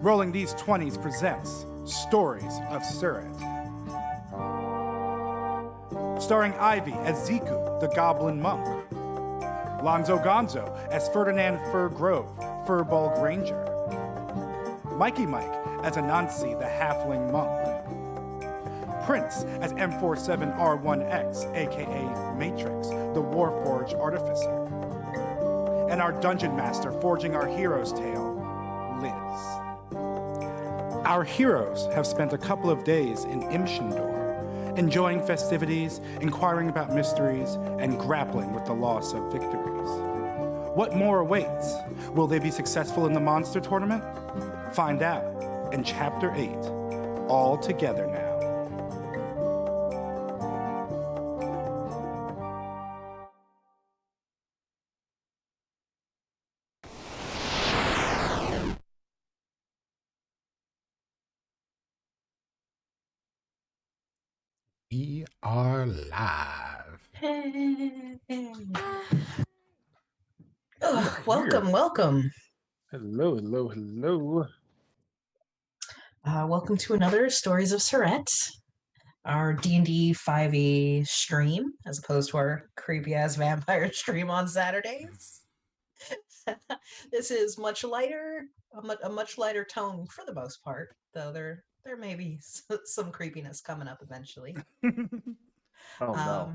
Rolling These 20s presents Stories of Surrett. Starring Ivy as Ziku, the Goblin Monk. Lonzo Gonzo as Ferdinand Fir Grove, Furball Granger. Mikey Mike as Anansi, the Halfling Monk. Prince as M47R1X, aka Matrix, the Warforged Artificer. And our Dungeon Master forging our hero's tale, Liz. Our heroes have spent a couple of days in Imshendor, enjoying festivities, inquiring about mysteries, and grappling with the loss of victories. What more awaits? Will they be successful in the monster tournament? Find out in Chapter 8, all together now. We are live. Welcome. Hello. Welcome to another Stories of Surrett, our D&D 5e stream, as opposed to our creepy-ass vampire stream on Saturdays. This is much lighter, a much lighter tone for the most part, though there may be some creepiness coming up eventually. No.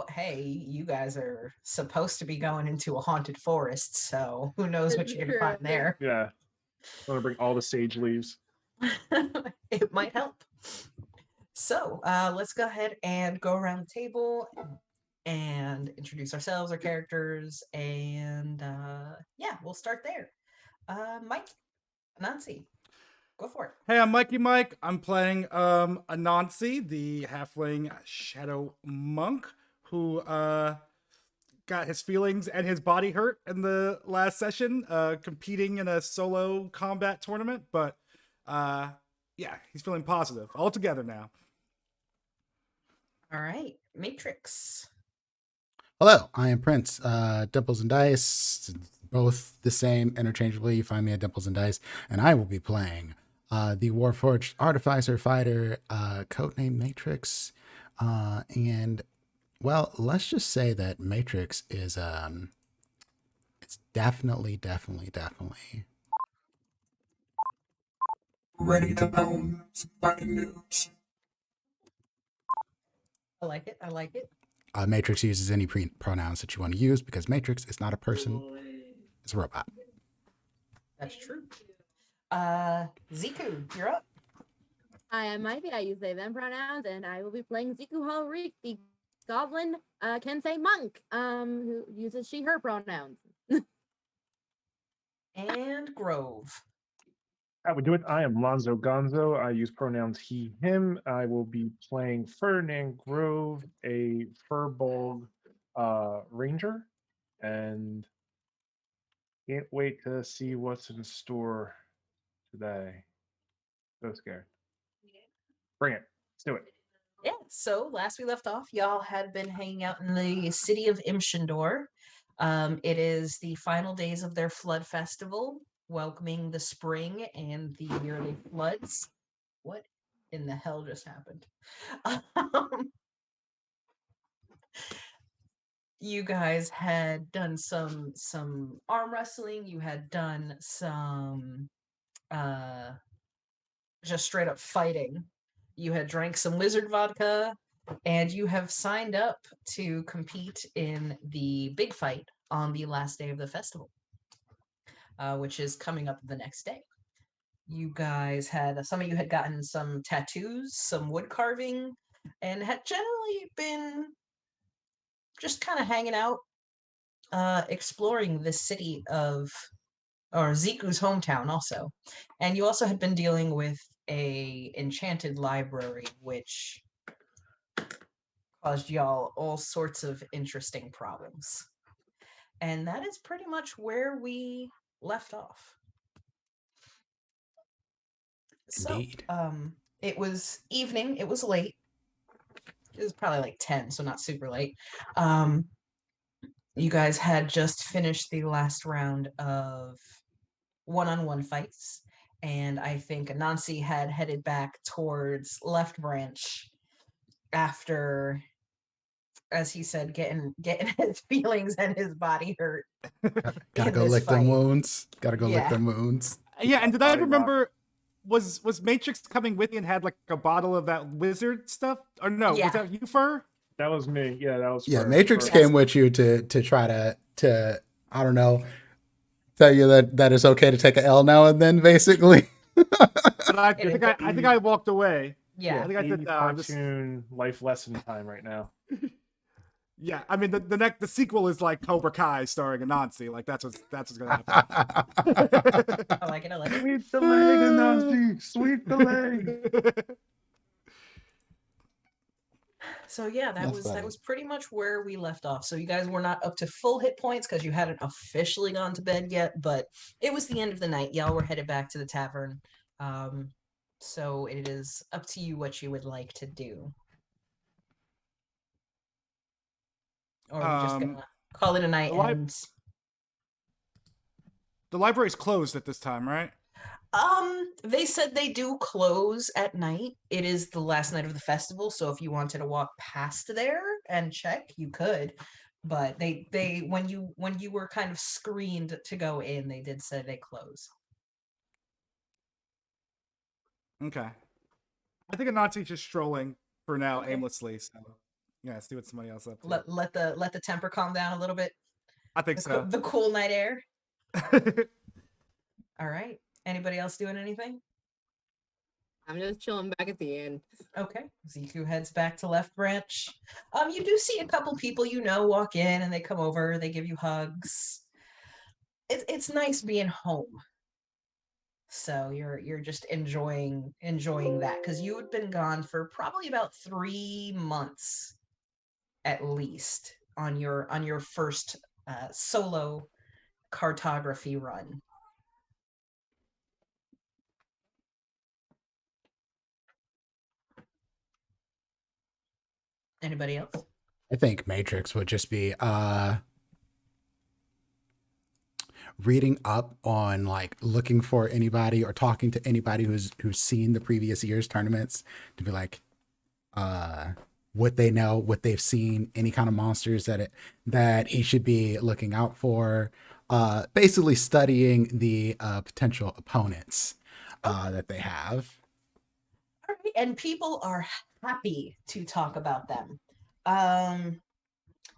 Hey, you guys are supposed to be going into a haunted forest, so who knows what you're going to find there. Yeah. I'm going to bring all the sage leaves. It might help. So let's go ahead and go around the table and introduce ourselves, our characters, and we'll start there. Mike, Nancy, go for it. Hey, I'm Mikey Mike. I'm playing Anansi, the halfling shadow monk, who got his feelings and his body hurt in the last session, competing in a solo combat tournament. But he's feeling positive. All together now. All right, Matrix. Hello, I am Prince. Dimples and Dice, both the same interchangeably. You find me at Dimples and Dice, and I will be playing the Warforged Artificer Fighter, codename Matrix. And well, let's just say that Matrix is it's definitely ready to pound some fucking news. I like it. Matrix uses any pronouns that you want to use because Matrix is not a person; it's a robot. That's true. Ziku, you're up. Hi, I'm Ivy. I use they them pronouns, and I will be playing Ziku Halrik, the Goblin Kensei monk, who uses she her pronouns. And Grove. I would do it. I am Lonzo Gonzo. I use pronouns he, him. I will be playing Ferdinand Grove, a Furball ranger, and can't wait to see what's in store today. So scared. Bring it. Let's do it. Yeah, so last we left off, y'all had been hanging out in the city of Imshendor. It is the final days of their flood festival, welcoming the spring and the yearly floods. What in the hell just happened? You guys had done some arm wrestling. You had done some just straight up fighting. You had drank some wizard vodka, and you have signed up to compete in the big fight on the last day of the festival, which is coming up the next day. You guys some of you had gotten some tattoos, some wood carving, and had generally been just kind of hanging out, exploring the city or Ziku's hometown also. And you also had been dealing with a enchanted library, which caused y'all all sorts of interesting problems. And that is pretty much where we left off. Indeed. So, it was evening. It was late. It was probably like 10, so not super late. You guys had just finished the last round of one-on-one fights, and I think Anansi had headed back towards Left Branch after, as he said, getting his feelings and his body hurt Gotta in go this lick them fight. wounds. Gotta go lick Yeah. them wounds. Yeah, and did I Body rock. remember? Was Matrix coming with you and had like a bottle of that wizard stuff? Or no, Yeah. was that you, Fur? That was me. Yeah, that was Yeah, for Matrix Yes. came with you to try to I don't know, tell you that it's okay to take an L now and then, basically. But I It think is. I think I walked away. Yeah. I think I said, 80s this- cartoon life lesson time right now. Yeah, I mean the sequel is like Cobra Kai starring Anansi. Like that's what's gonna happen. I like it. I like it. Sweep the leg, Anansi. Sweep the leg. So yeah, That's that funny. was pretty much where we left off. So you guys were not up to full hit points because you hadn't officially gone to bed yet, but it was the end of the night. Y'all were headed back to the tavern. Um, so it is up to you what you would like to do. Or are we just gonna call it a night the li- and The library's closed at this time, right? they said they do close at night. It is the last night of the festival, so if you wanted to walk past there and check, you could. But they when you were kind of screened to go in, they did say they close. Okay. I think Anansi's just strolling for now Okay. aimlessly. So yeah, see what somebody else up to. Let the temper calm down a little bit. I think so. The cool night air. All right. Anybody else doing anything? I'm just chilling back at the end. Okay. Ziku heads back to Left Branch. You do see a couple people you know walk in and they come over, they give you hugs. It's nice being home. So you're just enjoying that because you had been gone for probably about 3 months at least on your first solo cartography run. Anybody else? I think Matrix would just be reading up on like looking for anybody or talking to anybody who's seen the previous year's tournaments to be like what they know, what they've seen, any kind of monsters that he should be looking out for. Basically studying the potential opponents that they have. All right, and people are happy to talk about them.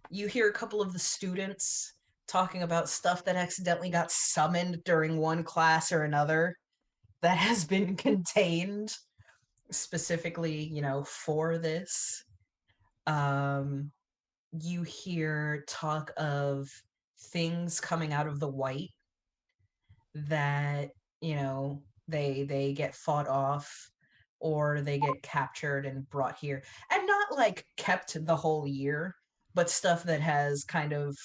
You hear a couple of the students talking about stuff that accidentally got summoned during one class or another that has been contained specifically, for this. You hear talk of things coming out of the white that, they get fought off or they get captured and brought here. And not like kept the whole year, but stuff that has kind of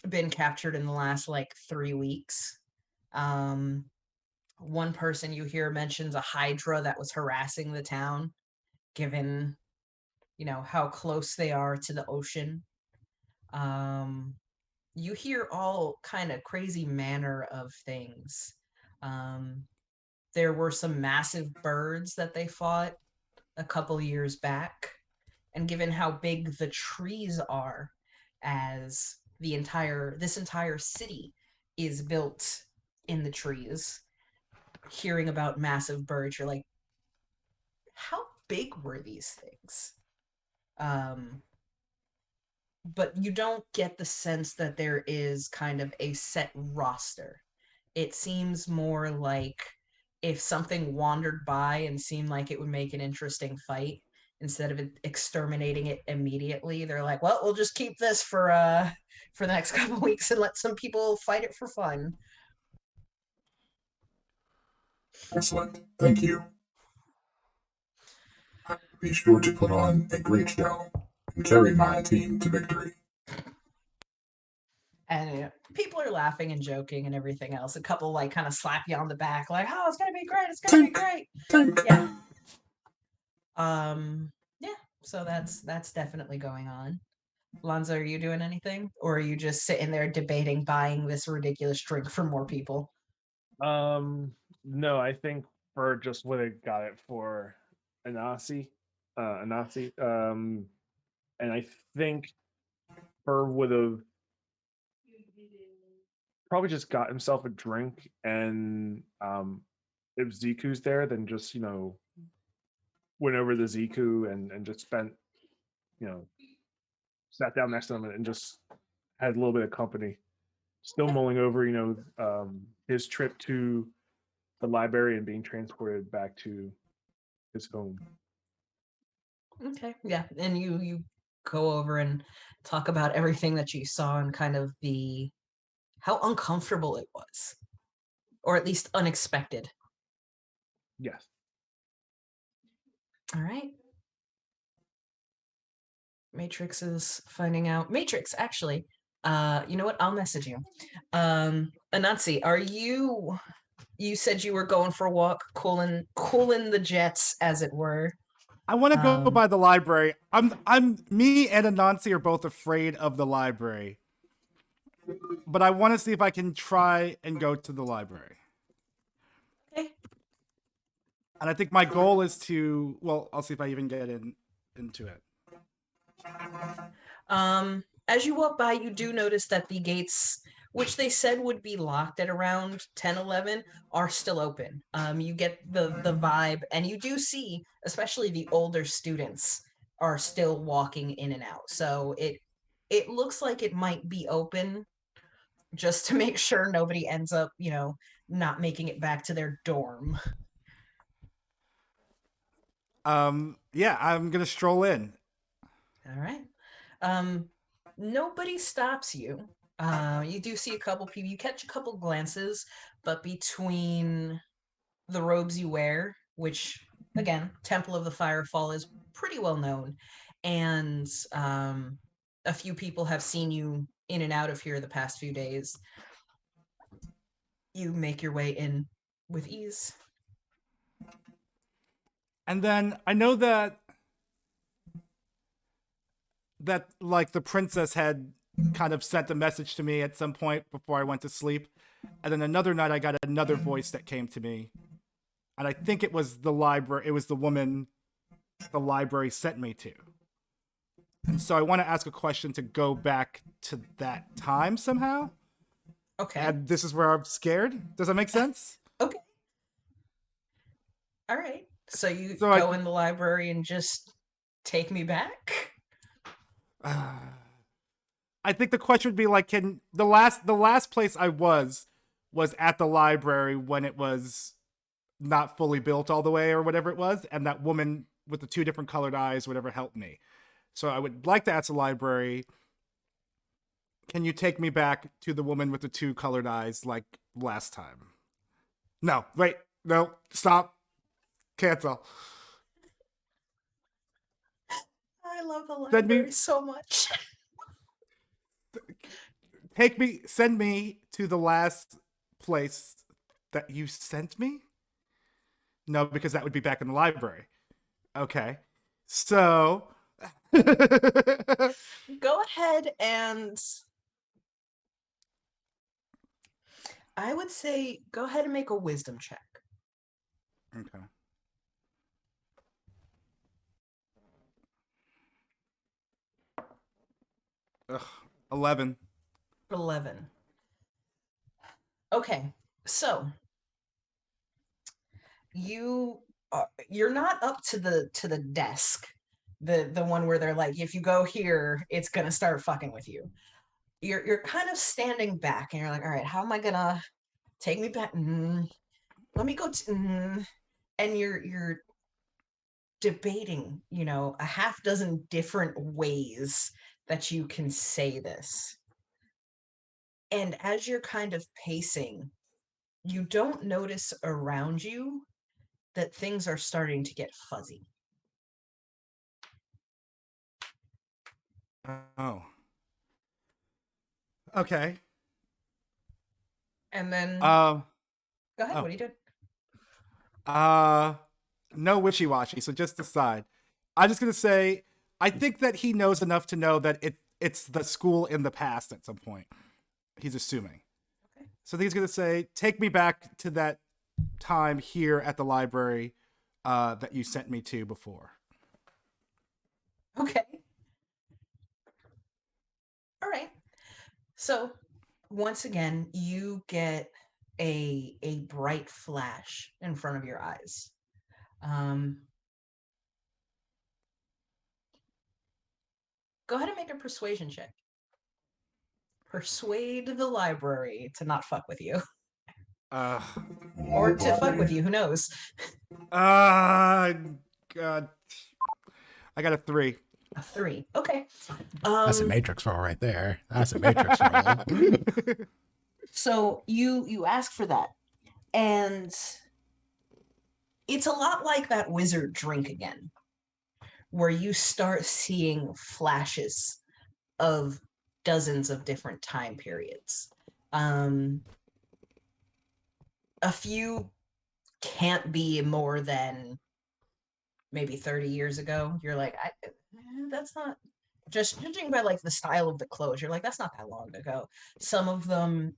been captured in the last like 3 weeks. One person you hear mentions a hydra that was harassing the town, given how close they are to the ocean. You hear all kind of crazy manner of things. There were some massive birds that they fought a couple years back, and given how big the trees are, as this entire city is built in the trees, hearing about massive birds, you're like, how big were these things? But you don't get the sense that there is kind of a set roster. It seems more like if something wandered by and seemed like it would make an interesting fight, instead of exterminating it immediately, they're like, well, we'll just keep this for the next couple weeks and let some people fight it for fun. Excellent. Thank you. I will be sure to put on a great show and carry my team to victory. And people are laughing and joking and everything else. A couple like kind of slap you on the back, like, "Oh, it's gonna be great! It's gonna be great!" Tink. Yeah. Yeah. So that's definitely going on. Lonzo, are you doing anything, or are you just sitting there debating buying this ridiculous drink for more people? No, I think Fur just would have got it for Anasi. And I think Fur would have probably just got himself a drink, and if Ziku's there, then just went over to Ziku and just spent you know sat down next to him and just had a little bit of company. Still mulling over, his trip to the library and being transported back to his home. Okay, yeah, and you go over and talk about everything that you saw and kind of the how uncomfortable it was, or at least unexpected. Yes. All right. Matrix is finding out. Matrix, actually, you know what? I'll message you. Anansi, are you? You said you were going for a walk, cooling the jets, as it were. I want to go by the library. Me and Anansi are both afraid of the library, but I want to see if I can try and go to the library. Okay. And I think my goal is to. Well, I'll see if I even get into it. As you walk by, you do notice that the gates, which they said would be locked at around 10, 11, are still open. You get the vibe, and you do see, especially the older students, are still walking in and out. So it looks like it might be open just to make sure nobody ends up, not making it back to their dorm. Yeah, I'm gonna stroll in. All right. Nobody stops you. You do see a couple people. You catch a couple glances, but between the robes you wear, which again, Temple of the Firefall is pretty well known, and a few people have seen you in and out of here the past few days. You make your way in with ease. And then I know that like the princess had kind of sent a message to me at some point before I went to sleep. And then another night I got another voice that came to me. And I think it was the library, it was the woman the library sent me to. And so I want to ask a question to go back to that time somehow. Okay. And this is where I'm scared. Does that make sense? Okay. All right. So you So go in the library and just take me back? I think the question would be like, can the last place I was at the library when it was not fully built all the way or whatever it was, and that woman with the two different colored eyes, whatever, helped me. So I would like to ask the library, can you take me back to the woman with the two colored eyes like last time? No, wait, no, stop, cancel. I love the library so much. Send me to the last place that you sent me? No, because that would be back in the library. Okay. So Go ahead and I would say go ahead and make a wisdom check. Okay. Ugh, 11. 11. Okay. So, you're not up to the desk. The one where they're like, if you go here, it's gonna start fucking with you. You're kind of standing back and you're like, all right, how am I gonna take me back? Let me go and you're debating, a half dozen different ways that you can say this. And as you're kind of pacing, you don't notice around you that things are starting to get fuzzy. Oh. Okay. And then Go ahead, what are you doing? No wishy-washy, so just decide. I'm just gonna say, I think that he knows enough to know that it's the school in the past at some point. He's assuming. Okay. So he's going to say, take me back to that time here at the library that you sent me to before. Okay. All right. So once again, you get a bright flash in front of your eyes. Go ahead and make a persuasion check. Persuade the library to not fuck with you. Uh, Or to fuck with you, who knows? God. I got a 3. A 3. Okay. That's a matrix roll right there. That's a matrix roll. So you ask for that, and it's a lot like that wizard drink again, where you start seeing flashes of dozens of different time periods. A few can't be more than maybe 30 years ago. You're like, that's not, just judging by like the style of the clothes, you're like, that's not that long ago. Some of them,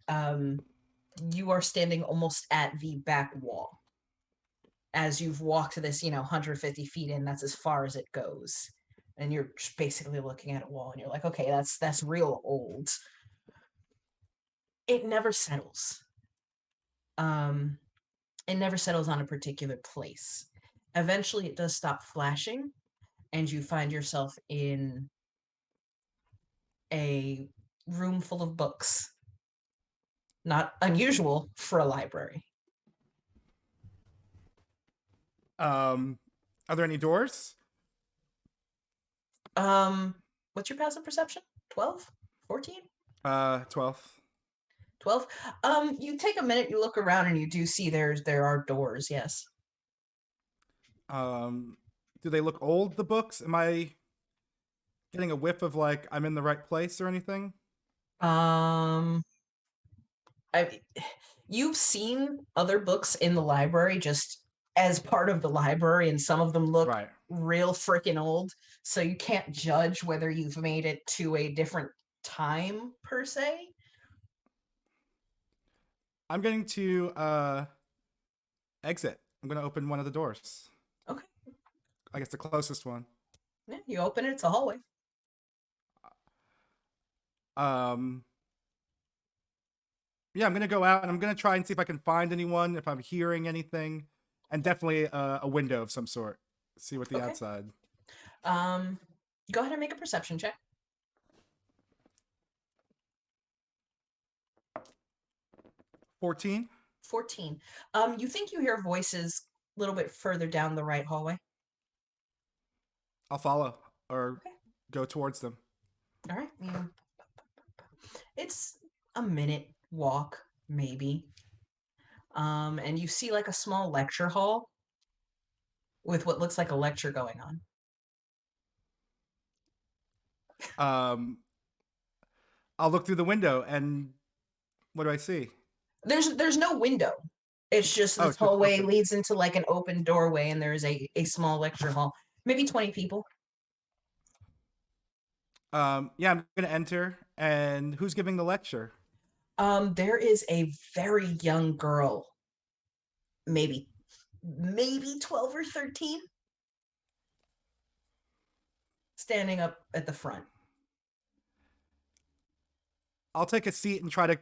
you are standing almost at the back wall. As you've walked this, 150 feet in, that's as far as it goes. And you're just basically looking at a wall and you're like, okay, that's real old. It never settles. It never settles on a particular place. Eventually it does stop flashing and you find yourself in a room full of books. Not unusual for a library. Are there any doors? What's your passive perception? 12? 14? 12. 12? You take a minute, you look around, and you do see there are doors, yes. Do they look old, the books? Am I getting a whiff of like I'm in the right place or anything? You've seen other books in the library just as part of the library, and some of them look Right. real freaking old, so you can't judge whether you've made it to a different time per se. I'm going to exit. I'm going to open one of the doors. Okay. I guess the closest one. Yeah, you open it, it's a hallway. Yeah, I'm going to go out and I'm going to try and see if I can find anyone, if I'm hearing anything, and definitely a window of some sort. See what the Okay. outside. Go ahead and make a perception check. 14. 14. You think you hear voices a little bit further down the right hallway? I'll follow or Okay. go towards them. All right. It's a minute walk, maybe. And you see like a small lecture hall with what looks like a lecture going on. I'll look through the window and what do I see? There's no window. It's just this it's just hallway open. leads into like an open doorway, and there's a small lecture hall, maybe 20 people. Yeah, I'm gonna enter. And who's giving the lecture? There is a very young girl, maybe 12 or 13, standing up at the front. I'll take a seat and try to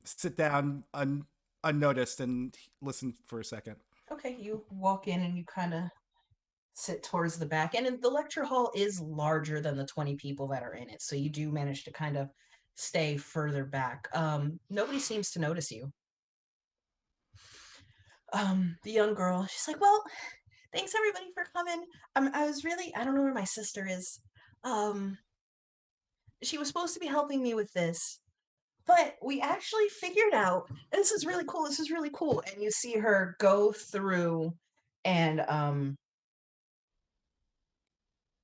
sit down unnoticed and listen for a second. Okay, you walk in and you kind of sit towards the back, and the lecture hall is larger than the 20 people that are in it, so you do manage to kind of stay further back. Nobody seems to notice you. The young girl, she's like, well, thanks everybody for coming. I don't know where my sister is. She was supposed to be helping me with this, but we actually figured out, and this is really cool. And you see her go through and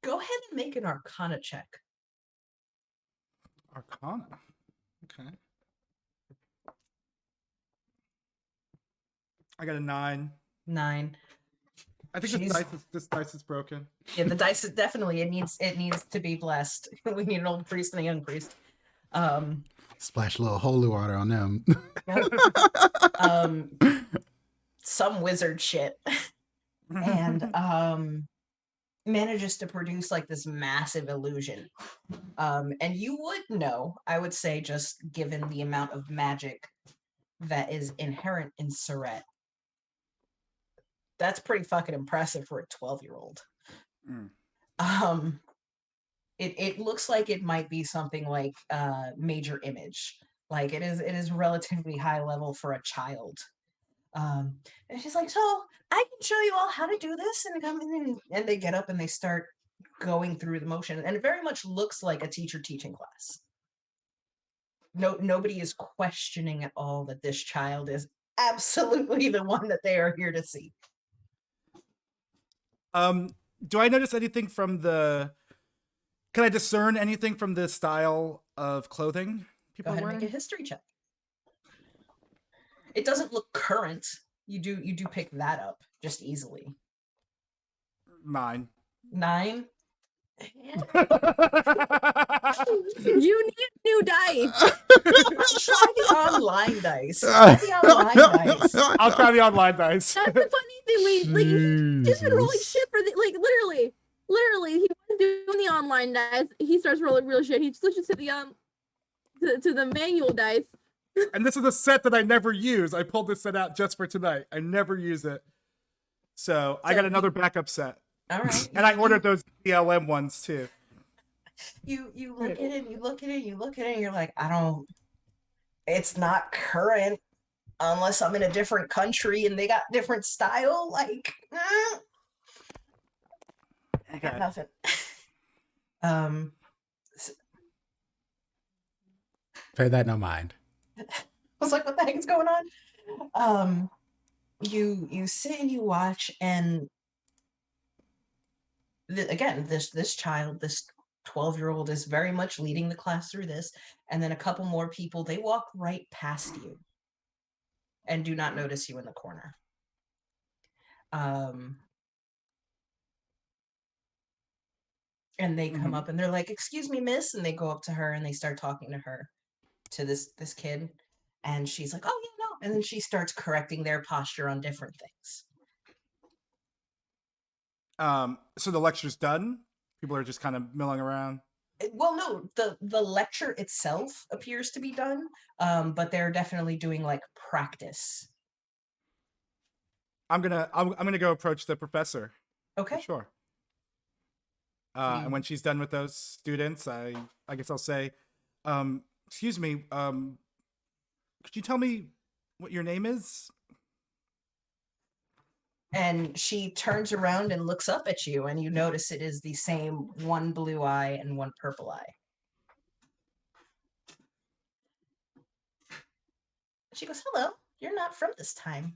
go ahead and make an Arcana check. Arcana. Okay. I got a 9. 9. I think this dice is broken. Yeah, the dice is definitely it needs to be blessed. We need an old priest and a young priest. Splash a little holy water on them. um, some wizard shit, and manages to produce like this massive illusion. And you would know, I would say, just given the amount of magic that is inherent in Surrett, that's pretty fucking impressive for a 12-year-old. Mm. It looks like it might be something like major image. Like it is relatively high level for a child. And she's like, so I can show you all how to do this, and come in, and they get up and they start going through the motion, and it very much looks like a teacher teaching class. Nobody is questioning at all that this child is absolutely the one that they are here to see. Do I notice anything from the? Can I discern anything from the style of clothing Go people ahead are and wearing? make a history check. It doesn't look current. You do pick that up just easily. 9. 9. You need new dice. Try the online dice. Try the online dice. I'll try the online dice. That's the funny thing. He's been rolling Jesus. shit for literally. He was doing the online dice. He starts rolling real shit. He switches to the to the manual dice. And this is a set that I never use. I pulled this set out just for tonight. I never use it. So I got another backup set. All right. And I ordered those BLM ones too. You look at it, you look at it, you look at it, and you're like, it's not current unless I'm in a different country and they got different style. Like, I got Okay. nothing. Pay that no mind. I was like, what the heck is going on? You sit and you watch, and again, this child, this 12-year-old, is very much leading the class through this, and then a couple more people, they walk right past you and do not notice you in the corner. And they come up and they're like, excuse me, miss, and they go up to her and they start talking to her, to this kid, and she's like, oh yeah, no, and then she starts correcting their posture on different things. So the lecture's done? People are just kind of milling around? Well, no, the lecture itself appears to be done, but they're definitely doing like practice. I'm gonna go approach the professor. Okay. For sure. And when she's done with those students, I guess I'll say, excuse me, could you tell me what your name is? And she turns around and looks up at you, and you notice it is the same one blue eye and one purple eye. She goes, hello, you're not from this time.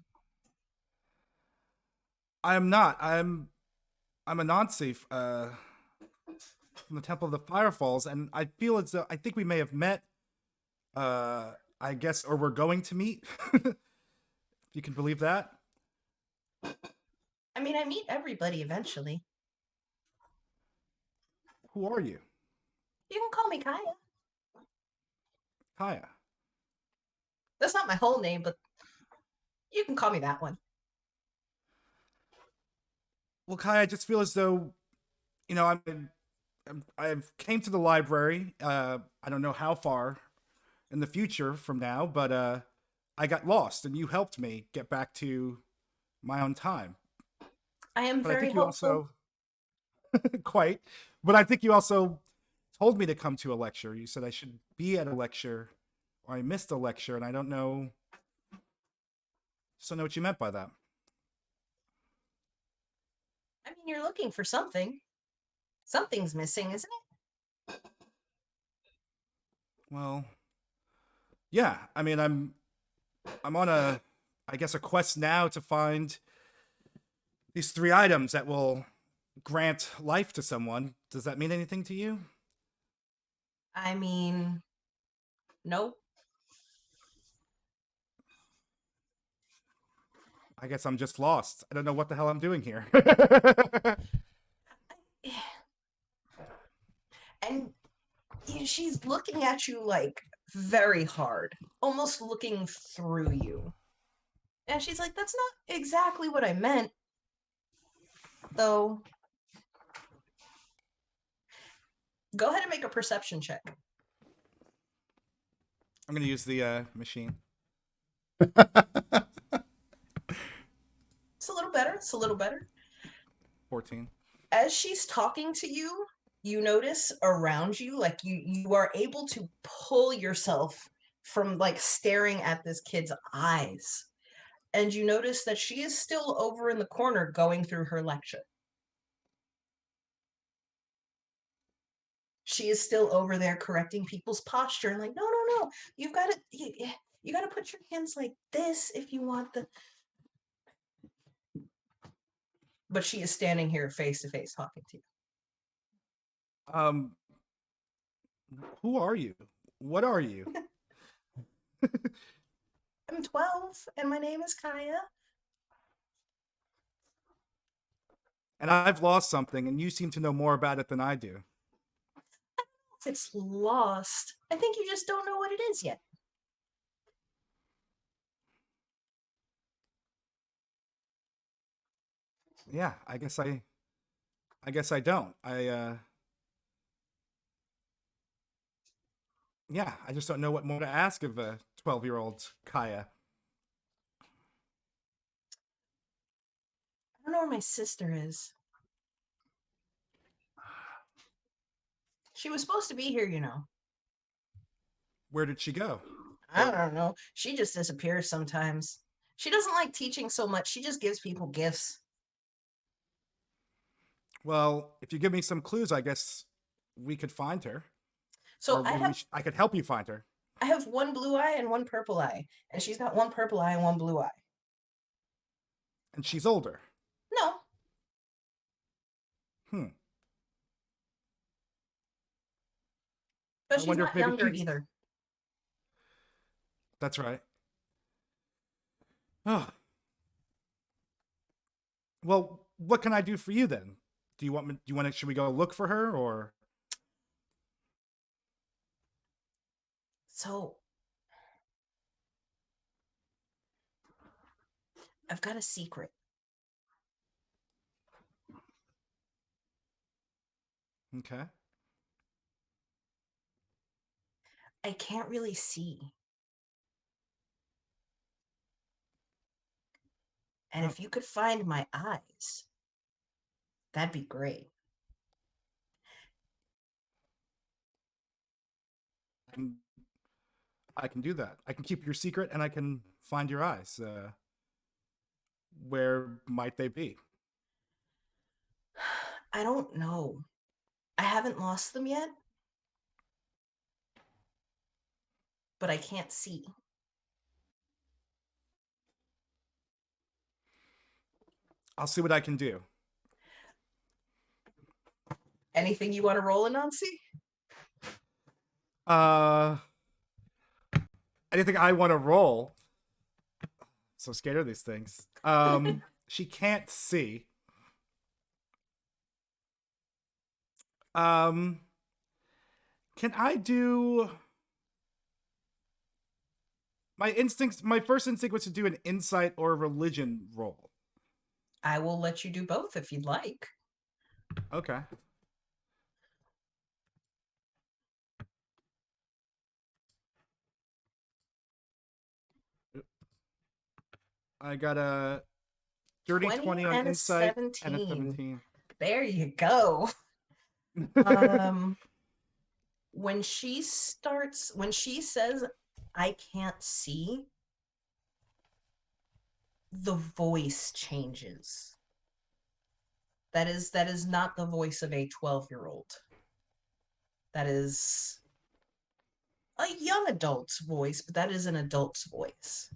I am not. I'm a Nazi from the Temple of the Firefalls, and I feel as though I think we may have met. I guess, or we're going to meet. If you can believe that. I mean, I meet everybody eventually. Who are you? You can call me Kaya. Kaya. That's not my whole name, but you can call me that one. Well, Kaya, I just feel as though, you know, I've came to the library. I don't know how far in the future from now, but I got lost, and you helped me get back to my own time. I am But very I think you helpful. also quite. But I think you also told me to come to a lecture. You said I should be at a lecture, or I missed a lecture, and I don't know. Just don't know what you meant by that. I mean, you're looking for something. Something's missing, isn't it? Well, yeah. I mean, I'm on a quest now to find these 3 items that will grant life to someone. Does that mean anything to you? I mean, no. I guess I'm just lost. I don't know what the hell I'm doing here. And she's looking at you like very hard, almost looking through you. And she's like, that's not exactly what I meant, though. Go ahead and make a perception check. I'm going to use the machine. It's a little better. It's a little better. 14. As she's talking to you, you notice around you, like you are able to pull yourself from like staring at this kid's eyes. And you notice that she is still over in the corner going through her lecture. She is still over there correcting people's posture and like, no, you've got to you got to put your hands like this if you want the. But she is standing here face to face talking to you. Who are you? What are you? I'm 12 and my name is Kaya. And I've lost something, and you seem to know more about it than I do. If it's lost, I think you just don't know what it is yet. Yeah, I guess I don't. Yeah, I just don't know what more to ask of a 12-year-old Kaya. I don't know where my sister is. She was supposed to be here, you know. Where did she go? I don't know. She just disappears sometimes. She doesn't like teaching so much. She just gives people gifts. Well, if you give me some clues, I guess we could find her. So Or maybe I could help you find her. I have one blue eye and one purple eye, and she's got one purple eye and one blue eye. And she's older. No, but I she's wonder not if maybe younger she's- either. That's right. Oh. Well, what can I do for you then? Do you want me? Do you want to? Should we go look for her, or? So I've got a secret. Okay. I can't really see. And if you could find my eyes, that'd be great. I can do that. I can keep your secret, and I can find your eyes. Where might they be? I don't know. I haven't lost them yet, but I can't see. I'll see what I can do. Anything you want to roll in, Nancy? Anything I want to roll? So scared of these things. She can't see. Can I do? My first instinct was to do an insight or a religion roll. I will let you do both if you'd like. Okay. I got a dirty 20 on and a insight 17. and a 17. There you go. When she says, I can't see, the voice changes. That is not the voice of a 12-year-old. That is a young adult's voice, but that is an adult's voice.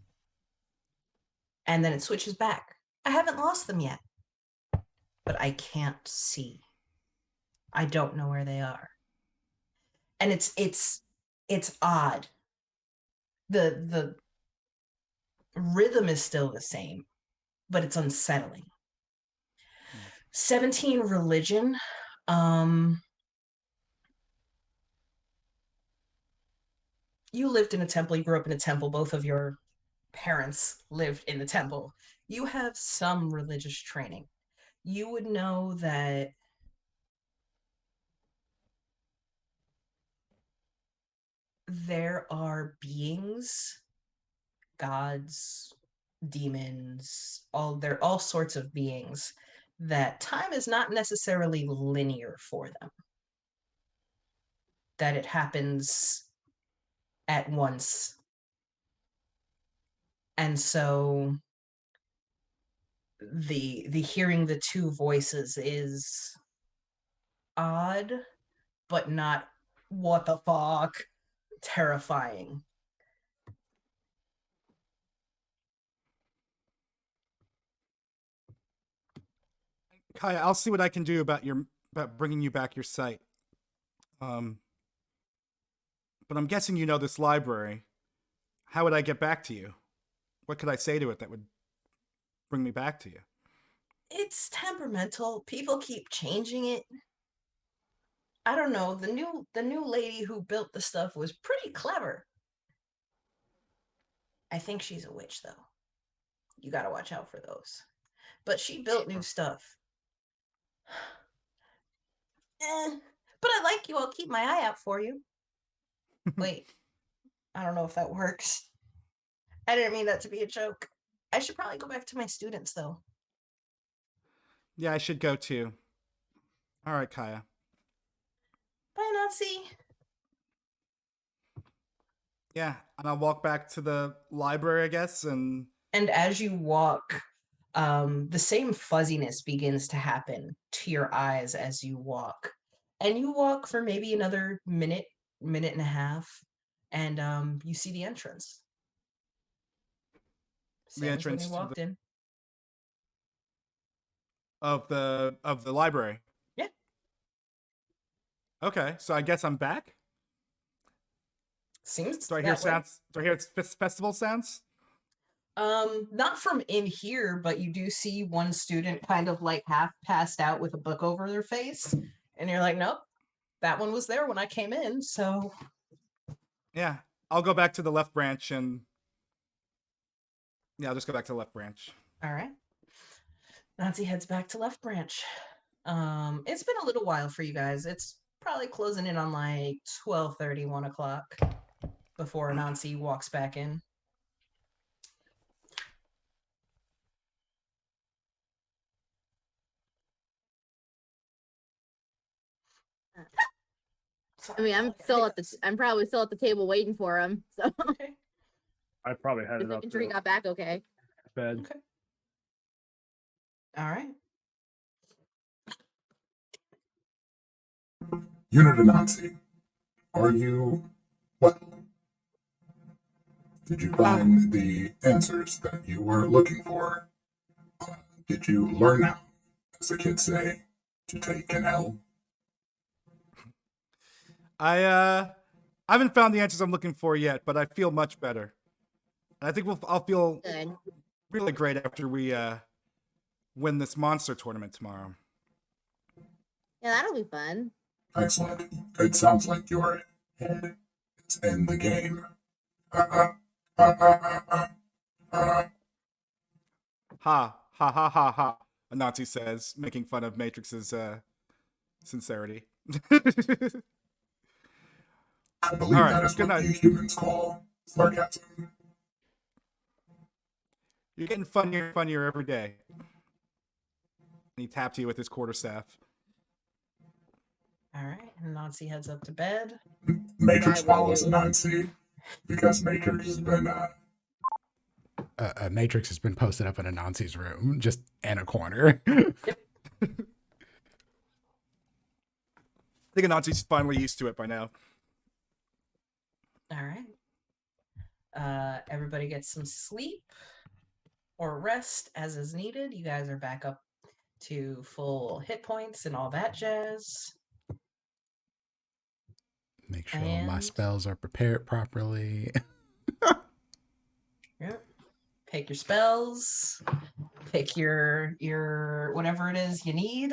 And then it switches back. I haven't lost them yet, but I can't see. I don't know where they are. And it's odd. The rhythm is still the same, but it's unsettling. 17 religion. you lived in a temple, you grew up in a temple, both of your parents lived in the temple. You have some religious training. You would know that there are beings, gods, demons, all sorts of beings that time is not necessarily linear for them. That it happens at once. And so the hearing the two voices is odd, but not what the fuck terrifying. Kaya, I'll see what I can do about bringing you back your sight. But I'm guessing you know this library. How would I get back to you? What could I say to it that would bring me back to you? It's temperamental. People keep changing it. I don't know. The new lady who built the stuff was pretty clever. I think she's a witch though. You got to watch out for those. But she built new stuff. But I like you. I'll keep my eye out for you. Wait, I don't know if that works. I didn't mean that to be a joke. I should probably go back to my students though. Yeah, I should go too. All right, Kaya. Bye, Nazi. Yeah, and I'll walk back to the library, I guess, and And as you walk, the same fuzziness begins to happen to your eyes as you walk. And you walk for maybe another minute, minute and a half, and you see the entrance. the Same as when you entrance to walked in. of the library. Yeah. Okay, so I guess I'm back. Seems Do I hear that way. sounds? Do I hear festival sounds? Not from in here, but you do see one student kind of like half passed out with a book over their face, and you're like, nope, that one was there when I came in. So, Yeah, I'll go back to the left branch and yeah, I'll just go back to the left branch. all right. Nazi heads back to left branch. It's been a little while for you guys. It's probably closing in on like 12:30, 1 o'clock before Nancy walks back in. I mean, I'm probably still at the table waiting for him. So Okay. I probably had just it up making sure he to got back okay. bed. Okay. All right. Unit Anansi, are you well? Did you find the answers that you were looking for? Did you learn how, as the kids say, to take an L? I haven't found the answers I'm looking for yet, but I feel much better. And I think I'll feel Good. really great after we win this monster tournament tomorrow. Yeah, that'll be fun. Excellent. It sounds like your head is in the game. Ha Ha ha ha ha ha. A Nazi says, making fun of Matrix's sincerity. I believe All right, that is good what night. you humans call sarcasm. You're getting funnier and funnier every day. And he tapped you with his quarterstaff. All right. And Nancy heads up to bed. Matrix I will follows do. Anansi because Matrix has been A Matrix has been posted up in Anansi's room, just in a corner. I think Anansi's finally used to it by now. All right. Everybody gets some sleep or rest as is needed. You guys are back up to full hit points and all that jazz. Make sure all my And- spells are prepared properly. Yep. Pick your spells. Pick your whatever it is you need.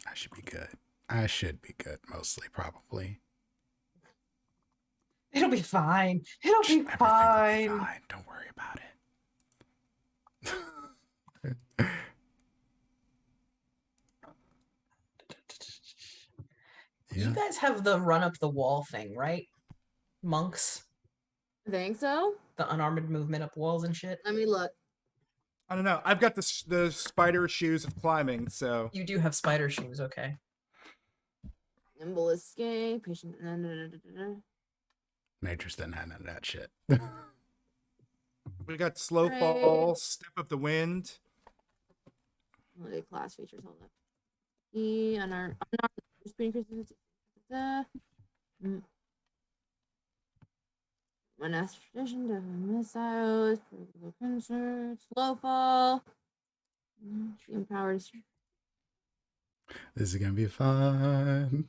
I should be good. I should be good, mostly, probably. It'll be fine. It'll be Everything will fine. be fine. Don't worry about it. You guys have the run up the wall thing, right? Monks, I think so. the unarmored movement up walls and shit. Let me look. I don't know. I've got the spider shoes of climbing, so You do have spider shoes, okay? Nimble escape. Patient. Matrix didn't have none of that shit. we got slow Right. fall, step of the wind. Holiday class features. Hold up. Unarmed speed increases. Monastic tradition, deadly missiles, concerts, slow fall. She empowers. This is gonna be fun.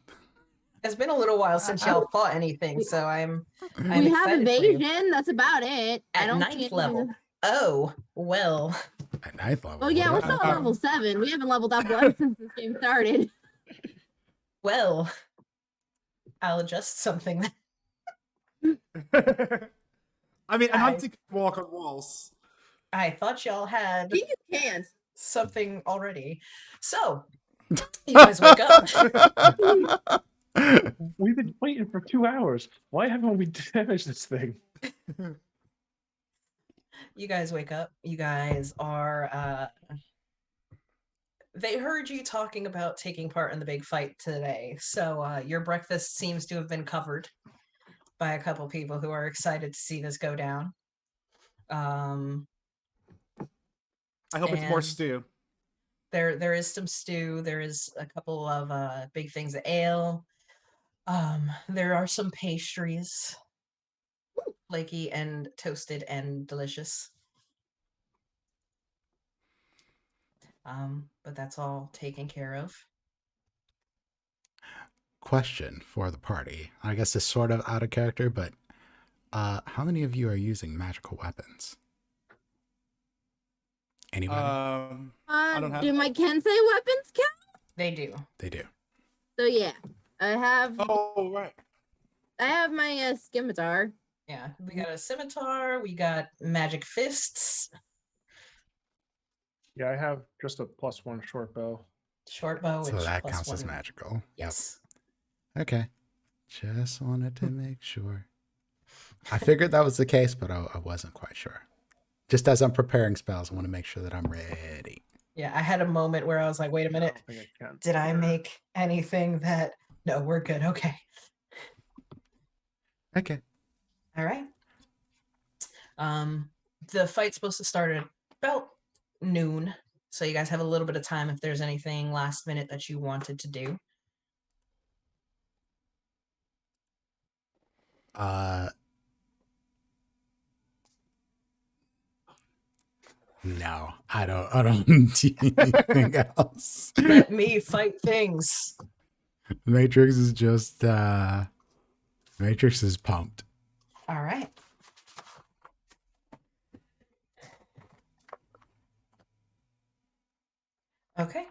It's been a little while since y'all fought anything, so I'm We have excited for you. evasion. That's about it. I At don't see ninth anything level. that- Oh, well. At ninth level. Oh yeah, we're what still at happened? level 7. We haven't leveled up once since this game started. Well. I'll adjust something. I mean, Hi. Anansi can walk on walls. I thought y'all had You can't. something already. So, you guys wake up. We've been waiting for 2 hours. Why haven't we damaged this thing? You guys wake up. You guys are they heard you talking about taking part in the big fight today. So your breakfast seems to have been covered by a couple people who are excited to see this go down. I hope it's more And- stew. There is some stew. There is a couple of big things of ale. There are some pastries, flaky and toasted and delicious. But that's all taken care of. Question for the party. I guess it's sort of out of character, but how many of you are using magical weapons? Anybody? I don't have. Do my Kensei weapons count? They do. They do. So yeah, I have Oh right. my scimitar. Yeah, we got a scimitar. We got magic fists, Yeah, I have just a +1 short bow. short bow. So which that plus counts as one- magical. Yes. Yep. Okay. Just wanted to make sure. I figured that was the case, but I wasn't quite sure. Just as I'm preparing spells, I want to make sure that I'm ready. Yeah, I had a moment where I was like, wait a I minute. don't think I can. Did I make anything that... No, we're good. Okay. Okay. All right. The fight's supposed to start at about noon. So you guys have a little bit of time if there's anything last minute that you wanted to do. No, I don't do anything else. Let me fight things. Matrix is just Matrix is pumped. All right. Okay.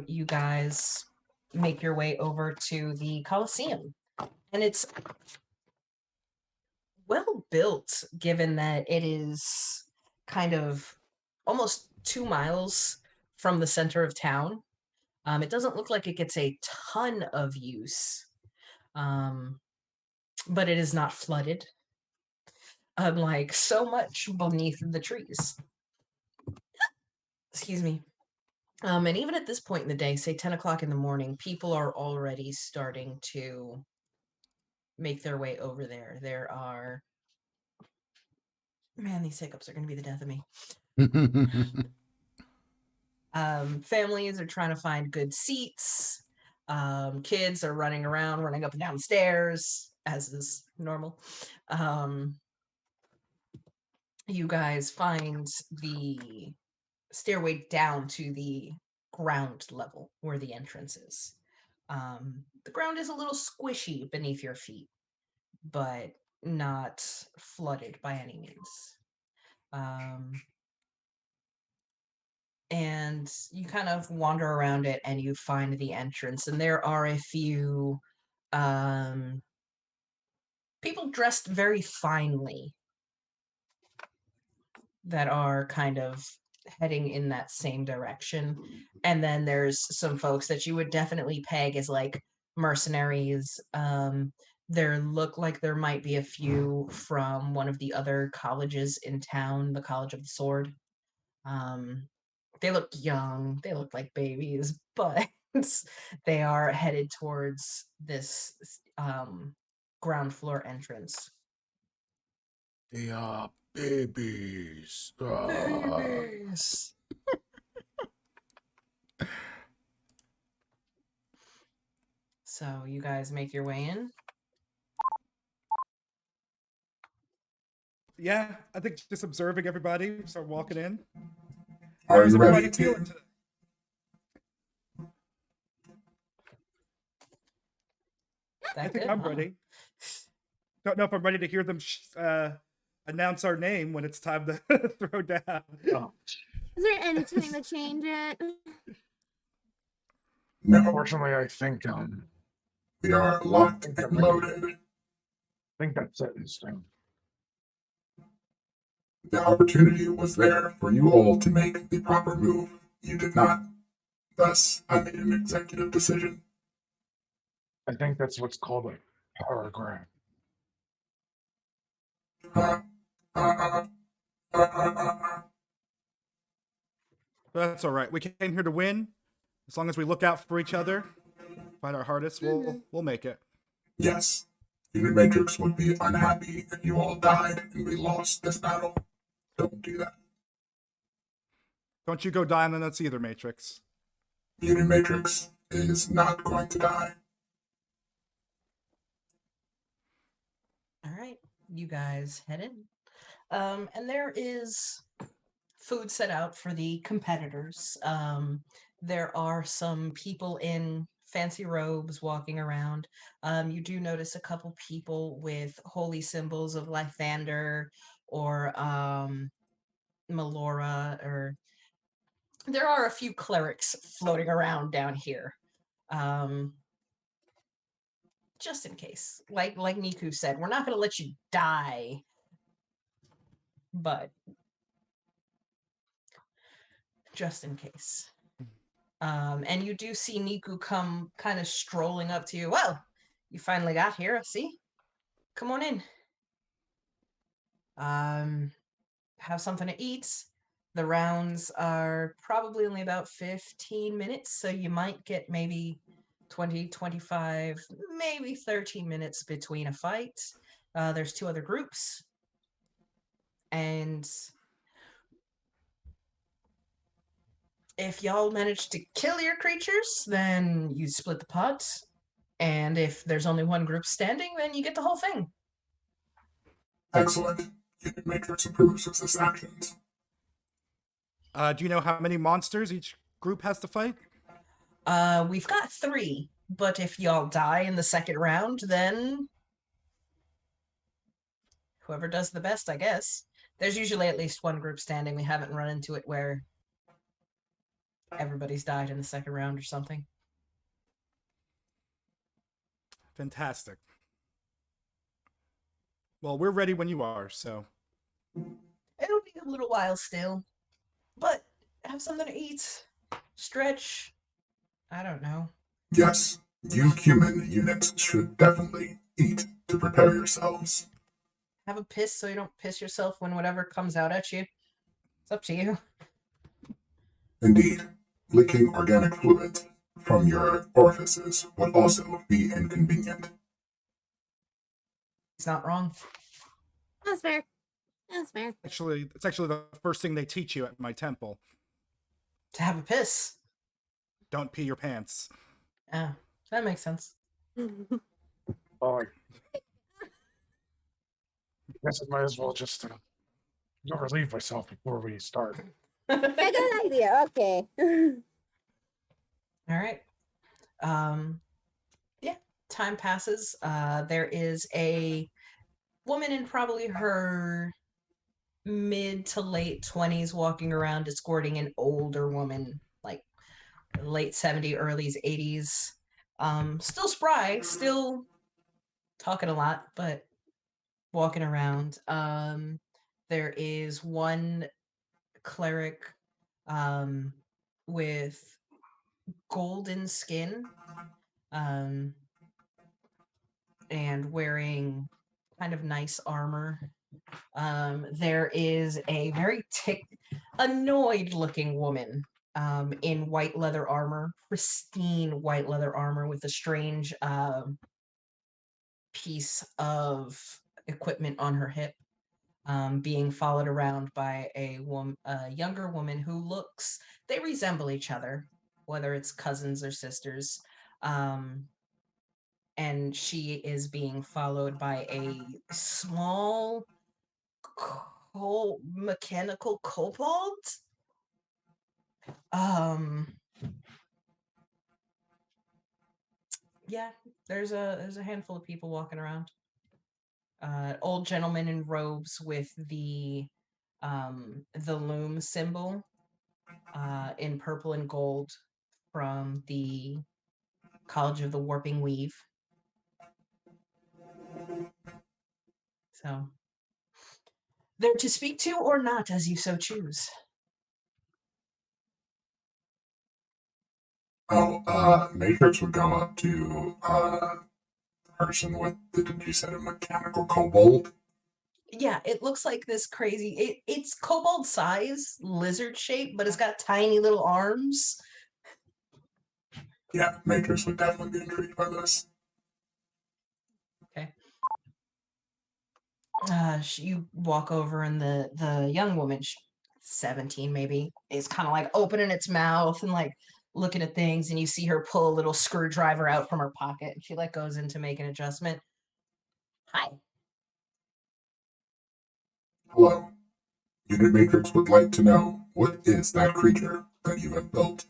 You guys make your way over to the Colosseum. And it's well built, given that it is kind of almost 2 miles from the center of town. It doesn't look like it gets a ton of use, but it is not flooded, unlike so much beneath the trees. Excuse me. And even at this point in the day, say 10 o'clock in the morning, people are already starting to make their way over there. There are... Man, these hiccups are going to be the death of me. Families are trying to find good seats. Kids are running around, running up and down stairs, as is normal. You guys find the stairway down to the ground level where the entrance is. The ground is a little squishy beneath your feet, but not flooded by any means. And you kind of wander around it and you find the entrance, and there are a few people dressed very finely that are kind of heading in that same direction. And then there's some folks that you would definitely peg as like mercenaries. There look like there might be a few from one of the other colleges in town, the College of the Sword. They look young, they look like babies, but they are headed towards this ground floor entrance. They are babies. Babies. So you guys make your way in. Yeah, I think just observing everybody, start walking in. Are How's you everybody ready feeling to? today? I That think good, I'm huh? ready. Don't know if I'm ready to hear them announce our name when it's time to throw down. Oh, Is there any time to change it? No, unfortunately, I think we are locked think and I'm ready. loaded. think that's set in stone. The opportunity was there for you all to make the proper move. You did not. Thus, I made an executive decision. I think that's what's called a paragraph. Uh, uh, uh, That's all right. We came here to win. As long as we look out for each other, fight our hardest, we'll make it. yes, Unit Matrix would be unhappy if you all died and we lost this battle. Don't do that. Don't you go dying on us either, Matrix. Unit Matrix is not going to die. All right, you guys head in. And there is food set out for the competitors. There are some people in fancy robes walking around. You do notice a couple people with holy symbols of Lythander or Melora, or there are a few clerics floating around down here. Um, just in case. Like Niku said, we're not going to let you die, but just in case. And you do see Niku come kind of strolling up to you. Well, you finally got here, I see. Come on in. Have something to eat. The rounds are probably only about 15 minutes, so you might get maybe 20, 25, maybe 13 minutes between a fight. There's two other groups. And if y'all manage to kill your creatures, then you split the pot. And if there's only one group standing, then you get the whole thing. Excellent. Unit Matrix approves of this actions. Do you know how many monsters each group has to fight? We've got 3, but if y'all die in the second round, then whoever does the best, I guess. There's usually at least one group standing. We haven't run into it where everybody's died in the second round or something. Fantastic. Well, we're ready when you are, so. It'll be a little while still, but have something to eat, stretch. I don't know. Yes, you human units should definitely eat to prepare yourselves. Have a piss so you don't piss yourself when whatever comes out at you. It's up to you. Indeed, leaking organic fluids from your orifices would also be inconvenient. It's not wrong. That's fair. That's fair. Actually, it's actually the first thing they teach you at my temple. To have a piss. Don't pee your pants. Ah, that makes sense. Oh, I guess I might as well just go relieve myself before we start. Yeah, good idea. Okay. All right. Yeah, time passes. There is a woman in probably her mid to late 20s walking around escorting an older woman, like late 70s, early 80s. Still spry, still talking a lot, but walking around. There is one cleric um, with golden skin um, and wearing kind of nice armor. There is a very annoyed looking woman in white leather armor, pristine white leather armor with a strange piece of equipment on her hip, being followed around by a younger woman who looks, they resemble each other, whether it's cousins or sisters. Um, and she is being followed by a small mechanical kobold. Um, yeah, there's a handful of people walking around. Old gentleman in robes with the loom symbol in purple and gold from the College of the Warping Weave. So they're to speak to or not, as you so choose. Oh, Matrix would go up to the person with the, did you said a mechanical kobold? Yeah, it looks like this crazy. It's kobold size, lizard shape, but it's got tiny little arms. Yeah, Matrix would definitely be intrigued by this. Okay. You walk over, and the young woman, 17 maybe, is kind of like opening its mouth and like looking at things, and you see her pull a little screwdriver out from her pocket, and she like goes in to make an adjustment. Hi, Hello. Unit Matrix would like to know, what is that creature that you have built?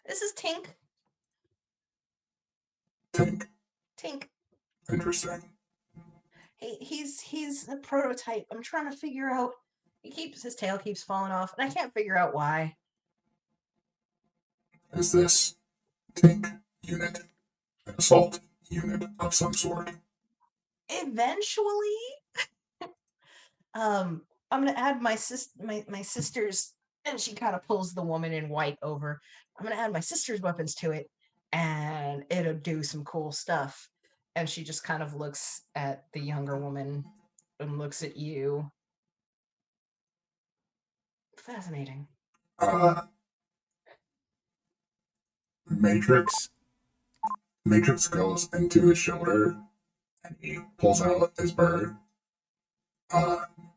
this is Tink. Tink. Tink. Interesting. He's a prototype. I'm trying to figure out. His tail keeps falling off, and I can't figure out why. Is this Tink unit an assault unit of some sort? Eventually, I'm gonna add my sister's, and she kind of pulls the woman in white over. I'm gonna add my sister's weapons to it, and it'll do some cool stuff. And she just kind of looks at the younger woman and looks at you. Fascinating. Uh, Matrix. Matrix goes into his shoulder and he pulls out his bird.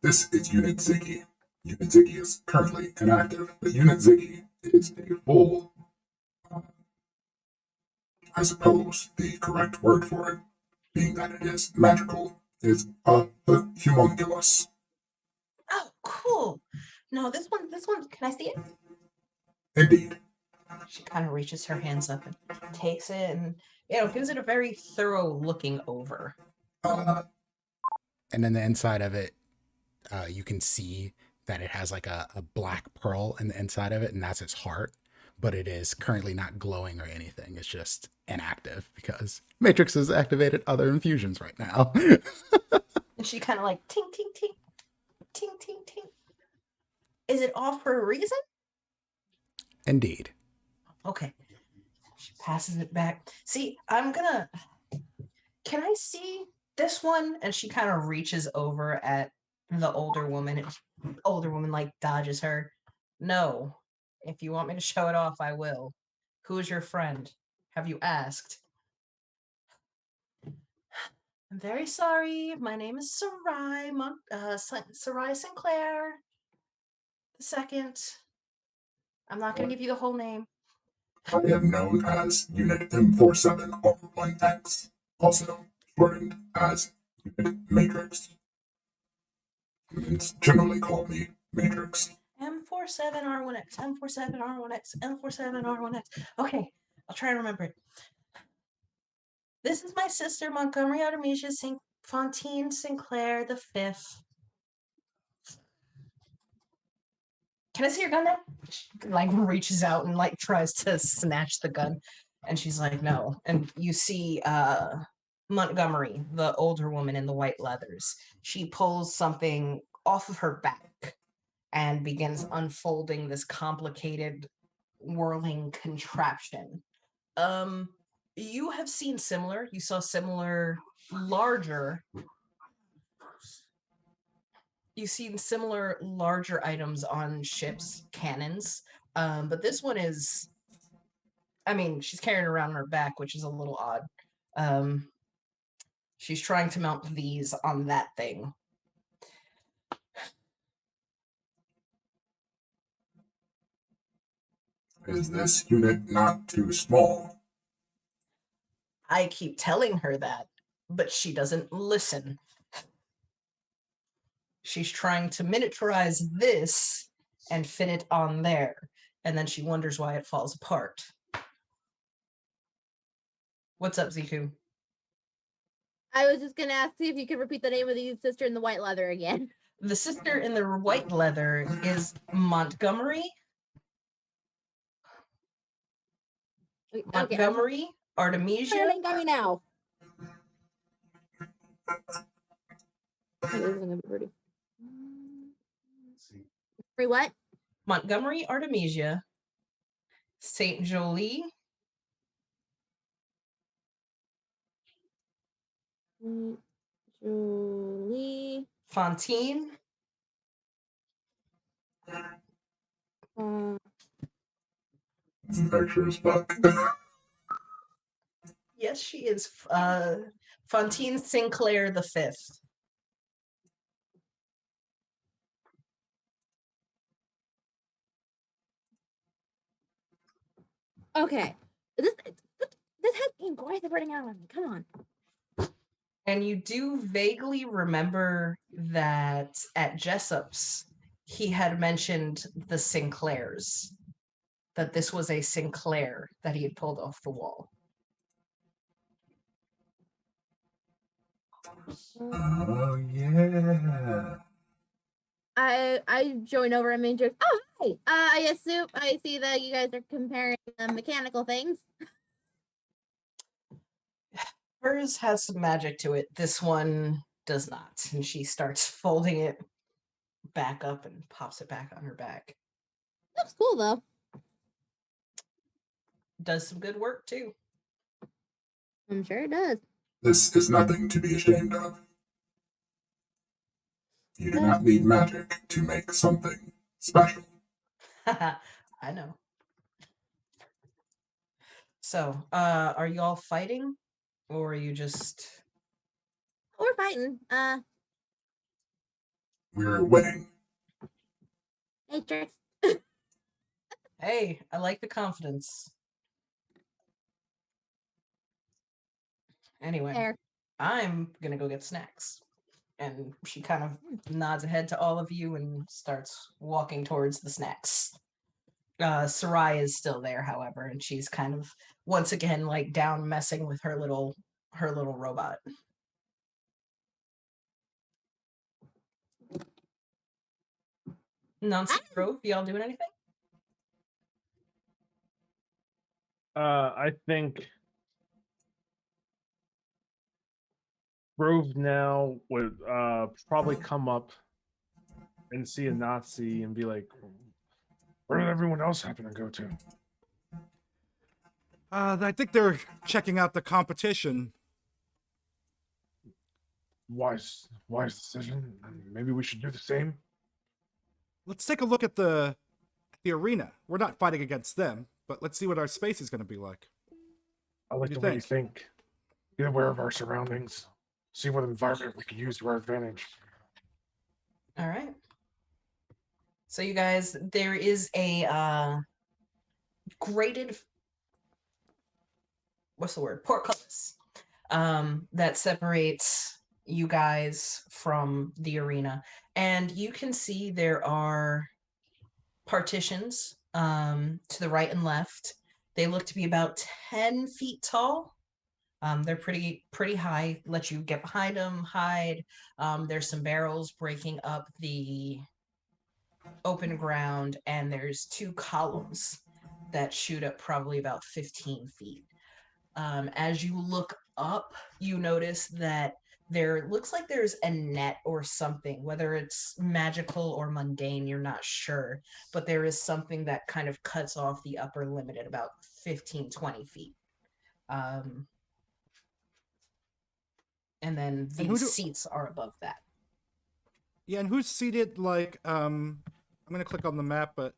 This is Unit Ziggy. Unit Ziggy is currently inactive, but Unit Ziggy is a full, I suppose the correct word for it, being that it is magical, is a humongous. Oh, cool. No, this one. Can I see it? Indeed. She kind of reaches her hands up and takes it, and gives it a very thorough looking over. And then the inside of it, you can see that it has like a black pearl in the inside of it, and that's its heart. But it is currently not glowing or anything. It's just inactive because Matrix has activated other infusions right now. And she kind of like tink tink tink tink tink tink. Is it off for a reason? Indeed. Okay. She passes it back. See, can I see this one? And she kind of reaches over at the older woman. And older woman like dodges her. No. If you want me to show it off, I will. Who is your friend? Have you asked? I'm very sorry. My name is Sarai Sinclair the second. I'm not going to give you the whole name. I am known as Unit M47R1X, also shortened as Unit Matrix. Humans generally call me Matrix. M47R1X, M47R1X, M47R1X. Okay, I'll try to remember it. This is my sister, Montgomery Artemisia Fontaine Sinclair the Fifth. Can I see your gun now? She, like, reaches out and like tries to snatch the gun, and she's like, no. And you see Montgomery, the older woman in the white leathers. She pulls something off of her back and begins unfolding this complicated whirling contraption. You have seen similar. You saw similar, larger. You've seen similar, larger items on ships, cannons. But this one is. I mean, she's carrying it around her back, which is a little odd. She's trying to mount these on that thing. Is this unit not too small? I keep telling her that, but she doesn't listen. She's trying to miniaturize this and fit it on there, and then she wonders why it falls apart. What's up, Ziku? I was just gonna ask you if you could repeat the name of the sister in the white leather again. The sister in the white leather is Montgomery. Okay, Montgomery, Artemisia. got me now. Oh, this is gonna be pretty. Free what? Montgomery, Artemisia. Saint Jolie. Julie. Fontaine. It's an extra as fuck. Yes, she is. Fontaine Sinclair the Fifth. Okay. This has been quite the burning out on me. Come on. And you do vaguely remember that at Jessup's, he had mentioned the Sinclairs, that this was a Sinclair that he had pulled off the wall. Oh, yeah. I join over and mean, oh hi. I see that you guys are comparing mechanical things. Hers has some magic to it. This one does not. And she starts folding it back up and pops it back on her back. Looks cool though. Does some good work too. I'm sure it does. This is nothing to be ashamed of. You do not need magic to make something special. I know. So, are you all fighting? Or are you just... We're fighting. We're winning. Hey, Trix. Hey, I like the confidence. Anyway, There. I'm gonna go get snacks. And she kind of nods ahead to all of you and starts walking towards the snacks. Sarai is still there, however, and she's kind of once again like down messing with her little robot. Nancy Grove, y'all doing anything? I think Grove now would probably come up and see a Nazi and be like, where did everyone else happen to go to? I think they're checking out the competition. Wise decision. Maybe we should do the same. Let's take a look at the arena. We're not fighting against them, but let's see what our space is going to be like. I like do the you way you think. Get aware of our surroundings. See what environment we can use to our advantage. All right. So you guys, there is a graded, what's the word? Portcullis that separates you guys from the arena. And you can see there are partitions to the right and left. They look to be about 10 feet tall. They're pretty high. Let you get behind them, hide. There's some barrels breaking up the open ground, and there's two columns that shoot up probably about 15 feet. As you look up, you notice that there looks like there's a net or something, whether it's magical or mundane, you're not sure, but there is something that kind of cuts off the upper limit at about 15, 20 feet. And then And these seats are above that. Yeah, and who's seated like I'm gonna click on the map, but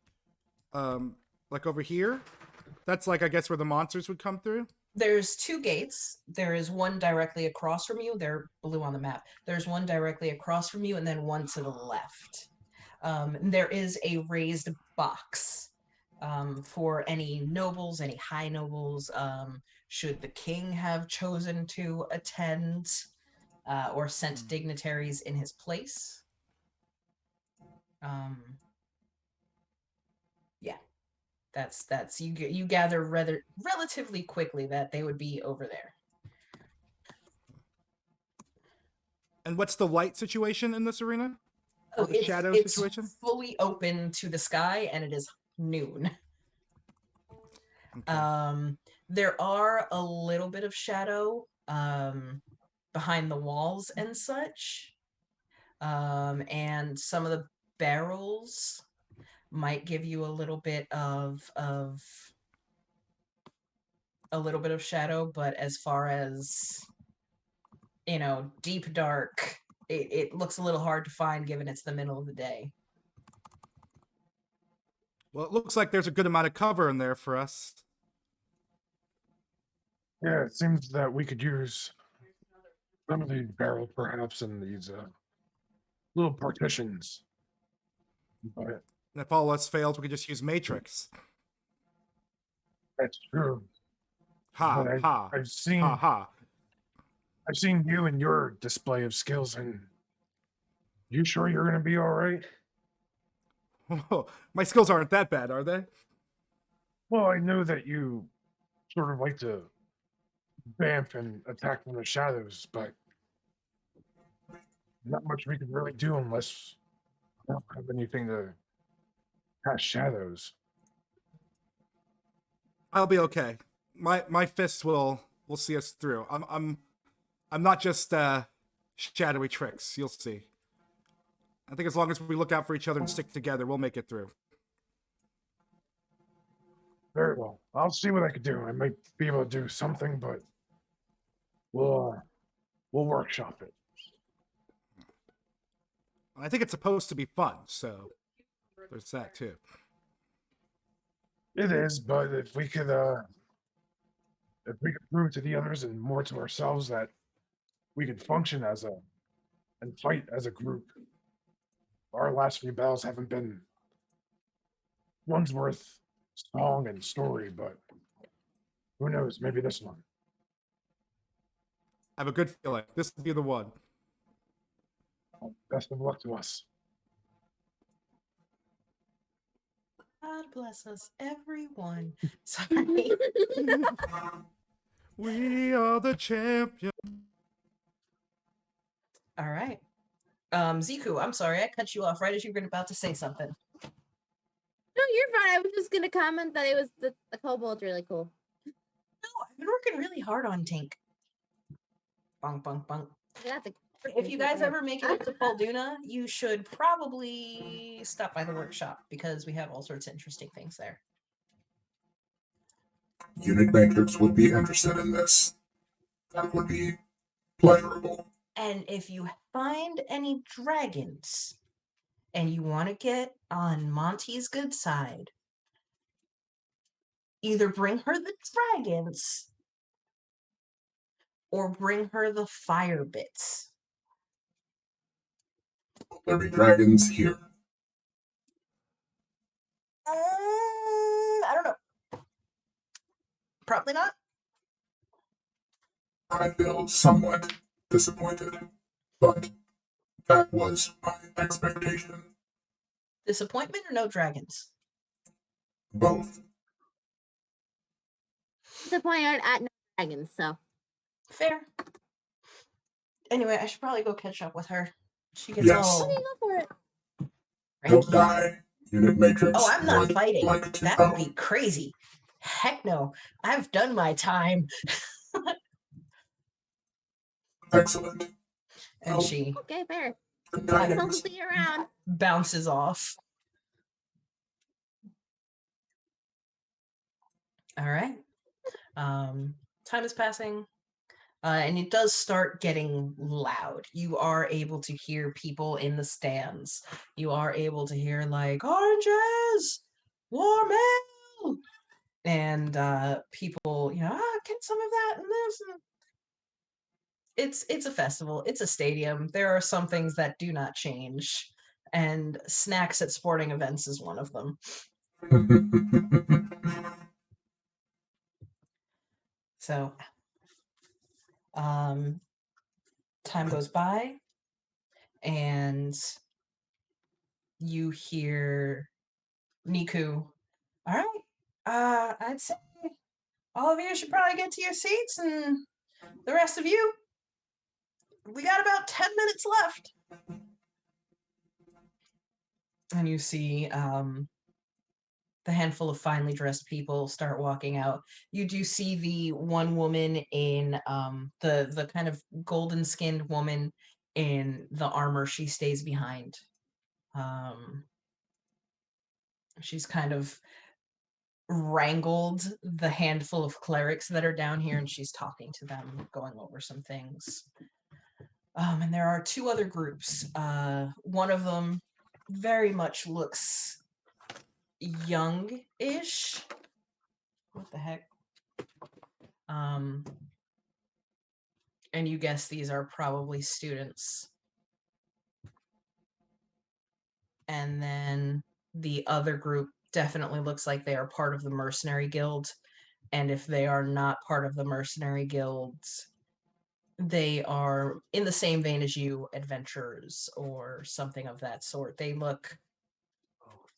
like over here? That's like I guess where the monsters would come through. There's two gates. There is one directly across from you. They're blue on the map. There's one directly across from you, and then one to the left. There is a raised box for any nobles, any high nobles, should the king have chosen to attend or sent dignitaries in his place. Yeah, that's you gather rather relatively quickly that they would be over there. And what's the light situation in this arena? Oh, Or the shadow it's situation? fully open to the sky, and it is noon. Okay. There are a little bit of shadow behind the walls and such, and some of the barrels might give you a little bit of shadow, but as far as deep dark, it looks a little hard to find given it's the middle of the day. Well, it looks like there's a good amount of cover in there for us. Yeah, it seems that we could use some of these barrels perhaps in these little partitions. But And if all else fails, we could just use Matrix. that's true. Ha But ha. I've seen Ha ha. you and your display of skills, and you sure you're gonna be all right? My skills aren't that bad, are they? Well, I know that you sort of like to bamf and attack from the shadows, but not much we can really do unless we don't have anything to cast shadows. I'll be okay. My fists will see us through. I'm not just shadowy tricks. You'll see. I think as long as we look out for each other and stick together, we'll make it through. Very well. I'll see what I can do. I might be able to do something, but we'll workshop it. I think it's supposed to be fun, so there's that too. It is, but if we could prove to the others and more to ourselves that we can function and fight as a group. Our last few battles haven't been one's worth song and story, but who knows? Maybe this one. I have a good feeling this will be the one. Best of luck to us. God bless us, everyone. Sorry. We are the champions. All right. Ziku, I'm sorry, I cut you off right as you were about to say something. No, you're fine. I was just gonna comment that it was the kobold's really cool. No, I've been working really hard on Tink. Bunk, bunk, bunk. If you guys ever make it up to Palduna, you should probably stop by the workshop because we have all sorts of interesting things there. Unit Matrix would be interested in this. That would be pleasurable. And if you find any dragons and you want to get on Monty's good side, either bring her the dragons or bring her the fire bits. Will there be dragons here? I don't know. Probably not. I feel somewhat disappointed, but that was my expectation. Disappointment or no dragons? Both. Disappointed at no dragons, so. Fair. Anyway, I should probably go catch up with her. She gets Yes. all... Okay, go for it. Don't die. Unit Matrix. Oh, I'm not would fighting. Like to That would be crazy. Heck no. I've done my time. Excellent. And Oh. she Okay, fair. Good I'll tidings. see you around. bounces off. All right. Time is passing. And it does start getting loud. You are able to hear people in the stands. You are able to hear like oranges, warm ale, and people, get some of that and this. It's a festival. It's a stadium. There are some things that do not change, and snacks at sporting events is one of them. So, time goes by, and you hear Niku. All right, I'd say all of you should probably get to your seats, and the rest of you, we got about 10 minutes left. And you see the handful of finely dressed people start walking out. You do see the one woman in the kind of golden skinned woman in the armor. She stays behind. She's kind of wrangled the handful of clerics that are down here, and she's talking to them, going over some things. And there are two other groups. One of them very much looks young-ish. What the heck? And you guess these are probably students. And then the other group definitely looks like they are part of the mercenary guild. And if they are not part of the mercenary guilds, they are in the same vein as you, adventurers or something of that sort. They look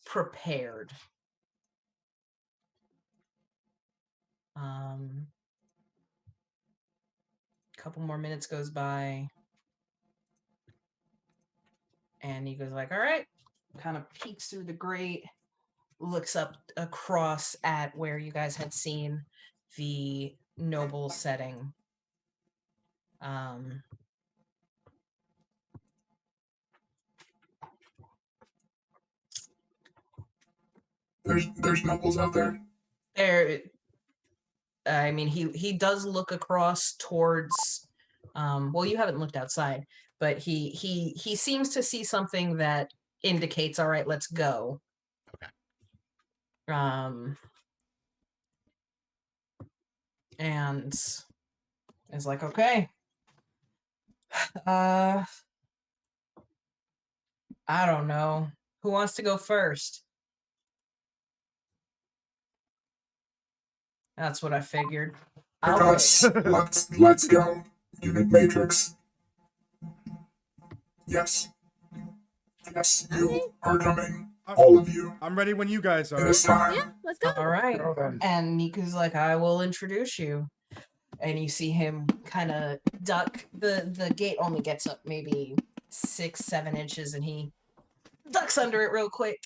prepared. Couple more minutes goes by, and he goes like, all right, kind of peeks through the grate, looks up across at where you guys had seen the noble setting. There's nobles out there. I mean, he does look across towards. Well, you haven't looked outside, but he seems to see something that indicates, all right, let's go. Okay. And is like, okay. I don't know. Who wants to go first? That's what I figured. I'll Us. Let's go. Unit Matrix. Yes. Yes, you are coming. All of you. I'm ready when you guys It are. is time. Yeah, let's go. All right. Go then. And Niku's like, I will introduce you. And you see him kind of duck. The gate only gets up maybe 6-7 inches, and he ducks under it real quick,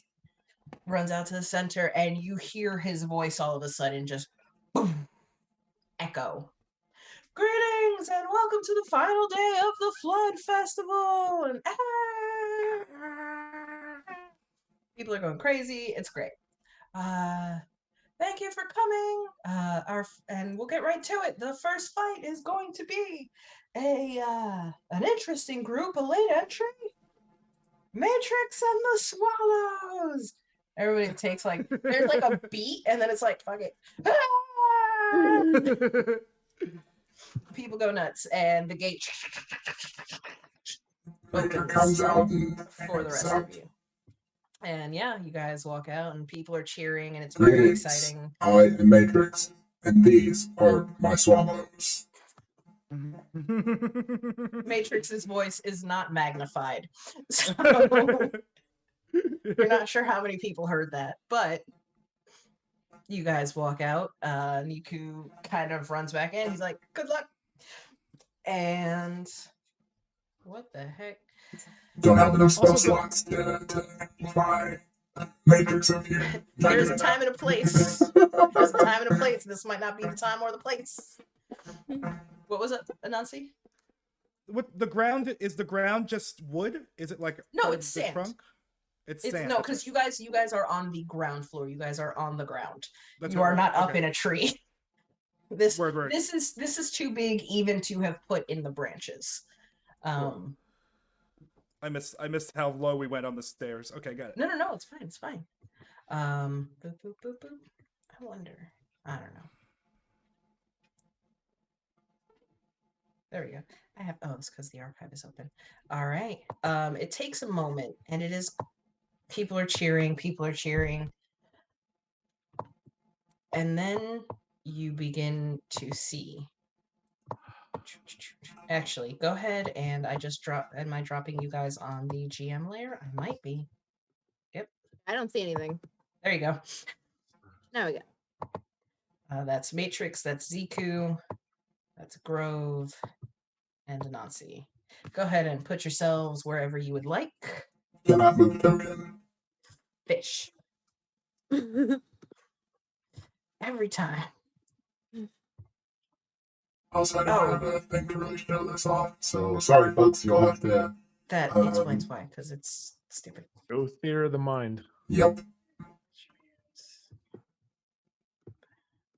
runs out to the center, and you hear his voice all of a sudden just boom, echo. Greetings and welcome to the final day of the Flood Festival. And people are going crazy. It's great. Thank you for coming. And we'll get right to it. The first fight is going to be an interesting group, a late entry. Matrix and the Swallows. Everybody takes there's like a beat, and then it's like, fuck it. People go nuts, and the gate Maker comes out and for the rest up. of you. And yeah, you guys walk out, and people are cheering, and it's very Greetings. exciting. I am Matrix, and these are my swallows. Matrix's voice is not magnified, so you're not sure how many people heard that, but you guys walk out. Niku kind of runs back in. He's like, good luck. And what the heck? Don't have enough spell Also, slots to amplify Matrix up here. Not There's good a time enough. and a place. There's a time and a place. This might not be the time or the place. What was it, Anansi? what the ground is? The ground just wood? Is it like No, part it's of the sand. trunk? It's It's sand. no, that's because right. you guys are on the ground floor. You guys are on the ground. That's You right. are Right. not up Okay. in a tree. This Word. this is too big even to have put in the branches. Cool. I missed how low we went on the stairs. Okay, got it. No, it's fine. It's fine. Boop, boop, boop, boop. I wonder. I don't know. There we go. I have. Oh, it's because the archive is open. All right. It takes a moment, and it is. People are cheering. People are cheering, and then you begin to see. Actually, go ahead and I just drop. Am I dropping you guys on the GM layer? I might be. Yep. I don't see anything. There you go. There we go. That's Matrix. That's Ziku. That's Grove and Anansi. Go ahead and put yourselves wherever you would like. Cannot move token. Fish. Every time. Also, I don't have a thing to really show this off. So sorry, folks. You'll have to. That explains why, because it's stupid. Go theater of the mind. Yep.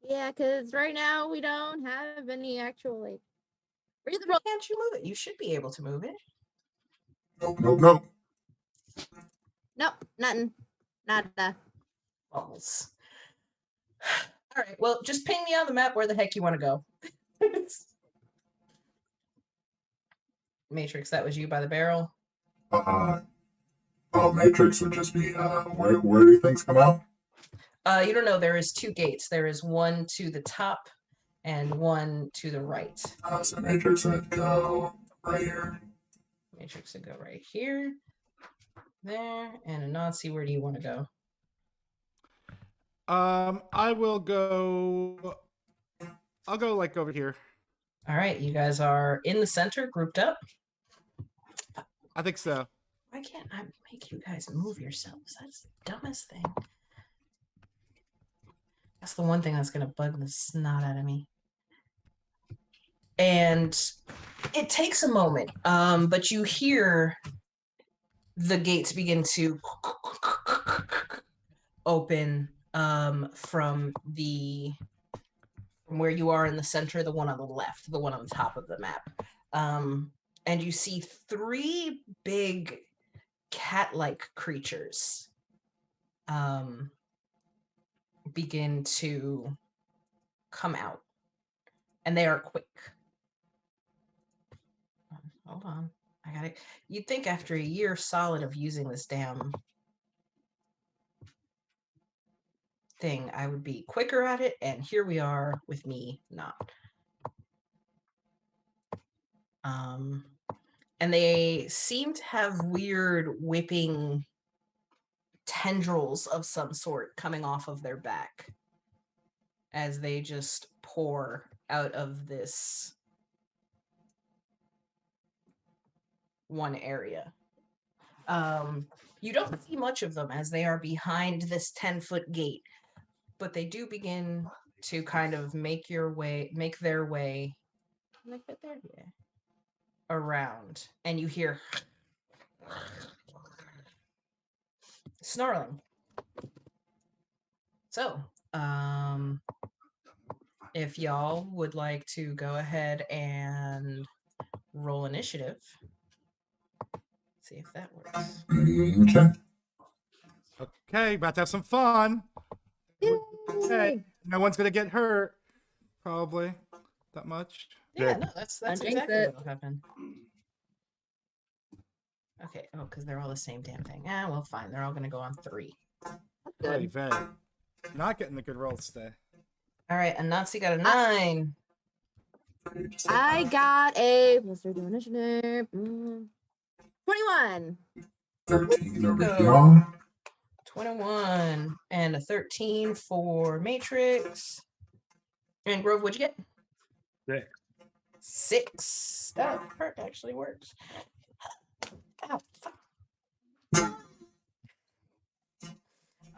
Yeah, because right now we don't have any actual like. Read the Why roll. can't you move it? You should be able to move it. Nope. Nope, nothing. Nada. Balls. All right. Well, just ping me on the map where the heck you want to go. Matrix, that was you by the barrel. Matrix would just be where do things come out? You don't know. There is two gates. There is one to the top and one to the right. So Matrix would go right here. Matrix would go right here, there, and a Nazi. Where do you want to go? I will go. I'll go like over here. All right, you guys are in the center, grouped up. I think so. Why can't I make you guys move yourselves? That's the dumbest thing. That's the one thing that's gonna bug the snot out of me. And it takes a moment, but you hear the gates begin to open from where you are in the center, the one on the left, the one on the top of the map. And you see three big cat-like creatures begin to come out. And they are quick. Hold on. I got it. You'd think after a year solid of using this damn thing, I would be quicker at it, and here we are with me not. And they seem to have weird whipping tendrils of some sort coming off of their back as they just pour out of this one area. You don't see much of them as they are behind this 10-foot gate, but they do begin to kind of make their way around, and you hear snarling. So, if y'all would like to go ahead and roll initiative, see if that works. Okay. Okay, about to have some fun. Yay! Okay, no one's gonna get hurt. Probably that much. Yeah, no, that's Don't jinx exactly it. what'll happen. Okay, oh, because they're all the same damn thing. Well, fine. They're all gonna go on 3. Very, Good. very. Not getting the good rolls today. All right, and Nazi got a 9. I got a let's do initiative. 21. 13 over Go. here. 21 and a 13 for Matrix. And Grove, what'd you get? 6. 6. That part actually works. Ow, fuck.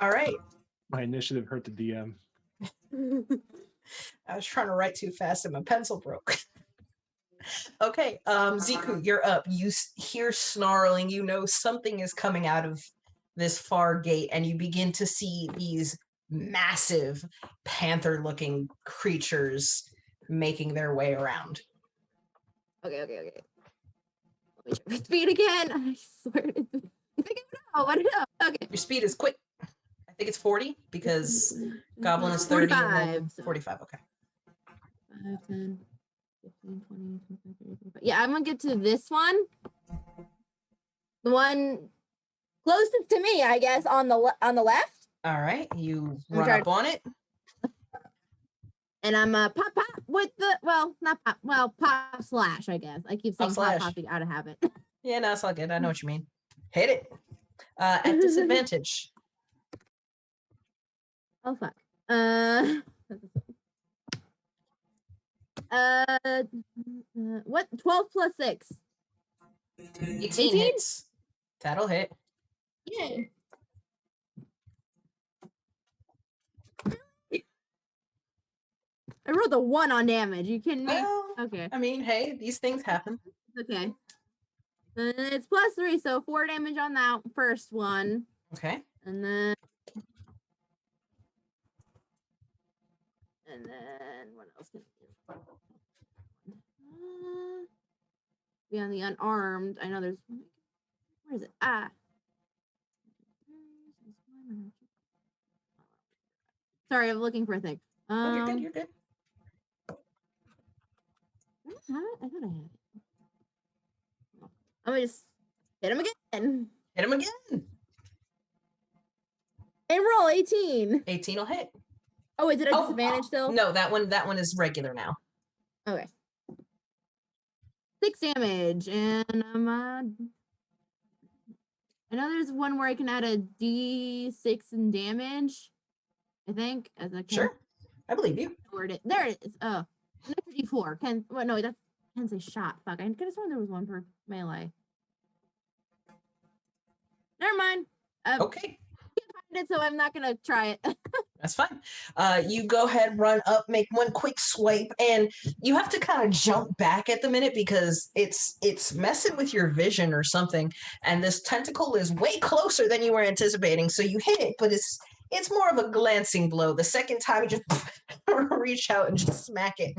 All right. My initiative hurt the DM. I was trying to write too fast and my pencil broke. Okay, Ziku, you're up. You hear snarling. You know something is coming out of this far gate, and you begin to see these massive panther-looking creatures making their way around. Okay. Let me check my speed again. I swear it's what? Okay. Your speed is quick. I think it's 40 because Goblin is 30 and then 45. So 45. Okay. 5, 10, 15, 20, 25, 30, 45. Yeah, I'm gonna get to this one. The one closest to me, I guess, on the left. All right, you I'm run trying- up on it. And I'm pop with the not pop pop slash, I guess. I keep saying slash. pop out of habit. Yeah, no, it's all good. I know what you mean. Hit it. At disadvantage. Oh fuck. What? 12 plus 6. 18 18? hits. That'll hit. Yay. I rolled a 1 on damage. You kidding me? Well, Okay. I mean, hey, these things happen. Okay. It's plus 3, so 4 damage on that first one. Okay. And then what else can I do? Be on the unarmed. I know there's where is it? Sorry, I'm looking for a thing. No, you're good. You're good. I thought I had it. I'm gonna just hit him again. Hit him again. And roll 18. 18 will hit. Oh, is it a disadvantage still? No, that one is regular now. Okay. 6 damage, and I know there's one where I can add a D6 in damage. I think as I can. Sure, I believe you. There it is. Oh, an extra D4. No, that can say shot. Fuck, I could have sworn there was one for melee. Never mind. Okay. So I'm not gonna try it. That's fine. You go ahead, run up, make one quick swipe, and you have to kind of jump back at the minute because it's messing with your vision or something. And this tentacle is way closer than you were anticipating. So you hit it, but it's more of a glancing blow. The second time you just reach out and just smack it.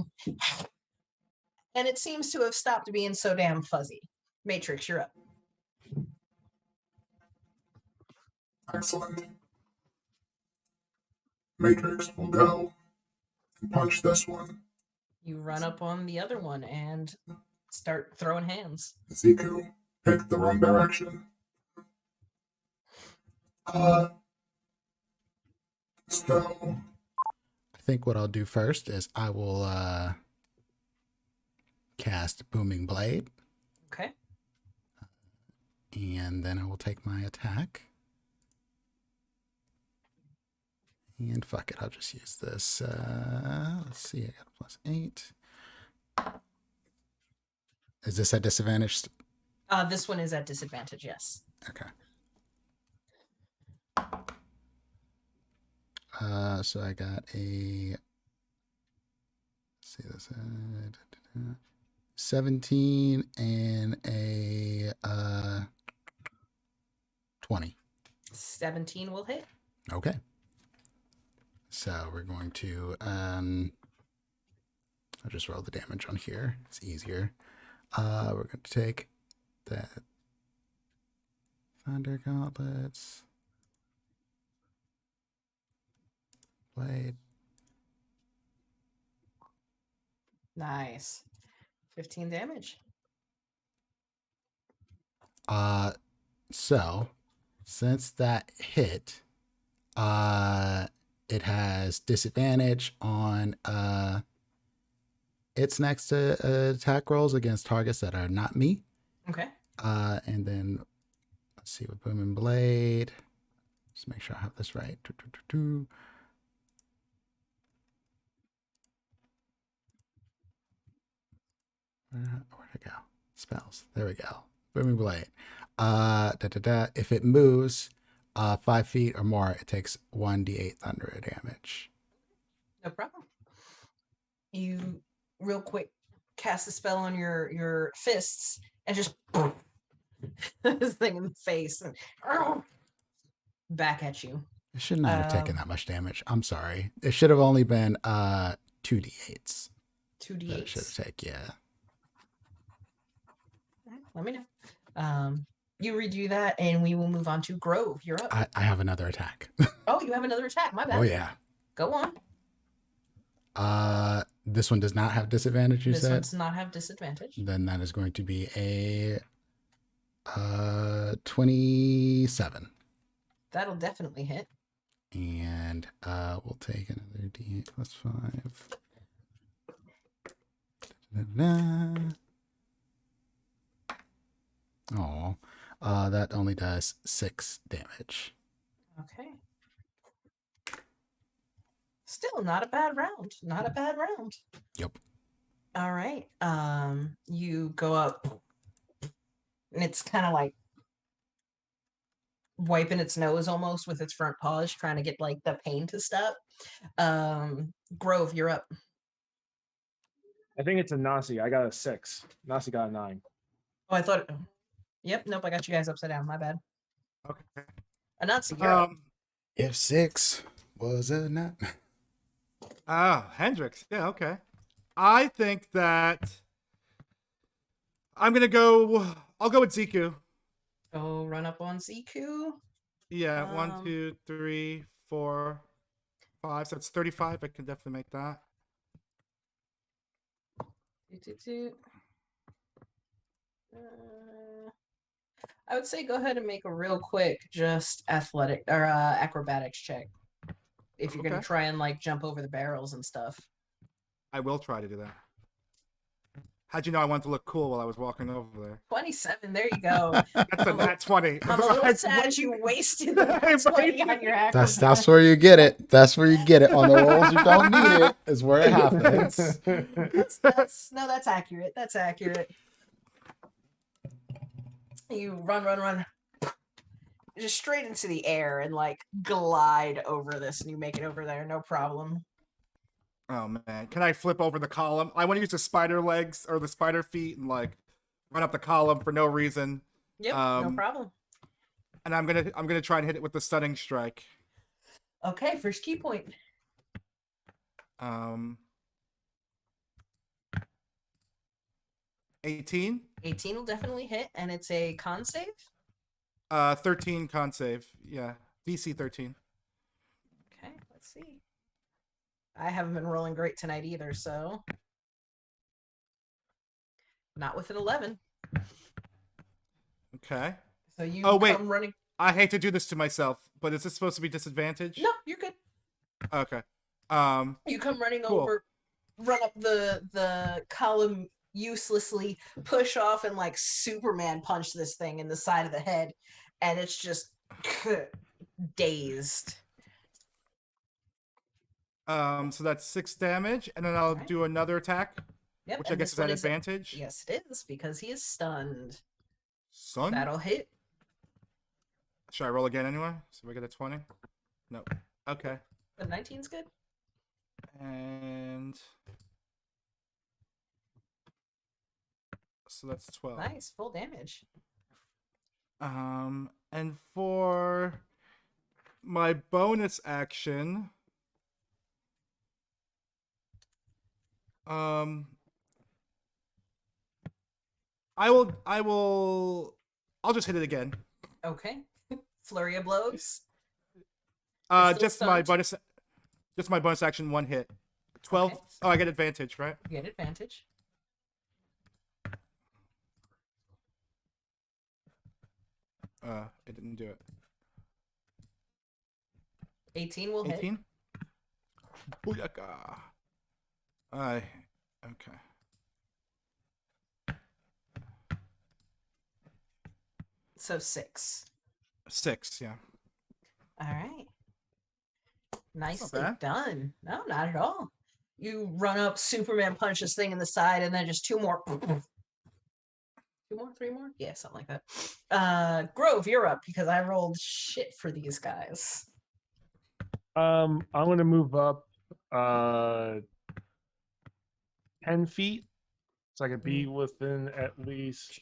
And it seems to have stopped being so damn fuzzy. Matrix, you're up. Excellent. Matrix will go and punch this one. You run up on the other one and start throwing hands. Ziku picked the wrong direction. So I think what I'll do first is I will cast Booming Blade, Okay. and then I will take my attack. And fuck it, I'll just use this. Let's see, I got a plus 8. Is this at disadvantage? This one is at disadvantage, yes. Okay. So I got a, let's see this, 17 and a 20. 17 will hit. Okay. So we're going to, I'll just roll the damage on here. It's easier. We're going to take that Thunder Gauntlets. Blade. Nice. 15 damage. So since that hit, it has disadvantage on its next attack rolls against targets that are not me. Okay. And then let's see with Booming Blade. Just make sure I have this right. Where'd it go? Spells. There we go. Booming Blade. If it moves 5 feet or more, it takes 1d8 thunder damage. No problem. You real quick cast a spell on your fists and just boom, this thing in the face and back at you. It should not have taken that much damage. I'm sorry. It should have only been 2d8s. 2d8. That it should have taken, yeah. Let me know. You redo that, and we will move on to Grove. You're up. I have another attack. Oh, you have another attack. My bad. Oh, yeah. Go on. This one does not have disadvantage, you This said? one does not have disadvantage. Then that is going to be a 27. That'll definitely hit. And we'll take another d8 plus 5. Oh, that only does 6 damage. Okay. Still not a bad round. Not a bad round. Yep. All right. You go up, and it's kind of like wiping its nose almost with its front paws, trying to get like the pain to stop. Grove, you're up. I think it's a Nasi. I got a 6. Nasi got a 9. Oh, I thought. Yep. Nope. I got you guys upside down. My bad. Okay. Anansi, you're up. If 6 was a nut. Hendrix. Yeah, okay. I think that I'm gonna go. I'll go with Ziku. Oh, run up on Ziku. Yeah, 1, 2, 3, 4, 5. So that's 35. I can definitely make that. I would say go ahead and make a real quick, just athletic or acrobatics check. If you're gonna Okay. try and like jump over the barrels and stuff. I will try to do that. How'd you know I wanted to look cool while I was walking over there? 27. There you go. That's a nat 20. I'm a little sad you wasted the nat 20 on your acrobatics. That's where you get it. That's where you get it. On the rolls you don't need it is where it happens. That's accurate. That's accurate. You run, just straight into the air and like glide over this, and you make it over there, no problem. Oh man, can I flip over the column? I want to use the spider legs or the spider feet and like run up the column for no reason. Yep, no problem. And I'm gonna try and hit it with the stunning strike. Okay, first key point. 18. 18 will definitely hit, and it's a con save. 13 con save. Yeah, DC 13. Okay, let's see. I haven't been rolling great tonight either, so not with an 11. Okay. So you come running. I hate to do this to myself, but is this supposed to be disadvantage? No, you're good. Okay. You come running cool. over, run up the column uselessly, push off, and like Superman punch this thing in the side of the head, and it's just dazed. So that's 6 damage, and then I'll do another attack. Yep, which I guess is at advantage. Yes, it is, because he is stunned. Son? That'll hit. Should I roll again anyway? See if I get a 20. Nope. Okay. But 19's good. And so that's 12. Nice, full damage. And for my bonus action, I'll just hit it again. Okay. Flurry of blows. Just my bonus action, 1 hit. 12. Okay. Oh, I get advantage, right? You get advantage. It didn't do it. 18 will 18? hit. Booyaka. Okay. So 6. 6, yeah. All right. Nicely bad. done. No, not at all. You run up, Superman punch this thing in the side, and then just 2 more. 2 more, 3 more? Yeah, something like that. Grove, you're up because I rolled shit for these guys. I'm gonna move up 10 feet. So I could be within at least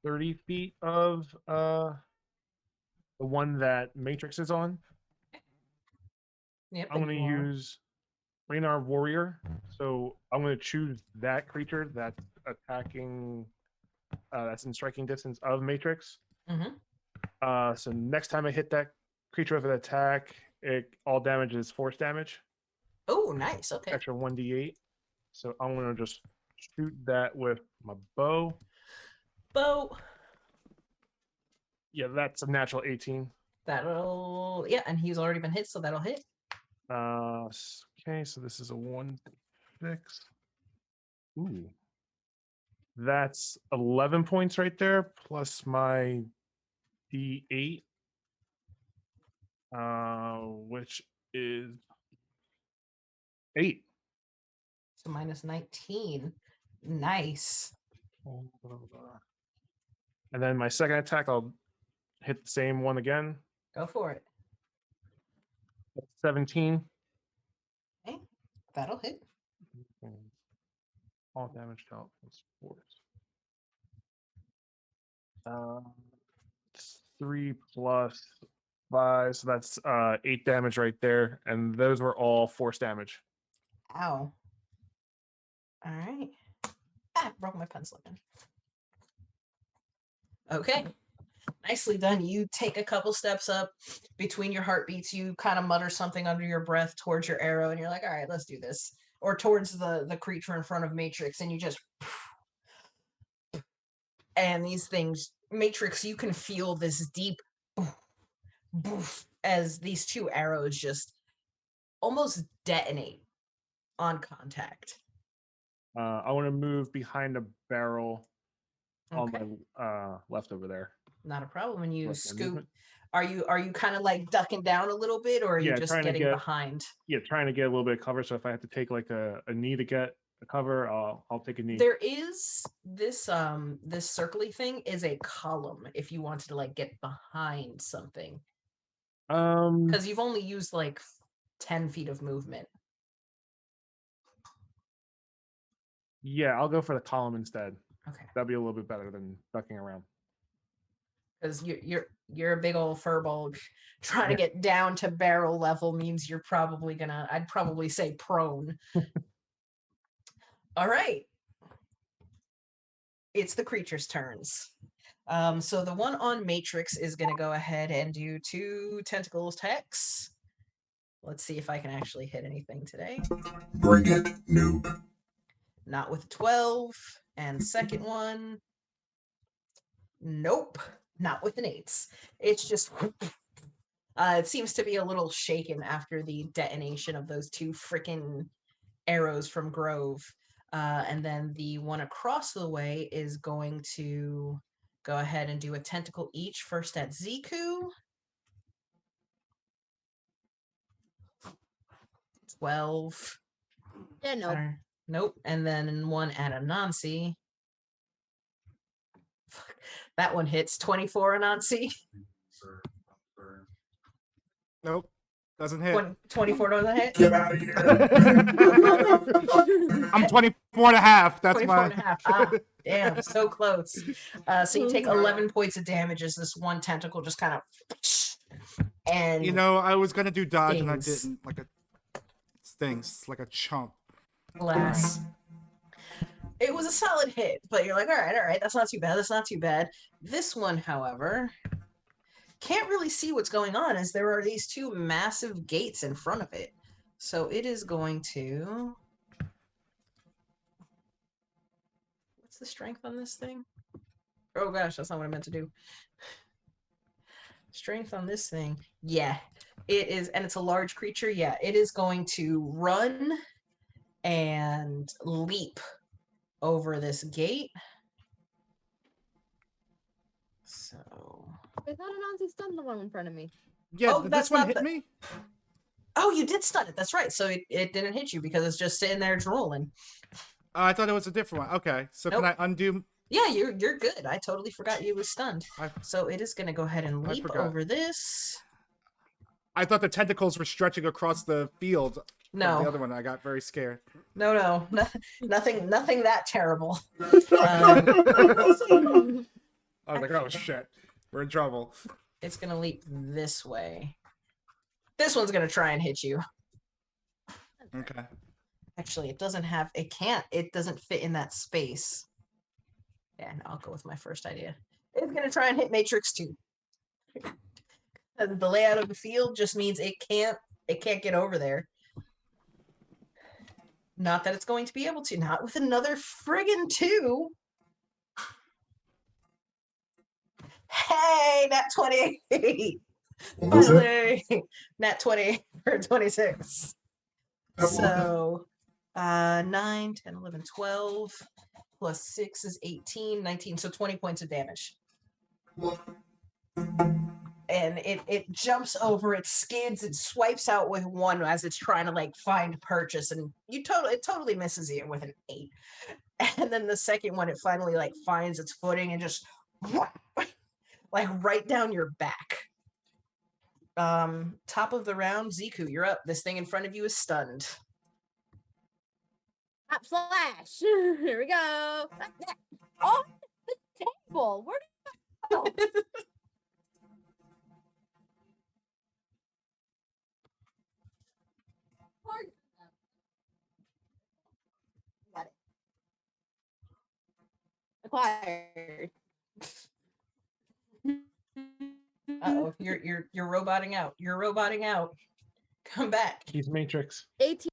30 feet of the one that Matrix is on. Yep. I'm and going to you are. use Raynor Warrior. So I'm going to choose that creature that's attacking, that's in striking distance of Matrix. So next time I hit that creature with an attack, all damage is force damage. Oh, nice. Okay. Extra 1d8. So I'm going to just shoot that with my bow. Bow. Yeah, that's a natural 18. That'll, yeah, and he's already been hit, so that'll hit. Okay, so this is a 1d6. Ooh. That's 11 points right there, plus my d8, which is 8. So minus 19. Nice. And then my second attack, I'll hit the same one again. Go for it. 17. Okay. That'll hit. All damage dealt plus force. 3 plus 5, so that's 8 damage right there, and those were all force damage. Ow. All right. Ah, broke my pencil again. Okay. Nicely done. You take a couple steps up. Between your heartbeats, you kind of mutter something under your breath towards your arrow, and you're like, all right, let's do this. Or towards the creature in front of Matrix, and you just... And these things, Matrix, you can feel this deep boof, boof, as these two arrows just almost detonate on contact. I want to move behind a barrel Okay. on my left over there. Not a problem. And you What's my scoop. movement? Are you kind of like ducking down a little bit, or are you Yeah, just trying to getting get- behind? Yeah, trying to get a little bit of cover. So if I have to take like a knee to get a cover, I'll take a knee. There is this this circly thing is a column if you wanted to like get behind something, because you've only used like 10 feet of movement. Yeah, I'll go for the column instead. Okay. That'd be a little bit better than ducking around. Because you're a big old fur bulge. Trying to get down to barrel level means you're probably gonna, I'd probably say prone. All right. It's the creature's turns. So the one on Matrix is gonna go ahead and do 2 tentacle attacks. Let's see if I can actually hit anything today. Bring it, noob. Not with 12. And second one. Nope. Not with an 8. It's just it seems to be a little shaken after the detonation of those 2 freaking arrows from Grove. And then the one across the way is going to go ahead and do a tentacle each. First at Ziku. 12. Yeah, no. Nope. And then one at Anansi. That one hits 24 Anansi. Nope. Doesn't hit. 24 doesn't hit. Get out of here. I'm 24 and a half. That's 24 my. and a half. Ah, damn, so close. So you take 11 points of damage as this one tentacle just kind of and You know, I was gonna do dodge and I stings. didn't. Like a stings, like a chump. alas. It was a solid hit, but you're like, all right, that's not too bad. That's not too bad. This one, however, can't really see what's going on as there are these 2 massive gates in front of it. So it is going to... What's the strength on this thing? Oh gosh, that's not what I meant to do. Strength on this thing. Yeah, it is, and it's a large creature. Yeah, it is going to run and leap over this gate. So... I thought Anansi stunned the one in front of me. Yeah, Oh, did that's this one not hit the- me? Oh, you did stun it. That's right. So it didn't hit you because it's just sitting there drooling. I thought it was a different one. Okay, so Nope. can I undo? Yeah, you're good. I totally forgot you was stunned. I- So it is going to go ahead and I leap forgot. over this. I thought the tentacles were stretching across the field from No. the other one. I got very scared. No, nothing that terrible. I was like, oh shit, we're in trouble. It's gonna leap this way. This one's gonna try and hit you. Okay. Actually, it doesn't fit in that space. Yeah, no, I'll go with my first idea. It's gonna try and hit Matrix 2. The layout of the field just means it can't get over there. Not that it's going to be able to. Not with another friggin' 2. Hey, nat 28. What was it? Finally, nat 20 for 26. That one. So 9, 10, 11, 12 plus 6 is 18, 19. So 20 points of damage. And it jumps over, it skids, it swipes out with 1 as it's trying to like find purchase, and it totally misses you with an 8. And then the second one, it finally like finds its footing and just like right down your back. Top of the round, Ziku, you're up. This thing in front of you is stunned. Top slash. Here we go. Oh, the table. Where did it go? Got it. Acquired. Uh-oh, you're roboting out. You're roboting out. Come back. He's Matrix. 18.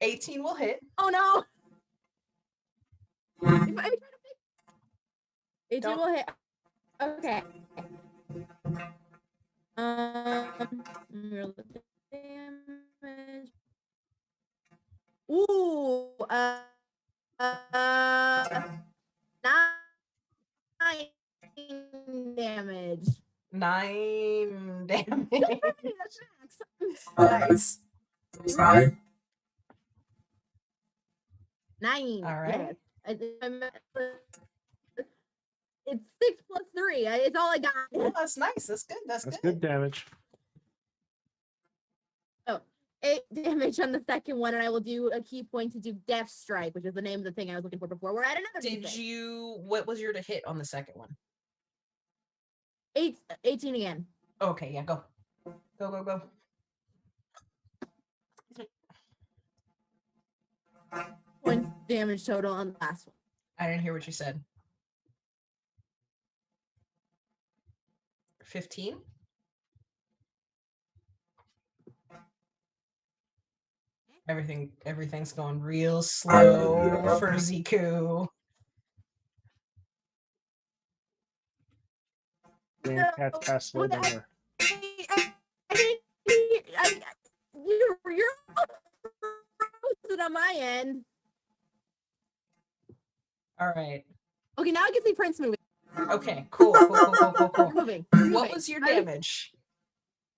18 will hit. Oh no. 18 Don't- will hit. Okay. Roll the damage. Ooh. 9 damage. 9 damage. That's Alright. Nice. That was 9. 9. All right. It's 6 plus 3. It's all I got. Oh, that's nice. That's good. That's That's good. good damage. 8 damage on the second one, and I will do a key point to do Death Strike, which is the name of the thing I was looking for before. We're at another. Did D6. you? What was your to hit on the second one? 18 again. Okay, yeah, go. Go. Points damage total on the last one. I didn't hear what you said. 15? Everything's going real slow yeah. for Ziku. Game cats pass slow Well, burner. You're frozen on my end. All right. Okay, now I can see Prince moving. Okay, cool. You're moving. What was your damage?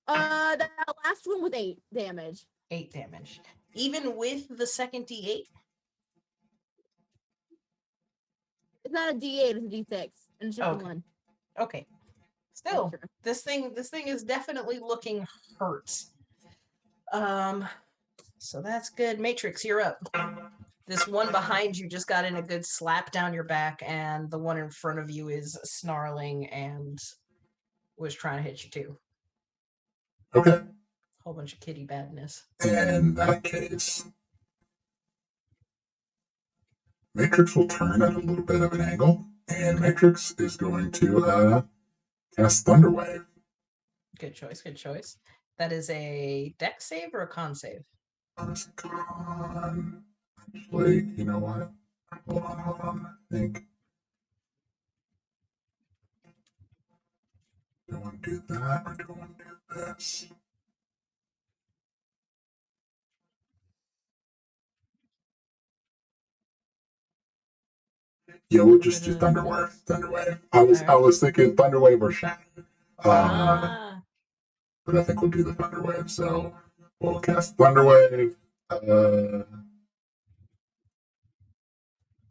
That last one was 8 damage. 8 damage. Even with the second D8? It's not a D8, it's a D6. And it's just Okay. 1. Okay. Still, Sure. this thing is definitely looking hurt. So that's good. Matrix, you're up. This one behind you just got in a good slap down your back, and the one in front of you is snarling and was trying to hit you too. Okay. Whole bunch of kitty badness. In that case, Matrix will turn at a little bit of an angle, and Matrix is going to cast Thunderwave. Good choice. That is a dex save or a con save? Honest con. Actually, you know what? Hold on. I think. Do I want to do that or do I want to do this? Yeah, we'll just do Thunderwave. I was thinking Thunderwave or Shadow. But I think we'll do the Thunderwave. So we'll cast Thunderwave.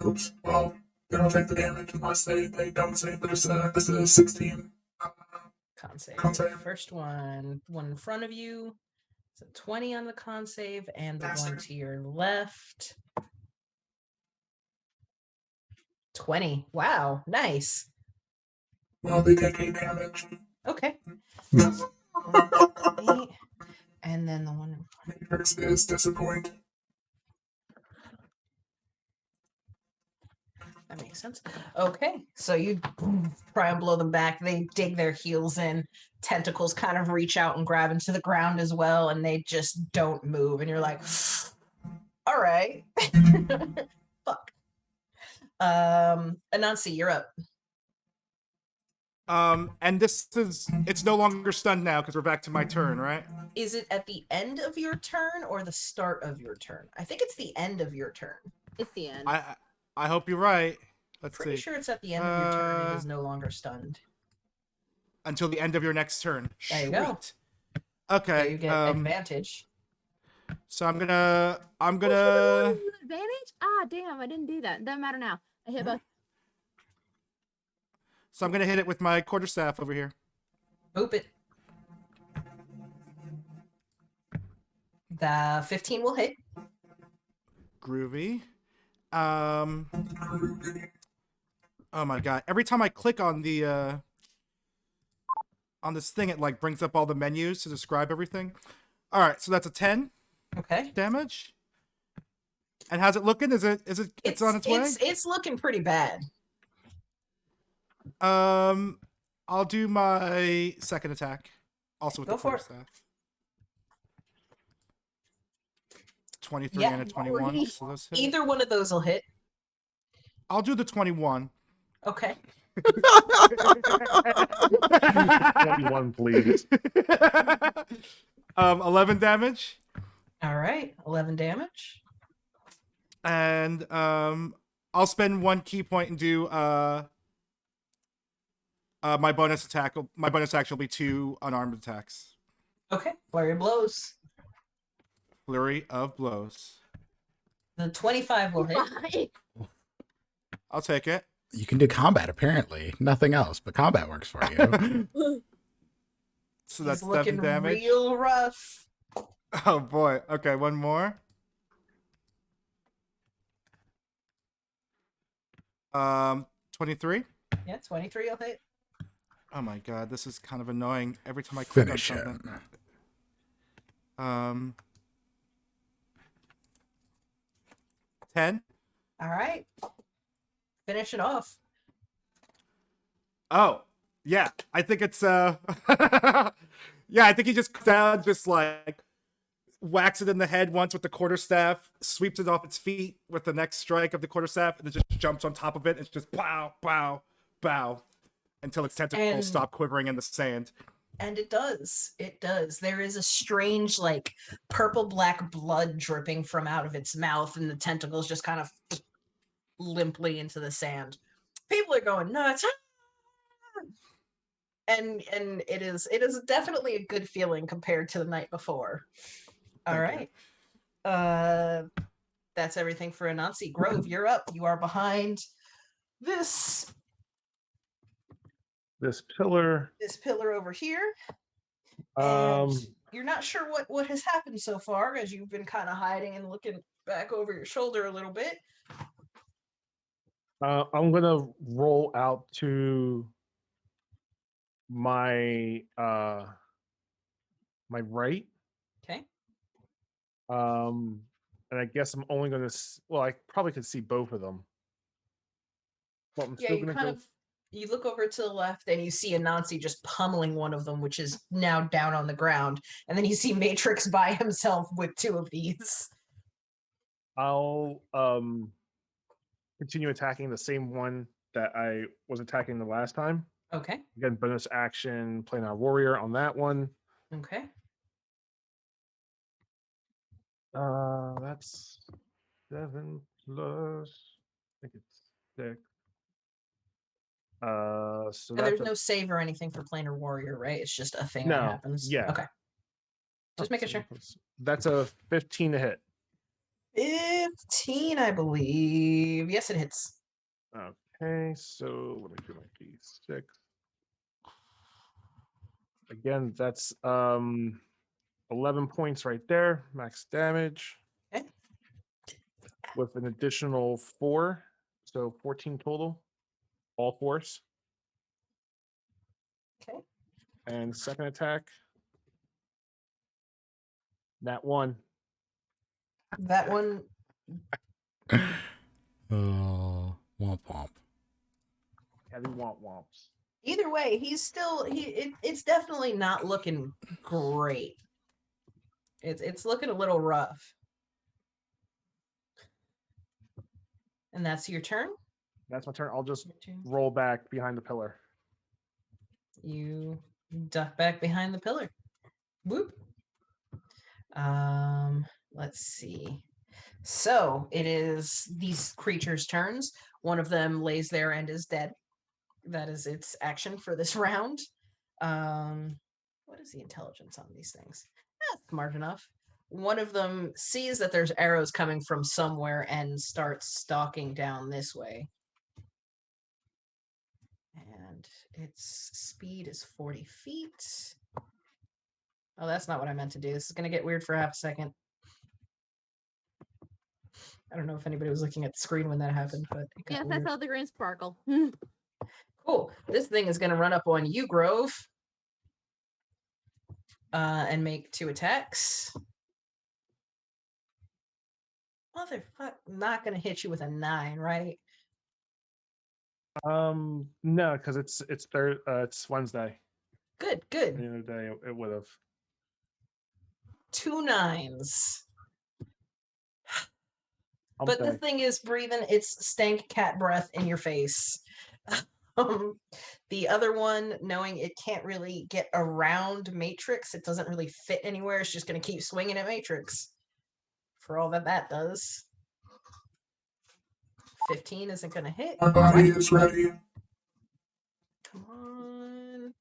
Oops. Well, they don't take the damage unless they don't save. But it's a 16. Con save. Con save. First one in front of you. So 20 on the con save, and the one to your left. 20. Wow, nice. Well, they take 8 damage. Okay. 8. And then the one in front. Matrix is disappointed. That makes sense. Okay, so you try and blow them back. They dig their heels in. Tentacles kind of reach out and grab into the ground as well, and they just don't move. And you're like, all right. Fuck. Anansi, you're up. And it's no longer stunned now because we're back to my turn, right? Is it at the end of your turn or the start of your turn? I think it's the end of your turn. It's the end. I hope you're right. Let's Pretty see. sure it's at the end of your turn. It is no longer stunned. Until the end of your next turn. There you go. Sweet. Okay. So you get advantage. So I'm gonna. Advantage? Ah, damn! I didn't do that. Doesn't matter now. I hit both. So I'm gonna hit it with my quarterstaff over here. Boop it. The 15 will hit. Groovy. Oh my god! Every time I click on the on this thing, it like brings up all the menus to describe everything. All right, so that's a 10 Okay. damage. And how's it looking? Is it it's on its way? It's looking pretty bad. I'll do my second attack. Also with Go the for it. quarterstaff. 23 Yeah. and a 21. So those hit. Either one of those will hit. I'll do the 21. Okay. 21, please. 11 damage. All right. 11 damage. And I'll spend 1 key point and do my bonus attack. My bonus action will be 2 unarmed attacks. Okay. Flurry of blows. Flurry of blows. The 25 will hit. I'll take it. You can do combat, apparently. Nothing else, but combat works for you. So that's He's looking 7 damage. real rough. Oh boy. Okay, one more. 23. Yeah, 23 will hit. Oh my god, this is kind of annoying. Every time I click Finish on something. him. 10. All right. Finish it off. Oh, yeah. I think it's yeah, I think he just like whacks it in the head once with the quarterstaff, sweeps it off its feet with the next strike of the quarterstaff, and then just jumps on top of it. It's just pow, pow, pow, until its tentacles stop quivering in the sand. And it does. It does. There is a strange, like, purple-black blood dripping from out of its mouth, and the tentacles just kind of limply into the sand. People are going nuts. And it is definitely a good feeling compared to the night before. All right. That's everything for Anansi. Grove, you're up. You are behind this pillar. This pillar over here. Um, And you're not sure what has happened so far, as you've been kind of hiding and looking back over your shoulder a little bit. I'm gonna roll out to my my right. Okay. And I guess I'm only gonna. Well, I probably could see both of them. But I'm Yeah, still you gonna kind go. of you look over to the left and you see Anansi just pummeling one of them, which is now down on the ground. And then you see Matrix by himself with 2 of these. I'll continue attacking the same one that I was attacking the last time. Okay. Again, bonus action, planar warrior on that one. Okay. That's 7 plus. I think it's 6. So And that's there's no save or anything for planar warrior, right? It's just a thing that No, happens. yeah. Okay. Just making sure. That's a 15 to hit. 15, I believe. Yes, it hits. Okay, so let me do my D6. Again, that's 11 points right there, max damage. Okay. With an additional 4, so 14 total, all force. Okay. And second attack, that one. That one, Oh, womp womp. Heavy womp womps. either way, he's still it's definitely not looking great. It's looking a little rough. And that's your turn. That's my turn. I'll just Your turn. roll back behind the pillar. You duck back behind the pillar. Whoop. Let's see. So it is these creatures' turns. One of them lays there and is dead. That is its action for this round. What is the intelligence on these things? Smart enough. One of them sees that there's arrows coming from somewhere and starts stalking down this way. And its speed is 40 feet. Oh, that's not what I meant to do. This is going to get weird for half a second. I don't know if anybody was looking at the screen when that happened, but it got Yes, weird. I saw the green sparkle. Cool. This thing is going to run up on you, Grove, and make 2 attacks. Motherfucker, not going to hit you with a 9, right? No, because it's Wednesday. Good, At good. the end of the day, it would have. 2 9s. Hump But the day. thing is breathing its stank cat breath in your face. The other one, knowing it can't really get around Matrix, it doesn't really fit anywhere. It's just going to keep swinging at Matrix for all that does. 15 isn't going to hit. My body is ready. Come on.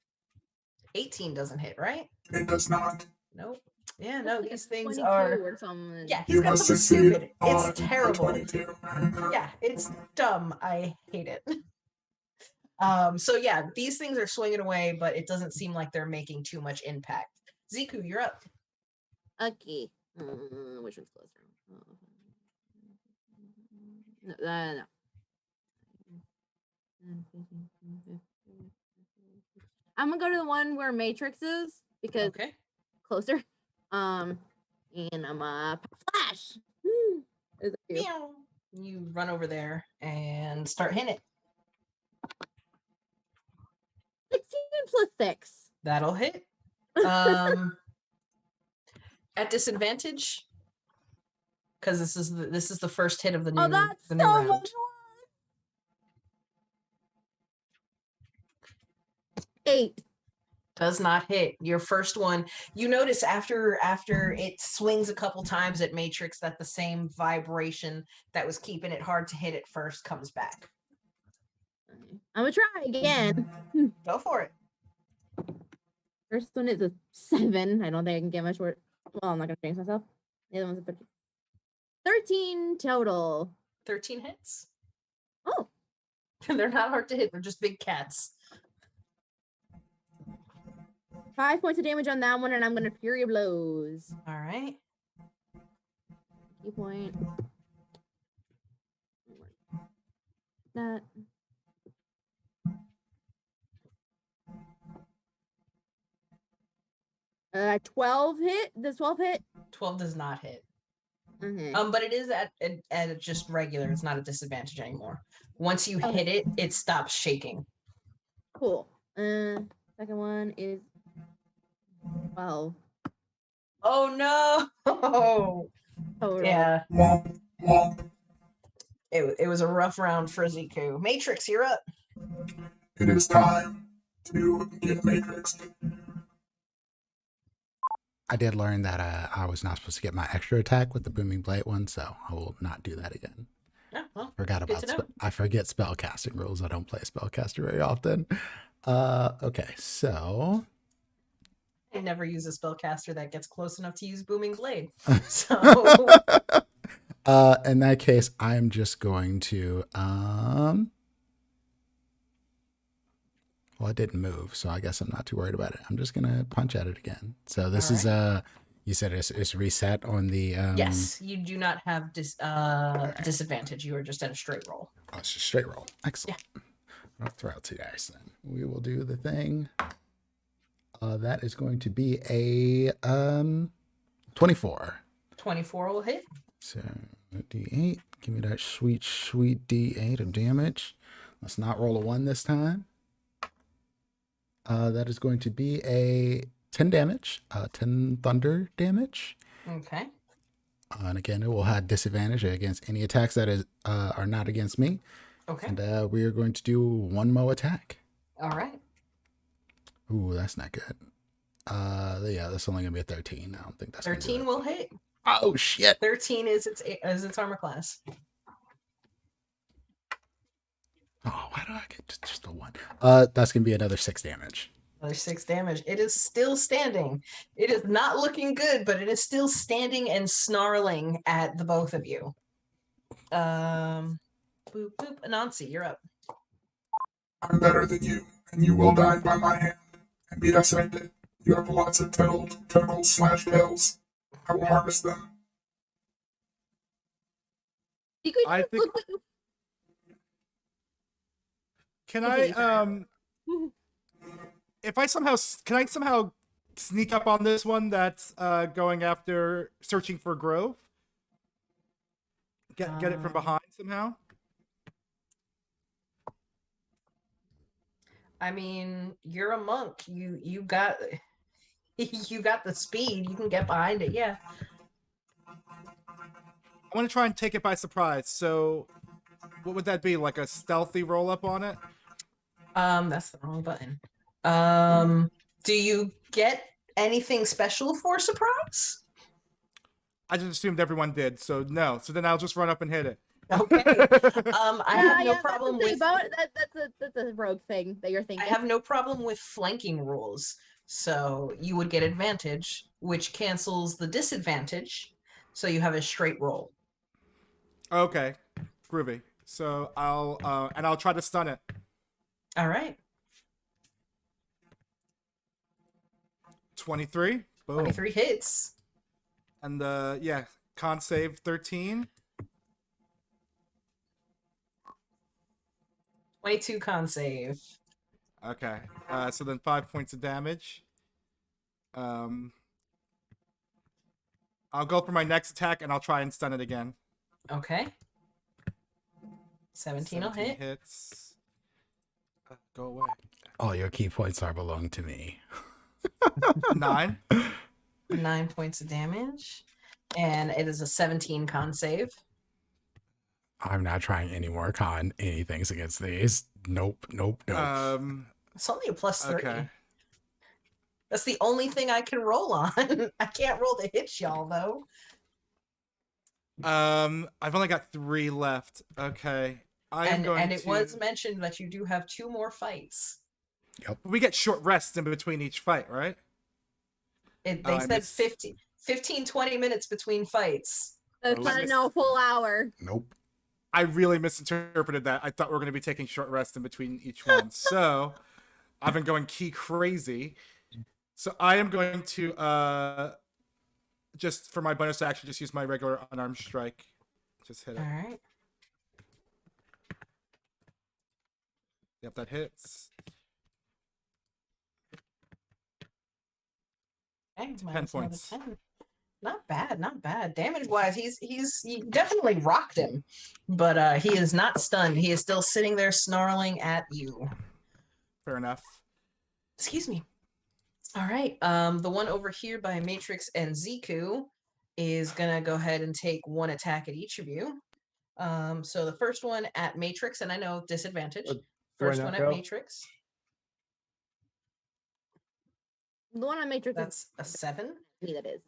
18 doesn't hit, right? It does not. Nope. Yeah, no, Like a these things 22 are. or something. Yeah, he's You got must something succeed stupid. on It's a terrible. 22. Yeah, it's dumb. I hate it. So yeah, these things are swinging away, but it doesn't seem like they're making too much impact. Ziku, you're up. Okay. Which one's closer? No. I'm gonna go to the one where Matrix is because Okay. closer. And I'm flash. There's a few. Meow. You run over there and start hitting it. 16 plus 6. That'll hit. At disadvantage, because this is the first hit of the new, Oh, that's the new so round. much work. 8. Does not hit. Your first one, you notice after it swings a couple times at Matrix that the same vibration that was keeping it hard to hit at first comes back. I'm gonna try again. Go for it. First one is a 7. I don't think I can get much worse. Well, I'm not gonna jinx myself. The other one's a 13. 13 total. 13 hits. Oh, They're not hard to hit. They're just big cats. 5 points of damage on that one, and I'm gonna Fury of Blows. All right. Key point. That. Uh, 12 hit. Does 12 hit? 12 does not hit. Okay. But it is at just regular. It's not a disadvantage anymore. Once you hit it, it stops shaking. Cool. Second one is 12. Oh no! Total. Yeah, Womp, womp. it was a rough round for Ziku. Matrix, you're up. It is time to get matrixed. I did learn that I was not supposed to get my extra attack with the booming blade one, so I will not do that again. Oh, well, Forgot good about to know. I forget spellcasting rules. I don't play spellcaster very often. Okay, so I never use a spellcaster that gets close enough to use Booming Blade. So in that case, I'm just going to well, it didn't move, so I guess I'm not too worried about it. I'm just gonna punch at it again. So this All is You said it's reset on the Yes, you do not have disadvantage. You are just at a straight roll. Oh, it's just straight roll. Excellent. I'll throw out 2 dice then. We will do the thing. That is going to be a 24. 24 will hit. So D8. Give me that sweet, sweet D8 of damage. Let's not roll a 1 this time. That is going to be a 10 damage. 10 thunder damage. Okay. And again, it will have disadvantage against any attacks that are not against me. Okay. And we are going to do 1 more attack. All right. Ooh, that's not good. Yeah, that's only gonna be a 13. I don't think that's 13 will hit. Oh shit! 13 is its armor class. Oh, why do I get just a 1? That's gonna be another 6 damage. Another 6 damage. It is still standing. It is not looking good, but it is still standing and snarling at the both of you. Boop boop. Anansi, you're up. I'm better than you, and you will die by my hand and be dissected. You have lots of tentacles/tails. I will harvest them. You could I just think- look like you. Can Okay, I if I somehow can I somehow sneak up on this one that's going after searching for Grove? Get it from behind somehow? I mean, you're a monk. You got you got the speed. You can get behind it. Yeah. I want to try and take it by surprise. So, what would that be? Like a stealthy roll up on it? That's the wrong button. Do you get anything special for surprise? I just assumed everyone did. So no. So then I'll just run up and hit it. Okay. I have no that's problem the thing with about it. That's a rogue thing that you're I thinking. have no problem with flanking rules. So you would get advantage, which cancels the disadvantage. So you have a straight roll. Okay, groovy. So I'll try to stun it. All right. 23. Boom. 23 hits. And con save 13. 22 con save. Okay. So then 5 points of damage. I'll go for my next attack and I'll try and stun it again. Okay. 17 will hit. Hits. Go away. All your key points are belong to me. 9. 9 points of damage. And it is a 17 con save. I'm not trying any more anythings against these. Nope. It's only a plus 3. Okay. That's the only thing I can roll on. I can't roll to hit y'all though. I've only got 3 left. Okay. And it was mentioned that you do have 2 more fights. We get short rests in between each fight, right? They said 15, 20 minutes between fights. That's not a full hour. Nope. I really misinterpreted that. I thought we were going to be taking short rests in between each one. So I've been going key crazy. So I am going to just for my bonus action, just use my regular unarmed strike. Just hit it. All right. Yep, that hits. Okay, 10 points. 10. Not bad, not bad. Damage wise, he definitely rocked him, but he is not stunned. He is still sitting there snarling at you. Fair enough. Excuse me. All right. The one over here by Matrix and Ziku is gonna go ahead and take 1 attack at each of you. So the first one at Matrix, and I know disadvantage. First one at Matrix. The one on Matrix. That's a 7. Me, that is.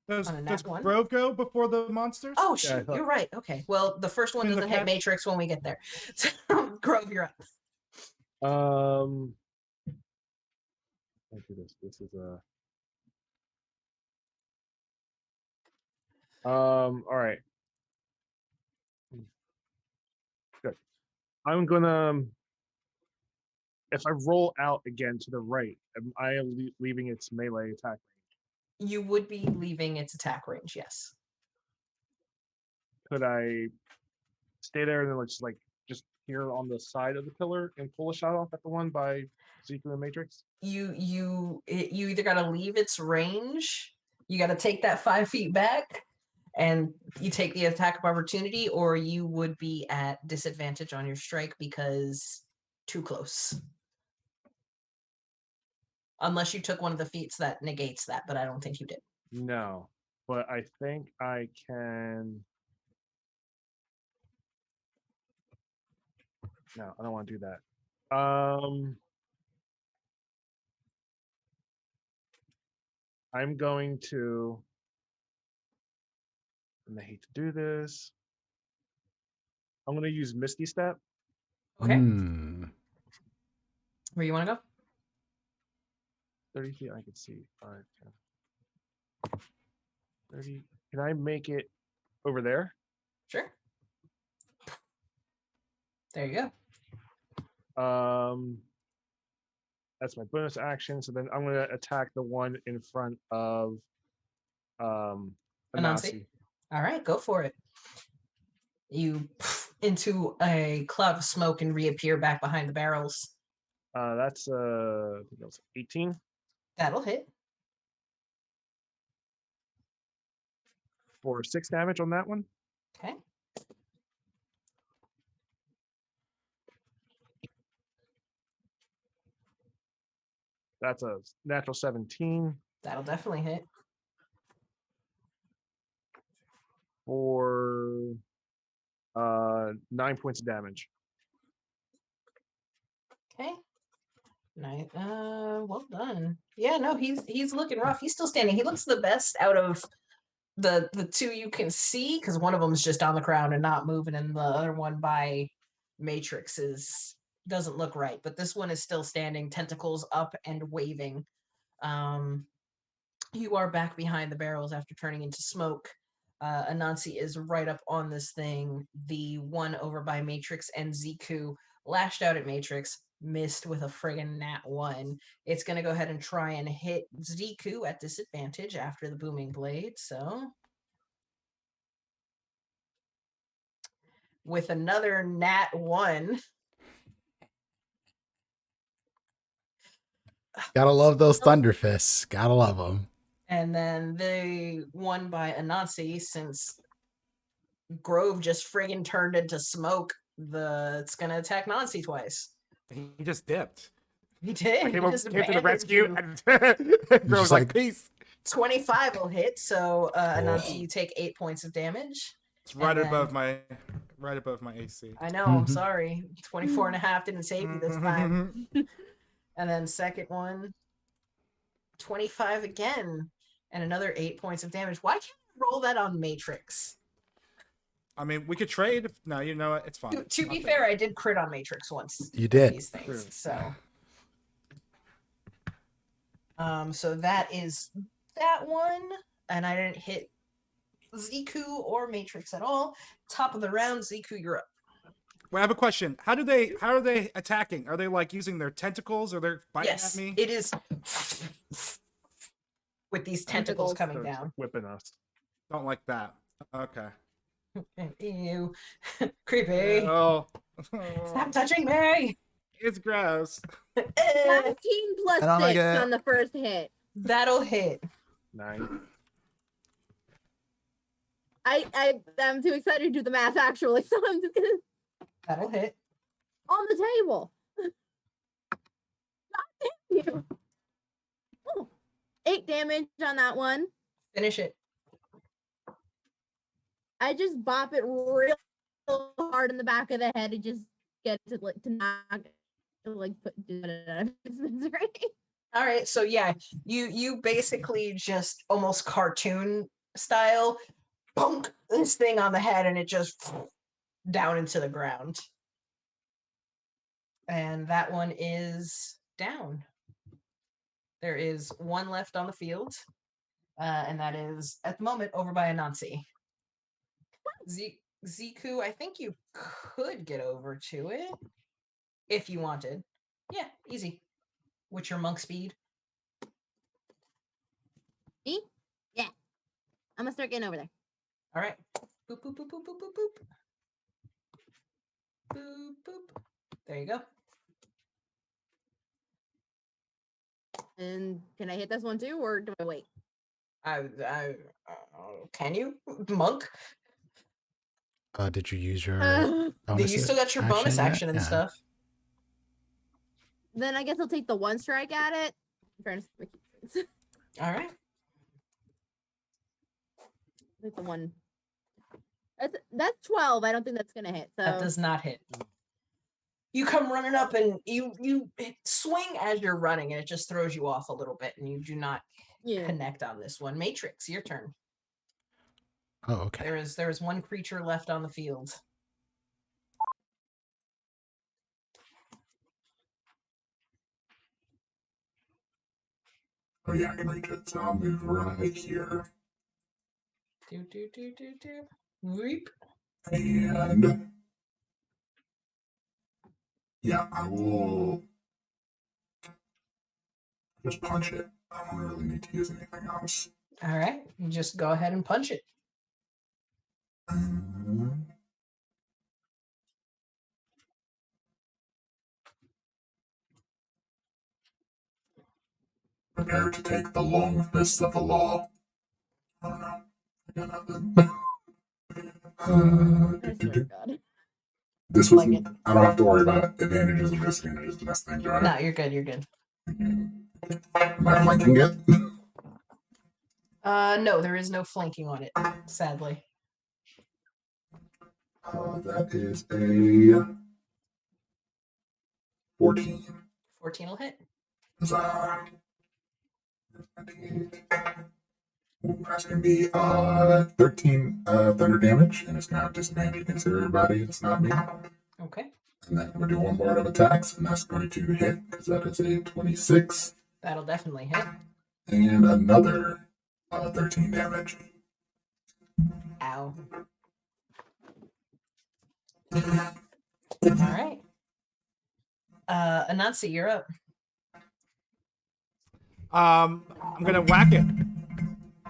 Does Grove go before the monsters? Oh shoot, you're right. Okay. Well, the first one In the doesn't hit patch? Matrix when we get there. So, Grove, you're up. Let's do this. This is all right. Good. I'm gonna if I roll out again to the right, am I leaving its melee attack range? You would be leaving its attack range, yes. Could I stay there and then just here on the side of the pillar and pull a shot off at the one by Ziku and Matrix? You either got to leave its range, you got to take that 5 feet back, and you take the attack of opportunity, or you would be at disadvantage on your strike because too close. Unless you took one of the feats that negates that, but I don't think you did. No, but I think I can. No, I don't want to do that. I'm going to, and I hate to do this. I'm going to use Misty Step. Okay. Hmm. Where you want to go? 30 feet, I can see. 5, 10, 30. Can I make it over there? Sure. There you go. That's my bonus action. So then I'm going to attack the one in front of Anansi. Anansi. All right, go for it. You into a cloud of smoke and reappear back behind the barrels. That's I think that was 18 That'll hit. for 6 damage on that one. Okay. That's a natural 17 That'll definitely hit. for 9 points of damage. Okay. Nice. Well done. Yeah, no, he's looking rough. He's still standing. He looks the best out of the two you can see, because one of them is just on the ground and not moving, and the other one by Matrix doesn't look right. But this one is still standing, tentacles up and waving. You are back behind the barrels after turning into smoke. Anansi is right up on this thing. The one over by Matrix and Ziku lashed out at Matrix, missed with a friggin' nat 1. It's going to go ahead and try and hit Ziku at disadvantage after the booming blade. So, with another nat 1. Gotta love those thunder fists. Gotta love them. And then the one by Anansi, since Grove just friggin' turned into smoke, it's going to attack Nancy twice. He just dipped. He did. I He came just to the abandoned rescue, you. and Grove's like, like- peace. 25 will hit, so Anansi, you take 8 points of damage. It's right And above then- my AC. I know, I'm Mhm. sorry. 24 and a half didn't save you this time. And then second one, 25 again, and another 8 points of damage. Why can't you roll that on Matrix? I mean, we could trade. No, you know what? It's fine. To I'll be take fair, it. I did crit on Matrix once. You with did. these things, True. so that is that one, and I didn't hit Ziku or Matrix at all. Top of the round, Ziku, you're up. Well, I have a question. How are they attacking? Are they like using their tentacles, or they're biting Yes, at me? it is with these tentacles Tentacles. coming So it's down. whipping us. Don't like that. Okay. Ew, creepy. Oh, Stop touching me. it's gross. 17 I plus don't like 6 it. on the first hit. That'll hit. 9. I'm too excited to do the math actually, so I'm just gonna That'll hit. on the table. God damn you. Oh, 8 damage on that one. Finish it. I just bop it real hard in the back of the head and just get it to knock do it out of its misery. All right, so yeah, you basically just almost cartoon style bonk this thing on the head, and it just down into the ground. And that one is down. There is one left on the field, and that is at the moment over by Anansi. Ziku, I think you could get over to it if you wanted. Yeah, easy. With your monk speed. Me? Yeah. I'm gonna start getting over there. All right. Boop, boop, boop, boop, boop, boop, boop. Boop, boop. There you go. And can I hit this one too, or do I wait? Can you, monk? Did you use your Uh, bonus You still got your bonus yet? action and Yeah. stuff. then I guess I'll take the one strike at it. I'm trying to All right. take the one. That's 12. I don't think that's gonna hit. So That does not hit. You come running up and you swing as you're running, and it just throws you off a little bit, and you do not yeah. connect on this one. Matrix, your turn. Oh, okay. There is one creature left on the field. Oh yeah, I can reach it, so I'll move right here. Do. Weep. And yeah, I will just punch it. I don't really need to use anything else. All right. You just go ahead and punch it. Prepare to take the long fists of the law. I don't know. I got nothing. I swear to God. This was. I don't have to worry about advantages or disadvantages to this thing, do I? No, you're good. You're good. Am I flanking it? No, there is no flanking on it, sadly. That is a 14. 14 will hit. Huzzah. That's going to be 13 thunder damage, and it's going to have disadvantage against everybody. It's not me. Okay. And then I'm going to do one more of attacks, and that's going to hit, because that is a 26. That'll definitely hit. And another 13 damage. Ow. All right. Anansi, you're up. I'm gonna whack it.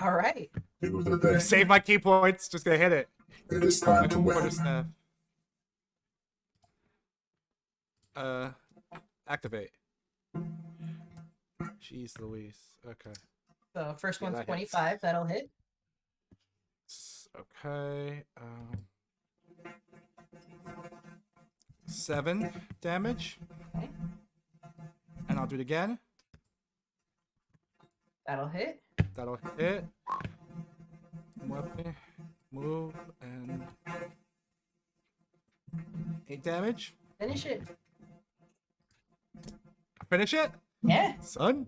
All right. It was a thing. Save my key points. Just gonna hit it. It is time My to quarter win. staff. Activate. Jeez Louise. Okay. So first Yeah, one's that 25. hits. That'll hit. Okay. 7 damage. Okay. And I'll do it again. That'll hit. That'll hit. Weapon. Move and 8 damage. Finish it. Finish it, Yeah. son.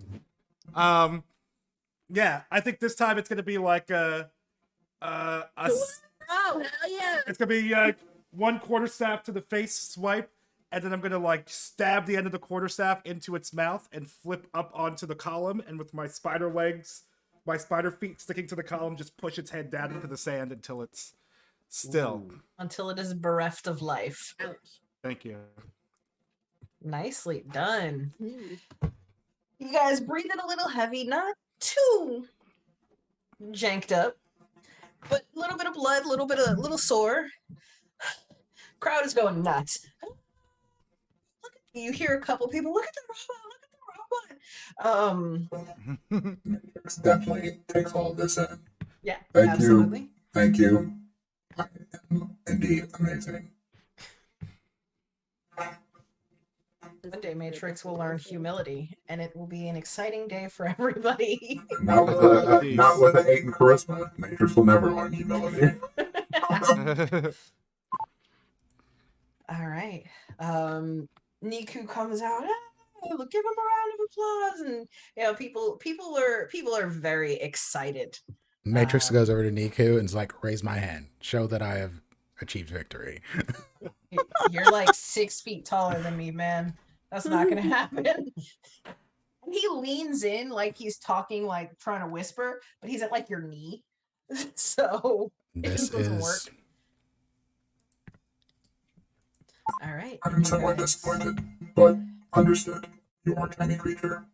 Yeah, I think this time it's gonna be like Oh hell yeah! it's gonna be one quarterstaff to the face swipe, and then I'm gonna like stab the end of the quarterstaff into its mouth and flip up onto the column, and with my spider legs, my spider feet sticking to the column, just push its head down into the sand until it's still. Ooh. Until it is bereft of life. Ouch. Thank you. Nicely done. Ooh. You guys breathing a little heavy, not too janked up, but a little bit of blood, a little sore. Crowd is going nuts. Look, you hear a couple people, look at the robot, look at the robot. Matrix definitely takes all of this in. Yeah, Thank absolutely. you. Thank you. I am indeed amazing. One day Matrix will learn humility, and it will be an exciting day for everybody. Not with an 8 in charisma. Matrix will never learn humility. All right. Niku comes out. Oh, give him a round of applause, and you know, people are very excited. Matrix goes over to Niku and is like, raise my hand. Show that I have achieved victory. You're like 6 feet taller than me, man. That's not gonna happen. And he leans in like he's talking, like trying to whisper, but he's at like your knee. So it This just doesn't is work. All right. I'm somewhat disappointed, but understood. You are a tiny creature.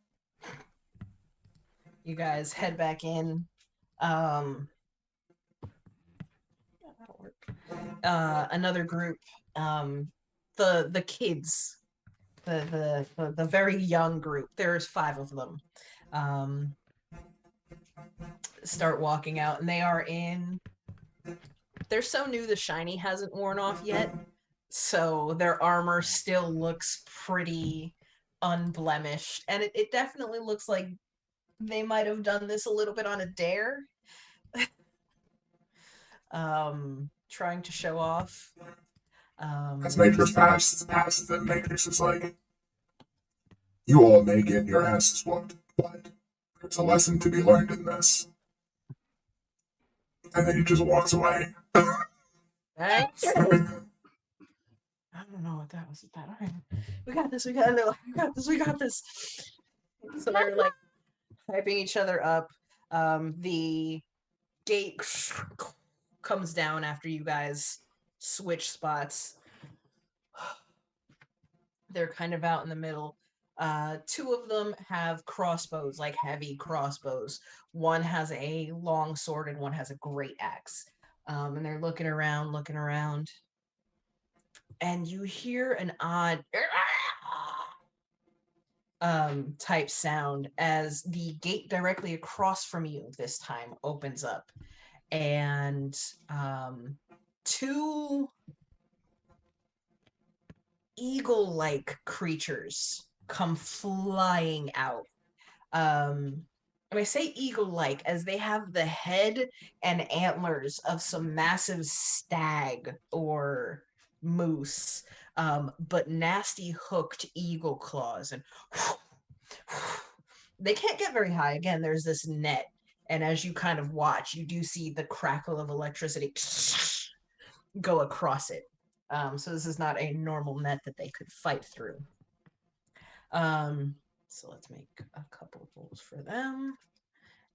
You guys head back in. That'll work. Another group, the kids, the very young group. There's 5 of them. Start walking out, and they are in. They're so new, the shiny hasn't worn off yet, so their armor still looks pretty unblemished, and it definitely looks like they might have done this a little bit on a dare. Trying to show off. As Matrix passes them, Matrix is like, you all may get your asses whooped, but there's a lesson to be learned in this. And then he just walks away. Thanks. I don't know what that was about. All right. We got this. We got this. We got this. So they're like hyping each other up. The gate comes down after you guys switch spots. They're kind of out in the middle. 2 of them have crossbows, like heavy crossbows. One has a long sword and one has a great axe. And they're looking around. And you hear an odd type sound as the gate directly across from you this time opens up. And 2 eagle-like creatures come flying out. And I say eagle-like as they have the head and antlers of some massive stag or moose, but nasty hooked eagle claws. And they can't get very high. Again, there's this net, and as you kind of watch, you do see the crackle of electricity go across it. So this is not a normal net that they could fight through. So let's make a couple rolls for them.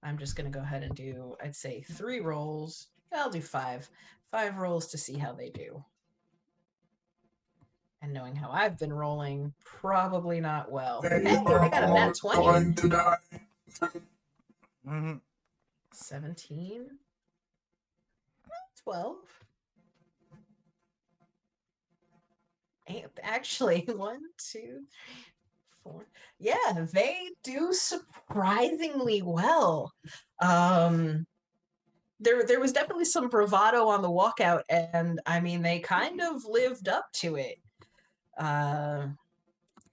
I'm just going to go ahead and do, I'd say 3 rolls. I'll do 5. 5 rolls to see how they do. And knowing how I've been rolling, probably not well. They Hey, are I got a all nat 20. going to die. 17. 12. Actually, 1, 2, 4. Yeah, they do surprisingly well. There was definitely some bravado on the walkout, and I mean they kind of lived up to it.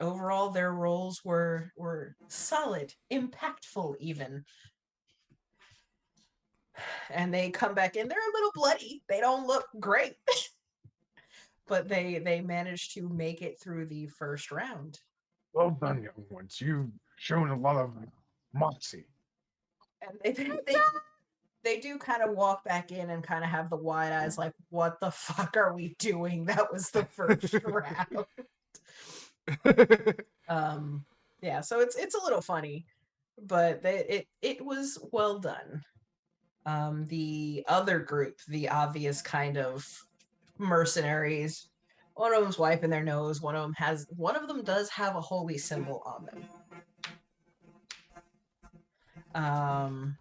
Overall, their roles were solid, impactful even. And they come back in. They're a little bloody. They don't look great. But they managed to make it through the first round. Well done, young ones. You've shown a lot of moxie. And they do kind of walk back in and kind of have the wide eyes like, what the fuck are we doing? That was the first round. Yeah, so it's a little funny, but it was well done. The other group, the obvious kind of mercenaries, one of them's wiping their nose, one of them does have a holy symbol on them.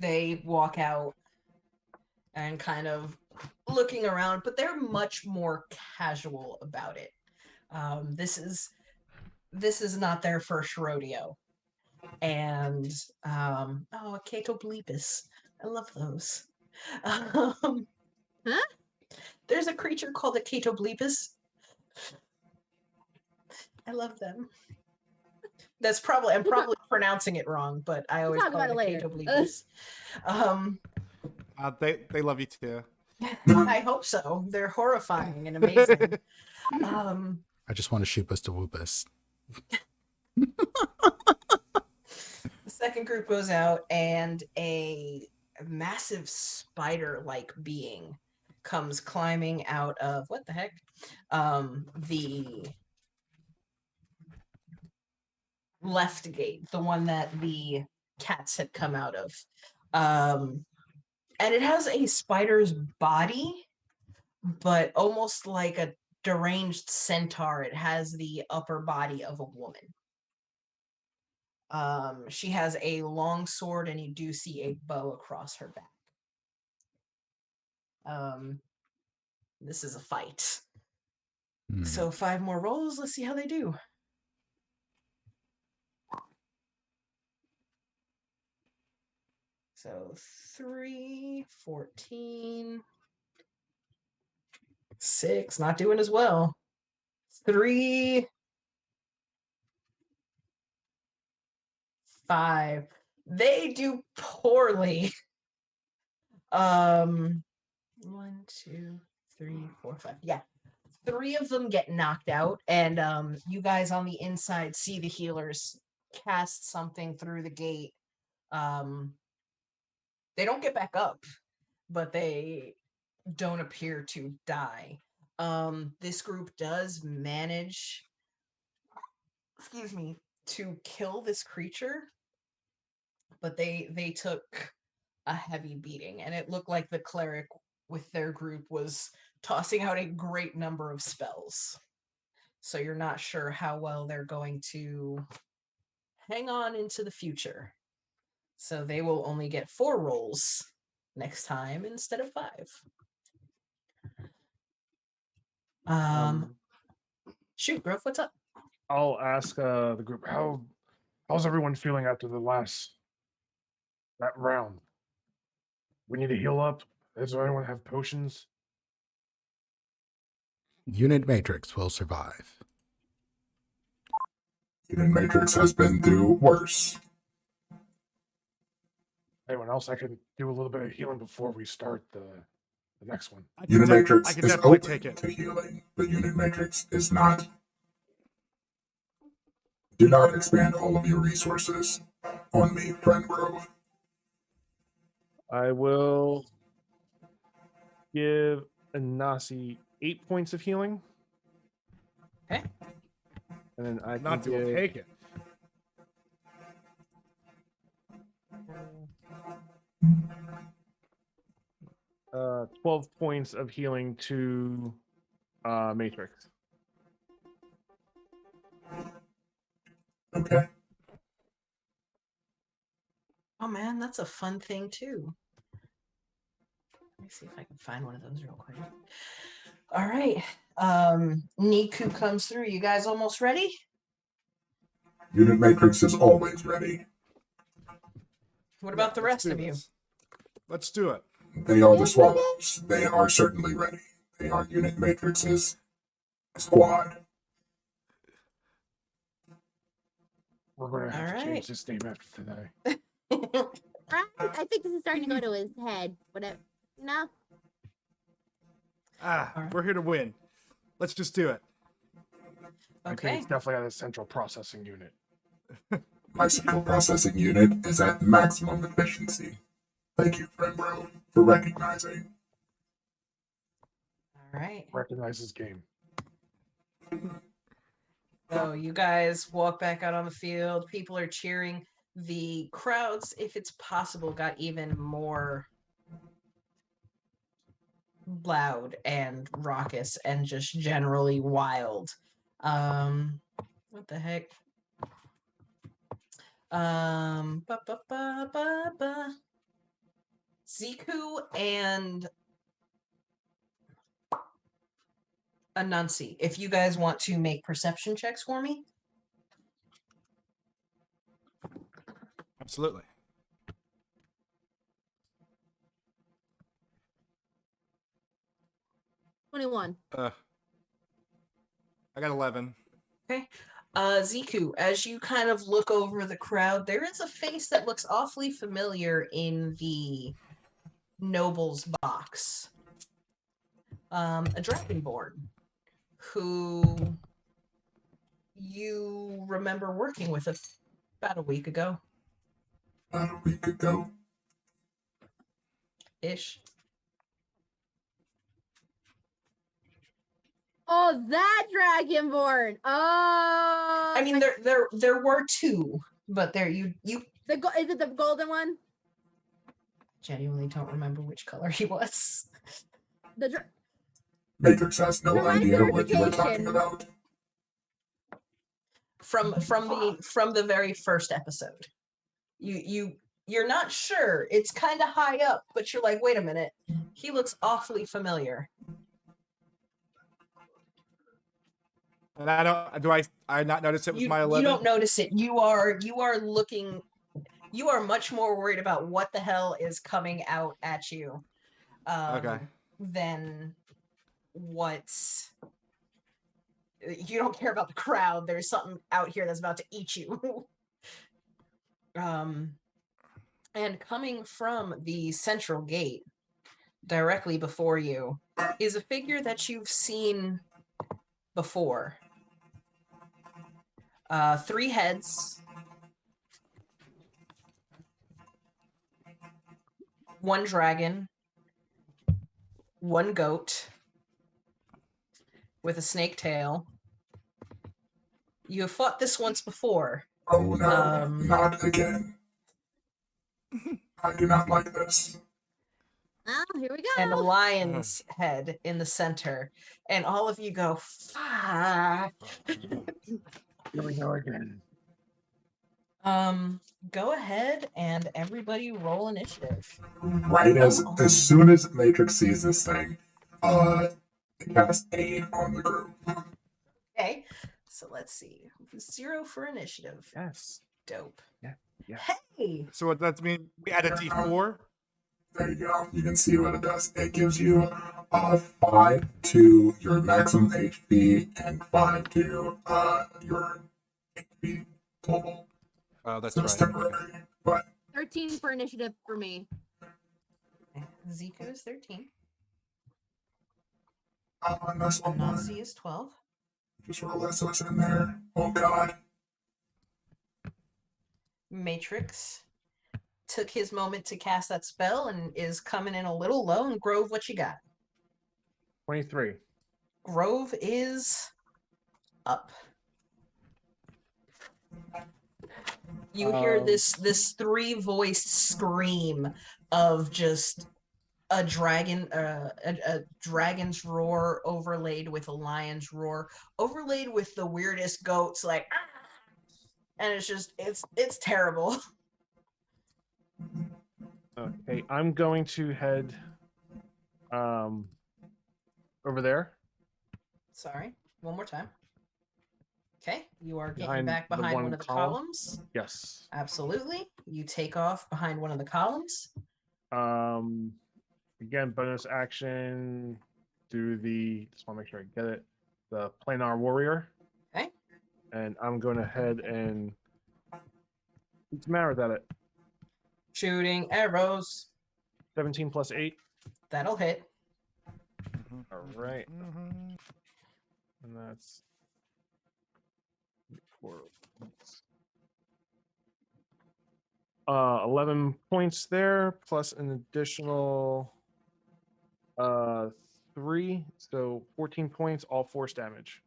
They walk out and kind of looking around, but they're much more casual about it. This is not their first rodeo. And a Cato Bleepus. I love those. Huh? There's a creature called a Cato Bleepus. I love them. I'm probably pronouncing it wrong, but I always call it a Cato Bleepus. They love you too. I hope so. They're horrifying and amazing. I just want to shoot us to whoop us. The second group goes out, and a massive spider-like being comes climbing out of what the heck? The left gate, the one that the cats had come out of. And it has a spider's body, but almost like a deranged centaur. It has the upper body of a woman. She has a long sword, and you do see a bow across her back. This is a fight. So 5 more rolls. Let's see how they do. So 3, 14, 6, not doing as well. 3, 5. They do poorly. 1, 2, 3, 4, 5. Yeah. 3 of them get knocked out, and you guys on the inside see the healers cast something through the gate. They don't get back up, but they don't appear to die. This group does manage, to kill this creature, but they took a heavy beating, and it looked like the cleric with their group was tossing out a great number of spells. So you're not sure how well they're going to hang on into the future. So they will only get 4 rolls next time instead of 5. Shoot, Grove, what's up? I'll ask the group, how's everyone feeling after that round? We need to heal up. Does anyone have potions? Unit Matrix will survive. Unit Matrix has been through worse. Anyone else? I can do a little bit of healing before we start the next one. Unit Matrix I can is definitely open take it. to healing, but Unit Matrix is not. Do not expand all of your resources on me, Friend Grove. I will give Anasi 8 points of healing. Okay. And then I can Nancy will give take it. 12 points of healing to Matrix. Okay. Oh man, that's a fun thing too. Let me see if I can find one of those real quick. All right. Niku comes through. You guys almost ready? Unit Matrix is always ready. What about the Let's rest do of you? this. Let's do it. They are the Swallows. They are certainly ready. They are Unit Matrix's squad. We're going to have to All change right. this name after today. I think this is starting to go to his head. Whatever. No. Alright. We're here to win. Let's just do it. I think Okay. it's definitely at a central processing unit. My central processing unit is at maximum efficiency. Thank you, Friend Grove, for recognizing. All right. Recognize his game. So you guys walk back out on the field. People are cheering. The crowds, if it's possible, got even more loud and raucous and just generally wild. What the heck? Ziku and Anansi, if you guys want to make perception checks for me. Absolutely. $21. I got 11. Okay. Ziku, as you kind of look over the crowd, there is a face that looks awfully familiar in the noble's box. A dragonborn who you remember working with about a week ago. About a week ago. Ish. Oh, that Dragonborn. Oh. I mean, there were 2, but there you is it the golden one? genuinely don't remember which color he was. Matrix has no For my idea what you are talking certification. about. From the very first episode. You're not sure. It's kind of high up, but you're like, wait a minute. He looks awfully familiar. And I don't. Do I not notice it with my 11? You don't notice it. You are looking. You are much more worried about what the hell is coming out at you, Okay. than what's. You don't care about the crowd. There's something out here that's about to eat you. And coming from the central gate, directly before you, is a figure that you've seen before. 3 heads, 1 dragon, 1 goat with a snake tail. You have fought this once before. Oh no, not again. I do not like this. Oh, here we go. And a lion's head in the center. And all of you go, fuck. Here we go again. Go ahead and everybody roll initiative. Right as soon as Matrix sees this thing, it casts aid on the group. Okay, so let's see. 0 for initiative. Yes. Dope. Yeah. Hey! So what that mean? We add a D4. There you go. You can see what it does. It gives you 5 to your maximum HP and 5 to your HP total. Oh, that's So it's right. temporary. But 13 for initiative for me. Zico is 13. nice one. Nazi is 12. Just roll that so it's in there. Oh god. Matrix took his moment to cast that spell and is coming in a little low. And Grove, what you got? 23. Grove is up. You hear this 3-voiced scream of just a dragon, a dragon's roar overlaid with a lion's roar, overlaid with the weirdest goats, like, and it's just it's terrible. Okay, I'm going to head over there. Sorry, one more time. Okay, you are getting Behind back the behind one one of the column? columns. Yes. Absolutely. You take off behind one of the columns. Again, bonus action. Do the. Just want to make sure I get it. The planar warrior. Okay. And I'm going to head and. What's the matter with it? Shooting arrows. 17 plus 8. That'll hit. All right. And that's 4 points. 11 points there, plus an additional 3, so 14 points, all force damage.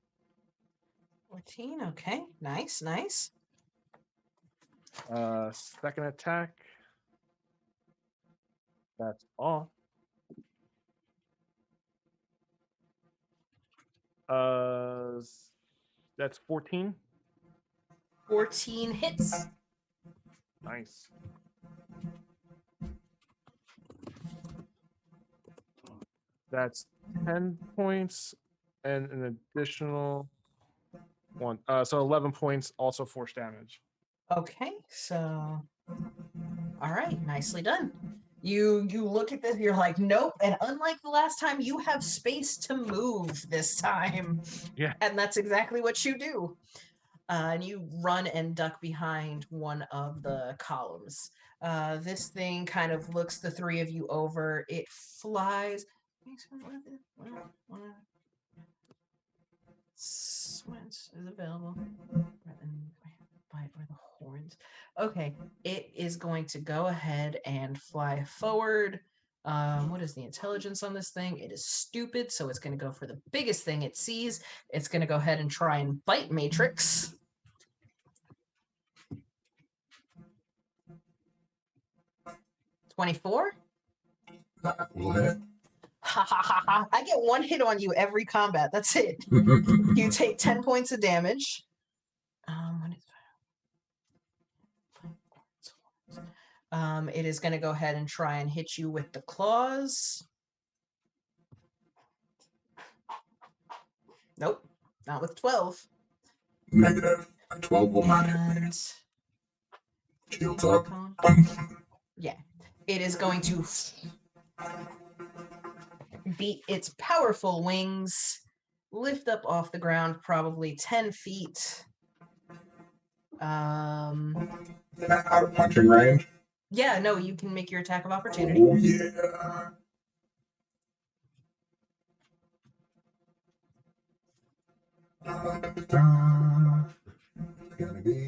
14. Okay. Nice. Second attack. That's off. That's 14. 14 hits. Nice. That's 10 points and an additional 1. So 11 points, also force damage. Okay, so all right, nicely done. You look at this, you're like, nope. And unlike the last time, you have space to move this time. Yeah. And that's exactly what you do. And you run and duck behind one of the columns. This thing kind of looks the 3 of you over. It flies. Squints is available. Bite by the horns. Okay, it is going to go ahead and fly forward. What is the intelligence on this thing? It is stupid, so it's going to go for the biggest thing it sees. It's going to go ahead and try and bite Matrix. $24. That will hit. Ha ha ha ha. I get one hit on you every combat. That's it. You take 10 points of damage. What is it is going to go ahead and try and hit you with the claws. Nope, not with 12. Negative. A 12 will not hit me. And Shields up. yeah, it is going to beat its powerful wings, lift up off the ground probably 10 feet. Out of punching range. Yeah, no, you can make your attack of opportunity. Oh yeah. Gonna be.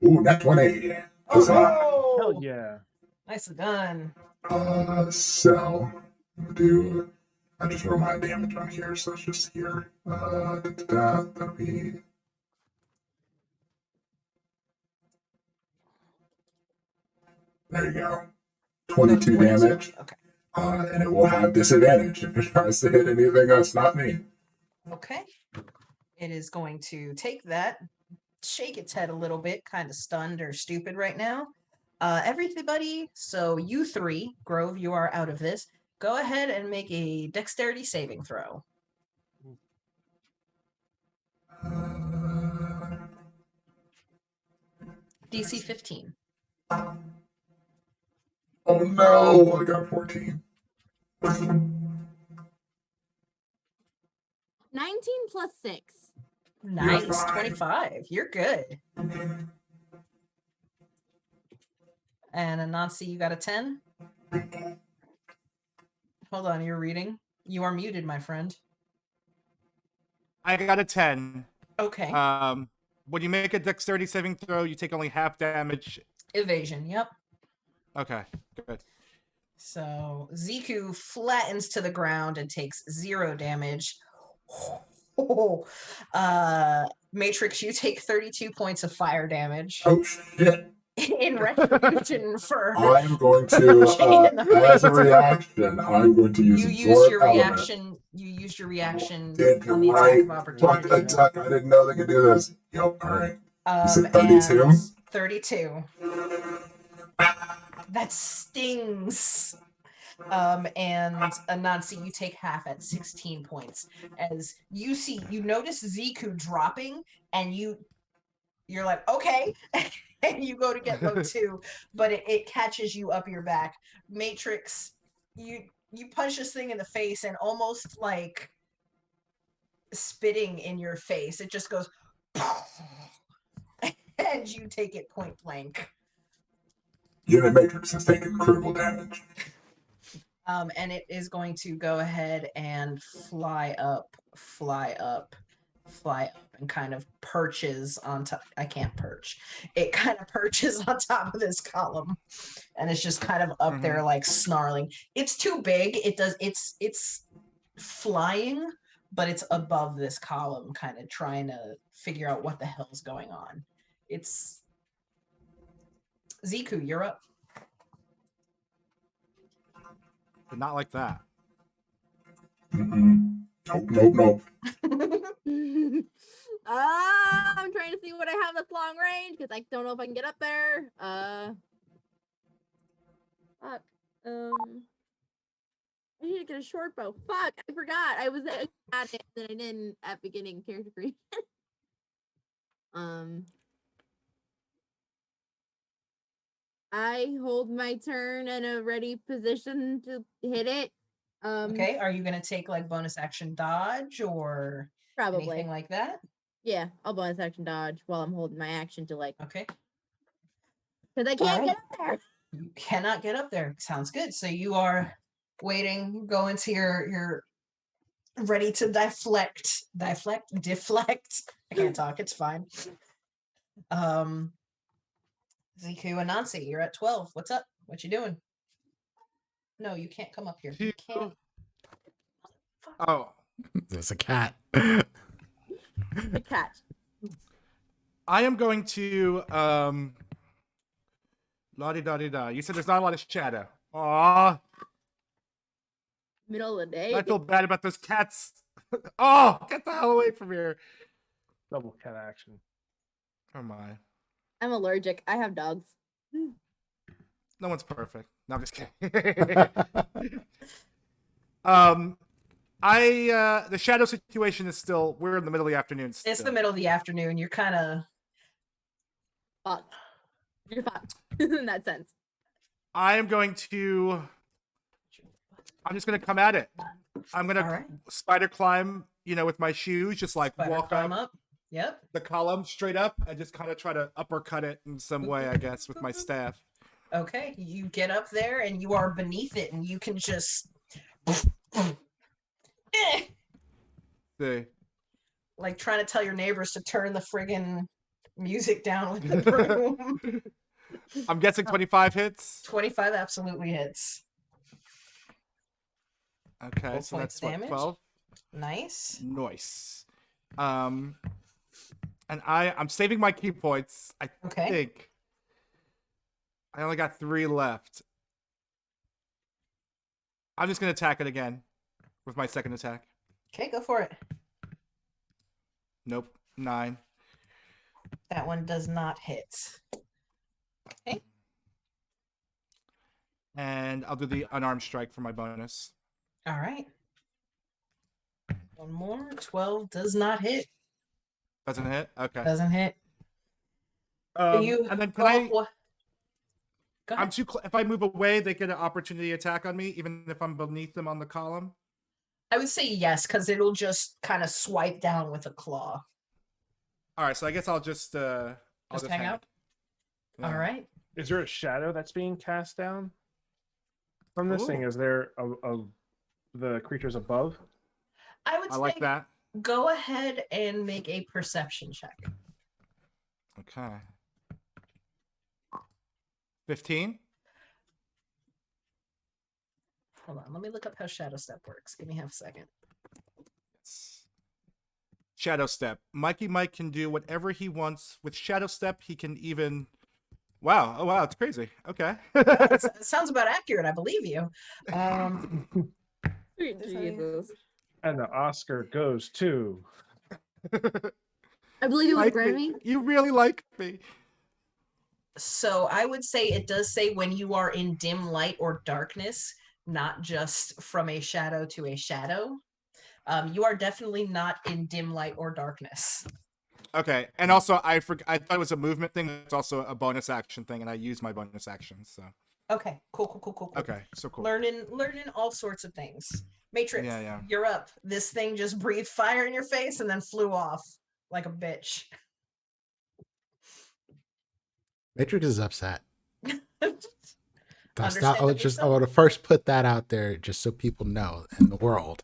Ooh, nat 20. Oh, Hell yeah. nicely done. So I just roll my damage on here, so it's just here. That'll be. There you go. 22 damage. Okay. And it will have disadvantage if it tries to hit anything that's not me. Okay. It is going to take that, shake its head a little bit, kind of stunned or stupid right now. Everybody, so you three, Grove, you are out of this. Go ahead and make a dexterity saving throw. DC 15. Oh no, I got 14. 19 plus 6. Nice. fine. 25. You're good. And Anansi, you got a 10? Hold on, you're reading. You are muted, my friend. I got a 10. Okay. When you make a dexterity saving throw, you take only half damage. Evasion, yep. Okay, good. So Ziku flattens to the ground and takes 0 damage. Matrix, you take 32 points of fire damage Oh shit. in retribution for I am going to, as a reaction, I'm going to use you used absorb your element. reaction. You used your reaction Did on the attack right of opportunity. fuck attack. I didn't know they could do this. Yep, alright. You said And 32? 32. That stings. And Anansi, you take half at 16 points. As you notice Ziku dropping, and you're like, okay, and you go to get low too, but it catches you up your back. Matrix, you punch this thing in the face, and almost like spitting in your face, it just goes, and you take it point blank. Unit Matrix has taken critical damage. And it is going to go ahead and fly up, and kind of perches on top. I can't perch. It kind of perches on top of this column, and it's just kind of up there, like snarling. It's too big. It's flying, but it's above this column, kind of trying to figure out what the hell's going on. It's Ziku, you're up. But not like that. Nope. I'm trying to see what I have that's long range because I don't know if I can get up there. Fuck. I need to get a short bow. Fuck, I forgot. I was at it and I didn't at beginning character creation. I hold my turn in a ready position to hit it. Okay, are you gonna take like bonus action dodge or Probably. anything like that? Yeah, I'll bonus action dodge while I'm holding my action to like. Okay. Because I can't get up there. You cannot get up there. Sounds good. So you are waiting, go into your ready to deflect. I can't talk, it's fine. Ziku and Nancy, you're at 12. What's up? What you doing? No, you can't come up here. You can't. Oh. There's a cat. The cat. I am going to la-di-da-di-da. You said there's not a lot of shadow. Aww. Middle of the day. I feel bad about those cats. Oh, get the hell away from here. Double cat action. Oh my. I'm allergic. I have dogs. No one's perfect. No, I'm just kidding. The shadow situation is still, we're in the middle of the afternoon still. It's the middle of the afternoon. You're kind of Fucked. You're fucked in that sense. I'm just gonna come at it. I'm gonna Alright. spider climb, with my shoes, just like spider walk climb up up. Yep. the column straight up and just kind of try to uppercut it in some way, I guess, with my staff. Okay. You get up there and you are beneath it, and you can just See. like trying to tell your neighbors to turn the friggin' music down with the broom. I'm guessing 25 hits. 25 absolutely hits. Okay, 12 so that's points damage. 12. Nice. Nice. And I'm saving my key points. I Okay. think I only got 3 left. I'm just gonna attack it again with my second attack. Okay, go for it. Nope. 9. That one does not hit. Okay. And I'll do the unarmed strike for my bonus. All right. One more. 12 does not hit. Doesn't hit? Okay. Doesn't hit. You and then go can I? Go ahead. I'm too. If I move away, they get an opportunity attack on me, even if I'm beneath them on the column. I would say yes, because it'll just kind of swipe down with a claw. All right, so I guess I'll just hang out. Yeah. All right. Is there a shadow that's being cast down from this thing? Ooh. Is there the creatures above? I would I say like that. go ahead and make a perception check. Okay. 15. Hold on. Let me look up how Shadow Step works. Give me half a second. Shadow Step. Mikey Mike can do whatever he wants with Shadow Step. He can even. Wow! Oh wow! It's crazy. Okay. It sounds about accurate. I believe you. Sweet Jesus. And the Oscar goes to. I believe it was Like Grammy. me. You really like me. So I would say it does say when you are in dim light or darkness, not just from a shadow to a shadow. You are definitely not in dim light or darkness. Okay, and also I thought it was a movement thing. It's also a bonus action thing, and I use my bonus actions. So. Okay, cool. Okay, so cool. Learning all sorts of things. Matrix, Yeah. You're up. This thing just breathed fire in your face and then flew off like a bitch. Matrix is upset. I Understandably so. want to first put that out there just so people know in the world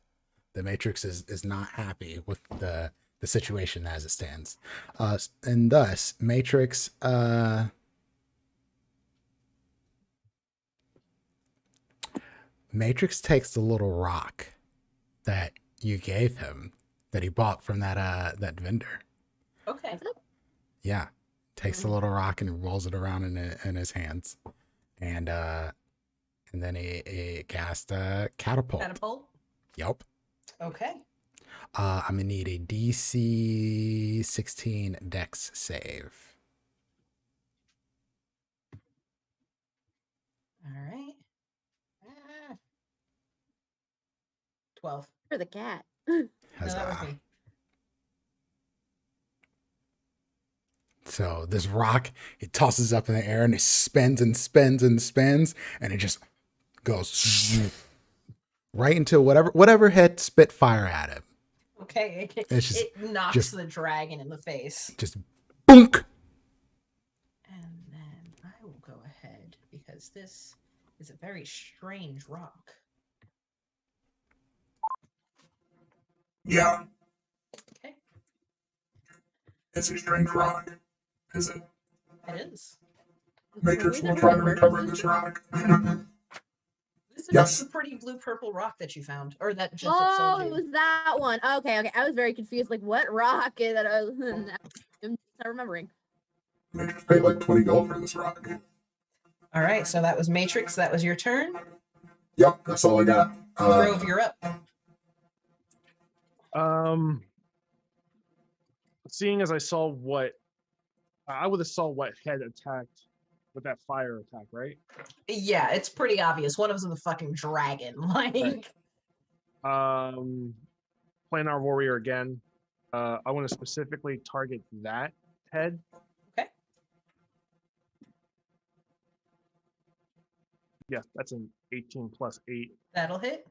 that Matrix is not happy with the situation as it stands. And thus, Matrix takes the little rock that you gave him that he bought from that vendor. Okay. Yeah. Takes the little rock and rolls it around in his hands. And then he cast a catapult. Catapult? Yep. Okay. I'm gonna need a DC 16 Dex save. All right. 12. For the cat. No, that was Huzzah. me. So this rock, it tosses up in the air and it spins and spins and spins, and it just goes right into whatever had spit fire at him. Okay. It knocks the dragon in the face. Just boonk. And then I will go ahead because this is a very strange rock. Yeah, Okay. it's a strange rock. Is it? It is. Matrix will try to recover this rock. This is Yes. a pretty blue-purple rock that you found, or that just Oh, sold it you. was that one. Okay. I was very confused. Like, what rock? That I was I'm not remembering. Matrix paid like 20 gold for this rock. All right, so that was Matrix. That was your turn. Yep, that's all I got. Grove, you're up. Seeing as I saw what I would have saw what head attacked with that fire attack, right? Yeah, it's pretty obvious. One of them's a fucking dragon. Like, Planar warrior again. I want to specifically target that head. Okay. Yeah, that's an 18 plus 8. that'll hit.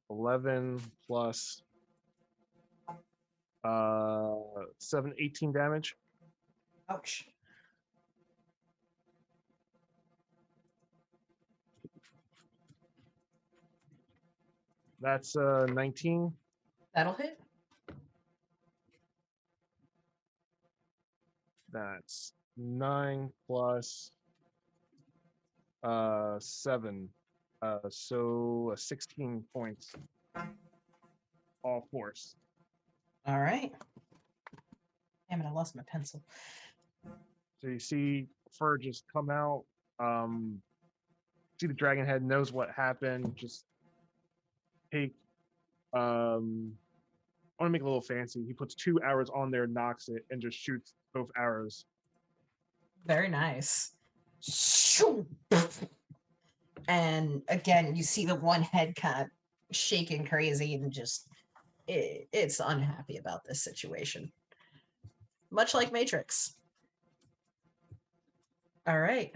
11 plus 7, 18 damage. Ouch. That's 19. That'll hit. That's 9 plus 7. So 16 points. All force. All right. Damn it, I lost my pencil. So you see Fur just come out. See the dragon head knows what happened. Just take. I want to make it a little fancy. He puts 2 arrows on there, knocks it, and just shoots both arrows. Very nice. Shoo! And again, you see the one head kind of shaking crazy and just it's unhappy about this situation. Much like Matrix. All right.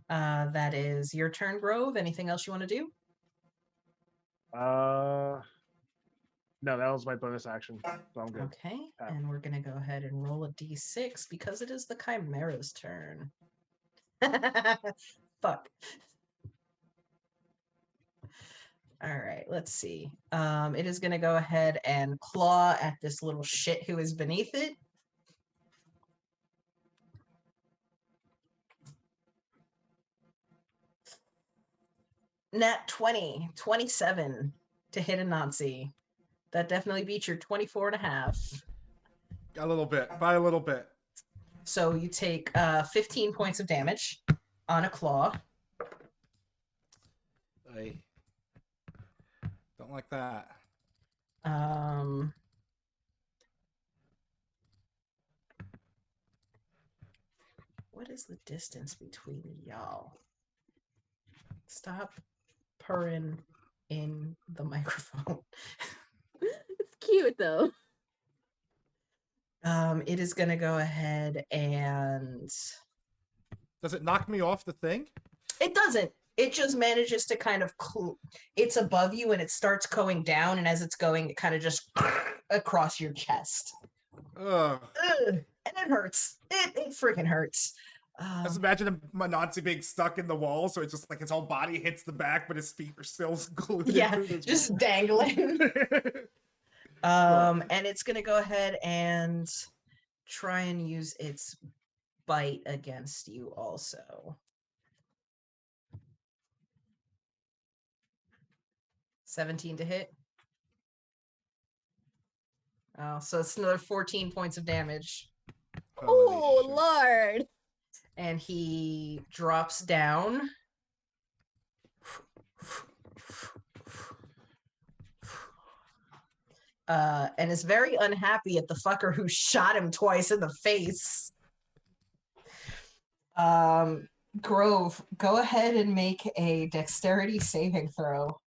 That is your turn, Grove. Anything else you want to do? No, that was my bonus action. So I'm good. Okay. And we're going to go ahead and roll a d6 because it is the Chimera's turn. Fuck. All right, let's see. It is going to go ahead and claw at this little shit who is beneath it. Nat 20, 27 to hit a Nazi. That definitely beats your 24 and a half. A little bit, by a little bit. So you take 15 points of damage on a claw. I don't like that. What is the distance between y'all? Stop purring in the microphone. It's cute though. It is going to go ahead and... Does it knock me off the thing? It doesn't. It just manages to kind of... It's above you and it starts going down, and as it's going, it kind of just across your chest. Ugh. And it hurts. It freaking hurts. Just imagine a Nazi being stuck in the wall, so it's just like his whole body hits the back, but his feet are still glued. Yeah, into this just wall. dangling. And it's gonna go ahead and try and use its bite against you also. 17 to hit. Oh, so it's another 14 points of damage. Oh Lord. And he drops down. And is very unhappy at the fucker who shot him twice in the face. Grove, go ahead and make a dexterity saving throw.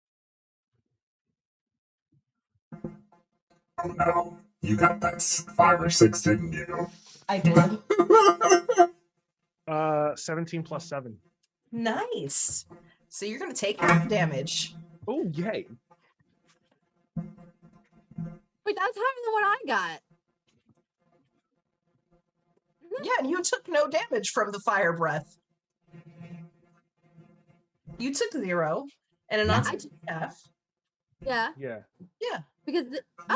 Oh no, you got that 5 or 6, didn't you? I did. 17 plus 7. Nice. So you're going to take half damage. Oh, yay. Wait, that's higher than what I got. Yeah, and you took no damage from the fire breath. You took 0, and an Yeah, took half. Yeah. Yeah. Yeah. Because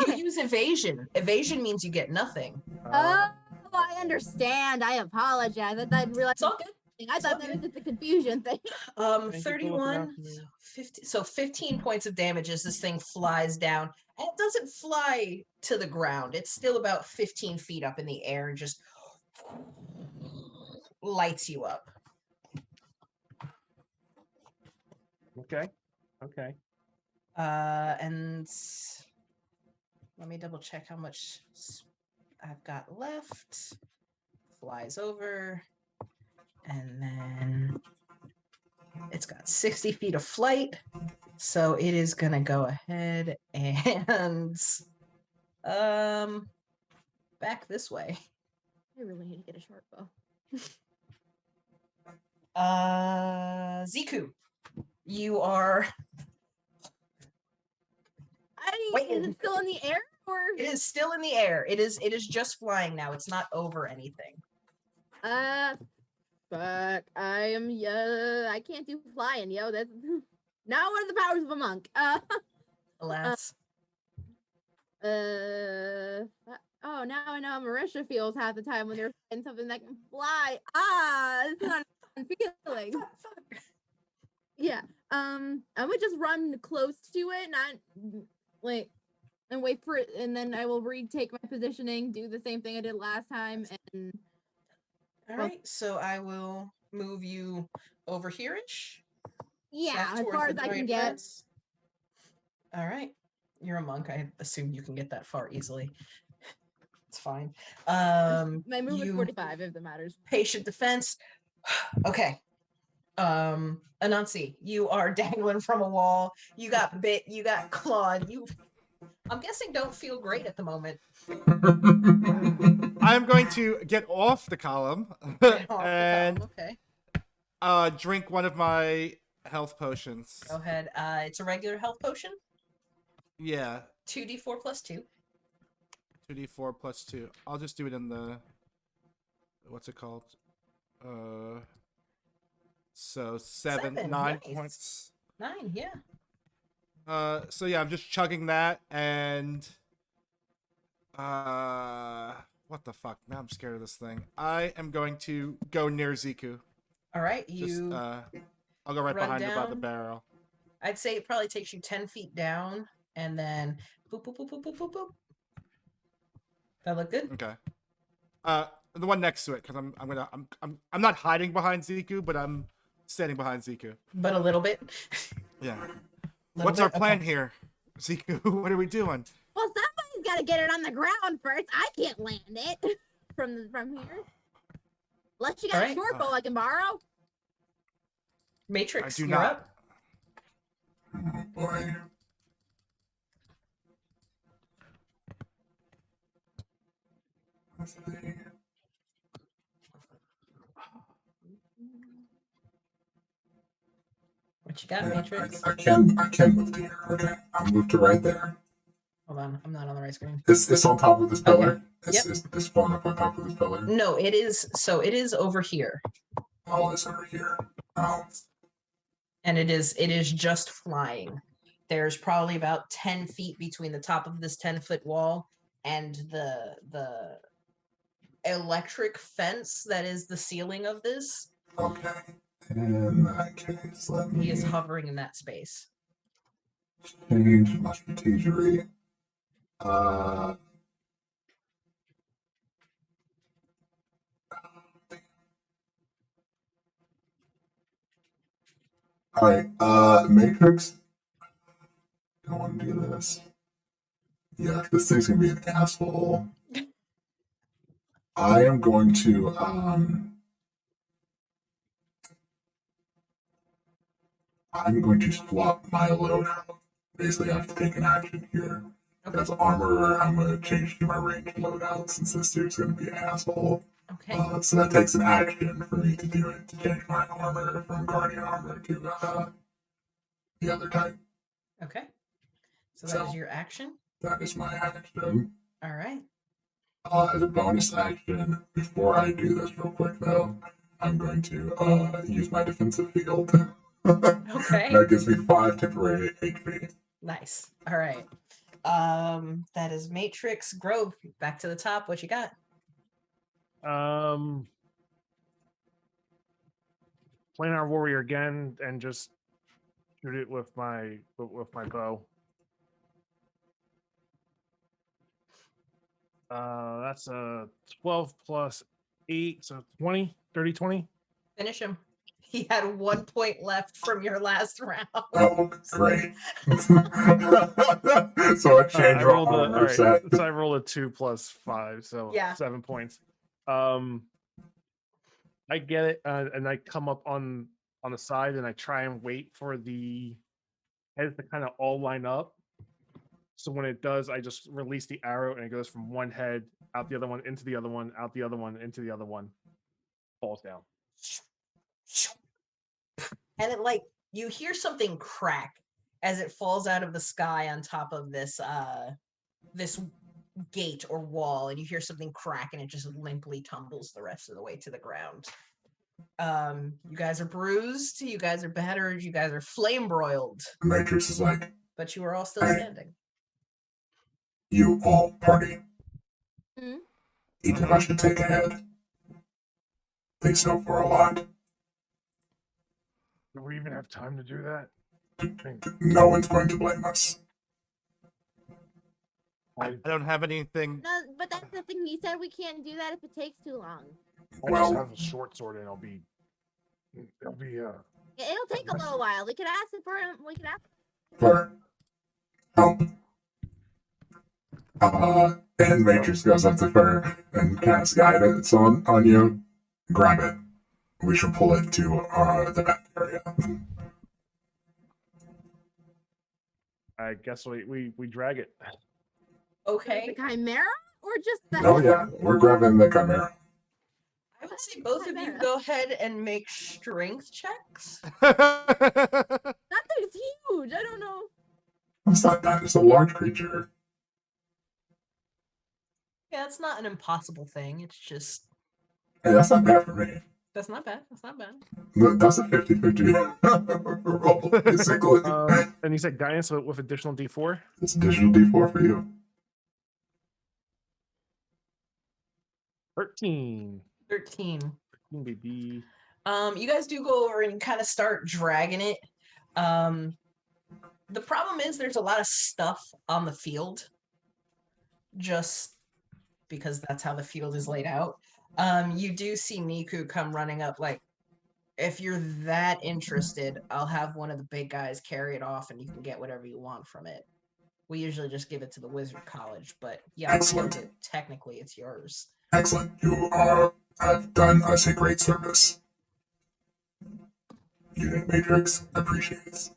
You use evasion. Evasion means you get nothing. oh, I understand. I apologize. I didn't realize. It's all good. I thought that was just a confusion thing. Thank you for looking 31, out for me. 50, so 15 points of damage as this thing flies down. And it doesn't fly to the ground. It's still about 15 feet up in the air and just lights you up. Okay. Okay. And let me double check how much I've got left. Flies over, and then it's got 60 feet of flight. So it is gonna go ahead and back this way. I really need to get a short bow. Ziku, you are Is it still in the air or? It is still in the air. It is just flying now. It's not over anything. Fuck. I can't do flying, yo. That's not one of the powers of a monk. Alas. Oh, now I know how Marisha feels half the time when they're fighting something that can fly. This is not a fun feeling. Yeah. I would just run close to it, not like, and wait for it, and then I will retake my positioning, do the same thing I did last time, and. All right. So I will move you over here-ish. Yeah, as far as I can get. All right. You're a monk. I assume you can get that far easily. It's fine. My move is 45 if that matters. Patient defense. Okay. Anansi, you are dangling from a wall. You got bit. You got clawed. I'm guessing don't feel great at the moment. I'm going to get off the column and Okay. Drink one of my health potions. Go ahead. It's a regular health potion. Yeah. 2d4 plus 2. 2d4 plus 2. I'll just do it in the... What's it called? So 9 nice. points. 9, yeah. So yeah, I'm just chugging that and... what the fuck? Now I'm scared of this thing. I am going to go near Ziku. All right, I'll go right behind her by the down. barrel. I'd say it probably takes you 10 feet down, and then boop, boop, boop, boop, boop, boop, boop. That look good? Okay. The one next to it, because I'm not hiding behind Ziku, but I'm standing behind Ziku. But a little bit. Yeah. What's our plan here, Ziku? What are we doing? Well, somebody's got to get it on the ground first. I can't land it from here. Unless you got a short bow I can borrow. Matrix, I do you're not. up. Oh boy. Let's see. What you got, Matrix? I can move to here. Okay, I'll move to right there. Hold on, I'm not on the right screen. It's on top of this pillar. Okay. It's this phone up on top of this pillar. No, it is. So it is over here. Oh, it's over here. Oh. And it is just flying. There's probably about 10 feet between the top of this 10-foot wall and the electric fence that is the ceiling of this. Okay. In that case, let me... He is hovering in that space. Change my strategery. Alright, Matrix. Don't want to do this. Yeah, this thing's gonna be an asshole. I am going to swap my loadout. Basically, I have to take an action here. As armorer, I'm gonna change to my ranged loadout since this dude's gonna be an asshole. Okay. So that takes an action for me to do it, to change my armor from guardian armor to the other type. Okay. So that is your action? That is my action. All right. As a bonus action, before I do this real quick though, I'm going to use my defensive field. Okay. That gives me 5 temporary HP. Nice. All right. That is Matrix. Grove, back to the top. What you got? Planar warrior again, and just shoot it with my bow. That's a 12 plus 8, so 20, 30, 20. Finish him. He had 1 point left from your last round. Oh, great. So I change I my rolled armor all right. set. So I rolled a 2 plus 5, so Yeah. 7 points. I get it, and I come up on the side, and I try and wait for the heads to kind of all line up. So when it does, I just release the arrow, and it goes from one head out the other one, into the other one, out the other one, into the other one, falls down. And it like you hear something crack as it falls out of the sky on top of this this gate or wall, and you hear something crack and it just limply tumbles the rest of the way to the ground. You guys are bruised, you guys are battered, you guys are flame broiled, The Matrix is like, but you are all still Hey. standing. you all party. Mhm. Each of us should take a head. They sell for a lot. Do we even have time to do that? No one's going to blame us. I don't have anything. No, but that's the thing. He said we can't do that if it takes too long. I Well- just have a short sword, and it'll be. It'll take a little while. We could ask him for him. We could ask. For help. And Matrix goes up to Fur and casts guidance on you. Grab it. We should pull it to the back area. I guess we drag it. The Okay. chimera or just the. Oh yeah, we're grabbing the Chimera. I would say both of you Chimera. go ahead and make strength checks. That thing's huge. I don't know. It's not that. It's a large creature. Yeah, it's not an impossible thing. It's just Hey, that's not bad for me. that's not bad. That's not bad. That's a 50-50 roll, basically. And you said guidance with additional D4. It's additional D4 for you. 13. 13. Baby. You guys do go over and kind of start dragging it. The problem is there's a lot of stuff on the field, just because that's how the field is laid out. You do see Niku come running up. Like, if you're that interested, I'll have one of the big guys carry it off, and you can get whatever you want from it. We usually just give it to the Wizard College, but yeah, Excellent. technically it's yours. Excellent. You have done us a great service. Unit Matrix appreciates.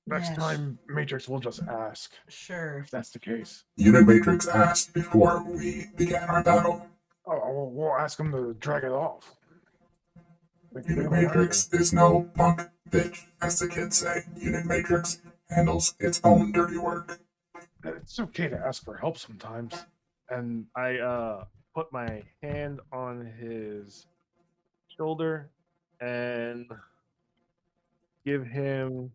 Next Yes. time, Matrix will just ask Sure. if that's the case. Unit Matrix asked before we began our battle. Oh, we'll ask him to drag it off. Unit Matrix is no punk bitch, as the kids say. Unit Matrix handles its own dirty work. It's okay to ask for help sometimes. And I put my hand on his shoulder and give him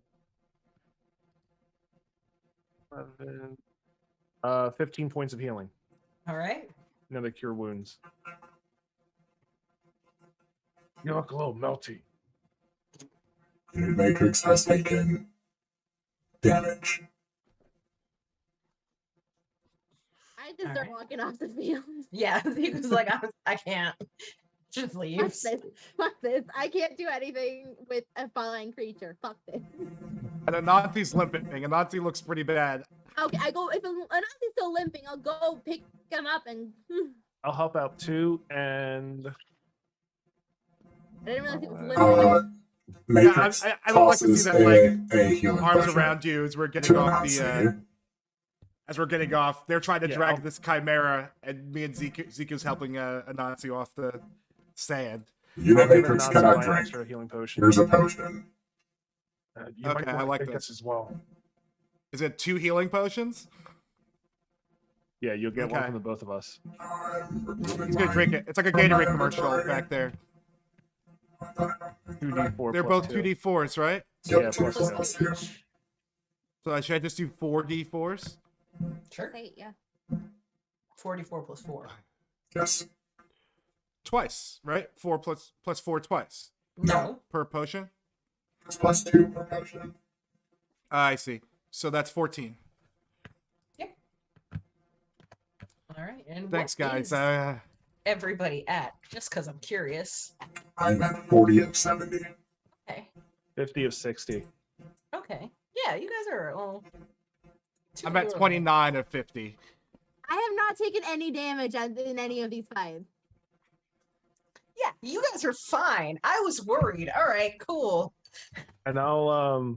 15 points of healing. All right. Another cure wounds. You look a little melty. Unit Matrix has taken damage. I just start walking off the field. Yeah, he was like, I can't. Just Fuck leaves. this. Fuck this. I can't do anything with a flying creature. Fuck this. And Anansi's limping. Anansi looks pretty bad. Okay, I go. If Anansi's still limping, I'll go pick him up and. I'll help out too, and I didn't realize he was limping. Matrix I don't like to tosses see that, like, a healing Arms potion around you as we're getting to off the. Anansi. As we're getting off, they're trying to Yeah, drag I'll- this chimera, and me and Ziku's helping Anansi off the sand. Unit I'll give Matrix Anansi cannot my drink. extra healing potion. Here's a potion. You Okay, might I wanna like take this. as well. Is it 2 healing potions? Yeah, you'll get one Okay. from the both of us. I'm removing He's gonna my- drink it. It's like a from my Gatorade commercial inventory. back there. 2d4. They're plus both 2. 2d4s, right? Yep, Yeah, two plus plus two. two. So should I just do 4d4s? Sure. Hey, yeah. 44 plus 4. Yes. Twice, right? 4 plus 4 twice No. per potion. It's plus 2 per potion. I see. So that's 14. All right. And Thanks, what guys. is everybody at? Just because I'm curious. I'm at 40 of 70. Okay. 50 of 60. Okay. Yeah, you guys are. Well, two I'm of at you are 29 of 50. I have not taken any damage in any of these fights. Yeah, you guys are fine. I was worried. All right, cool. And I'll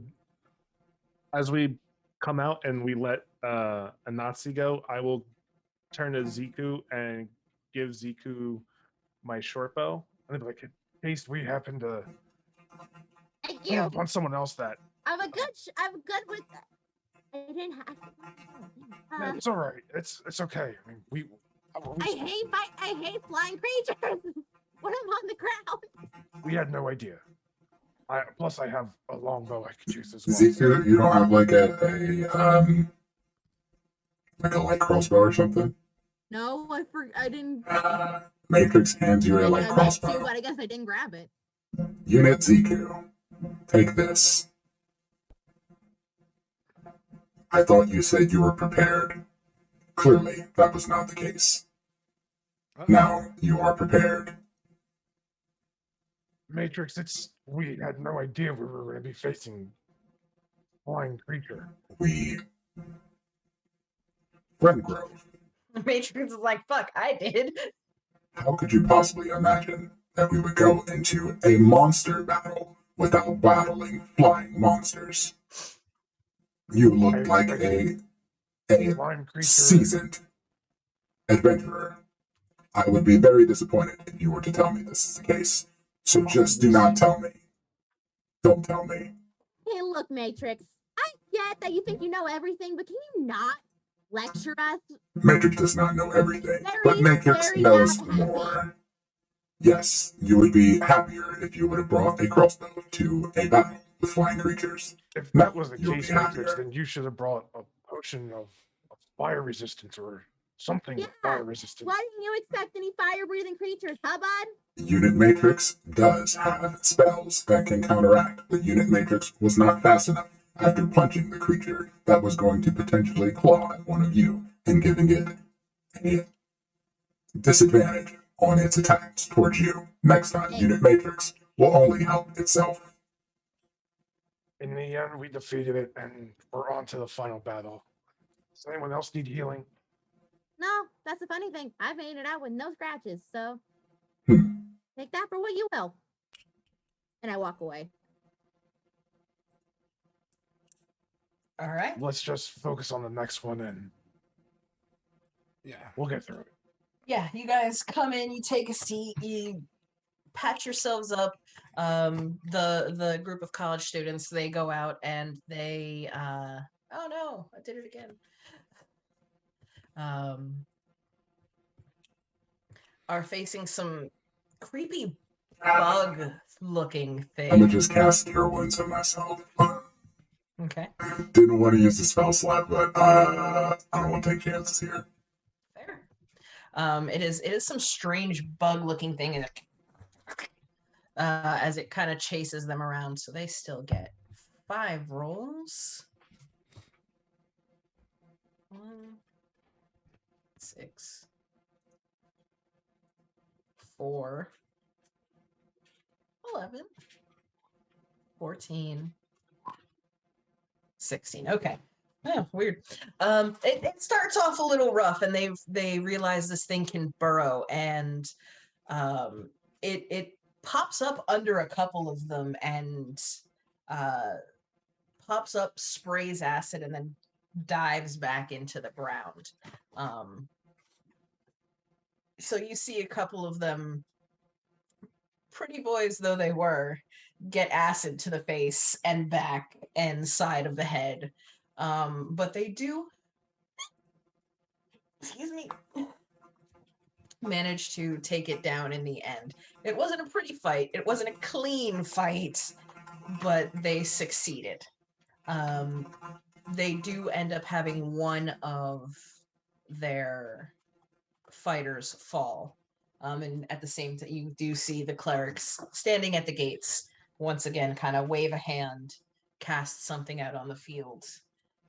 as we come out and we let a Nazi go, I will turn to Ziku and give Ziku my short bow. And I'll be like, in case we happen to Thank come you. upon someone else that I'm good with that. I didn't have. it's all right. It's okay. I mean, we I hate flying creatures. When I'm on the ground. we had no idea. Plus I have a long bow I could use as well. Ziku, you don't have like a light crossbow or something? No, I didn't. Matrix hands you a I light meant crossbow. to, but I guess I didn't grab it. Unit Ziku, take this. I thought you said you were prepared. Clearly, that was not the case. Now, you are prepared. Matrix, we had no idea we were going to be facing flying creature. We... Friend Grove, Matrix is like, fuck, I did. how could you possibly imagine that we would go into a monster battle without battling flying monsters? You look like a Flying creature. seasoned adventurer. I would be very disappointed if you were to tell me this is the case. So just do not tell me. Don't tell me. Hey, look, Matrix. I get that you think you know everything, but can you not lecture us? Matrix does not know everything, Very, but Matrix very knows not happy. more. Yes, you would be happier if you would have brought a crossbow to a battle with flying creatures. If No, that was the you'll case, be Matrix, happier. then you should have brought a potion of fire resistance or something with Yeah. fire resistance. Why didn't you expect any fire-breathing creatures, huh, bud? Unit Matrix does have spells that can counteract. The Unit Matrix was not fast enough after punching the creature that was going to potentially claw at one of you and giving it a disadvantage on its attacks towards you. Next time, Unit Matrix will only help itself. In the end, we defeated it, and we're on to the final battle. Does anyone else need healing? No, that's the funny thing. I made it out with no scratches, so Hmm. take that for what you will. And I walk away. All right. Let's just focus on the next one, and Yeah. we'll get through it. Yeah, you guys come in, you take a seat, you patch yourselves up. The group of college students, they go out and they oh no, I did it again. Are facing some creepy bug looking I'm gonna thing. just cast Cure Wounds on myself. Okay. Didn't want to use the spell slot, but I don't want to take chances here. Fair. It is some strange bug looking thing, and as it kind of chases them around, so they still get 5 rolls. 1, 6, 4, 11, 14, 16. Okay. Oh, weird. It starts off a little rough, and they realize this thing can burrow, and it pops up under a couple of them, and pops up, sprays acid, and then dives back into the ground. So you see a couple of them, pretty boys though they were, get acid to the face and back and side of the head. But they do, excuse me, manage to take it down in the end. It wasn't a pretty fight. It wasn't a clean fight, but they succeeded. They do end up having one of their fighters fall. And at the same time, you do see the clerics standing at the gates, once again, kind of wave a hand, cast something out on the field,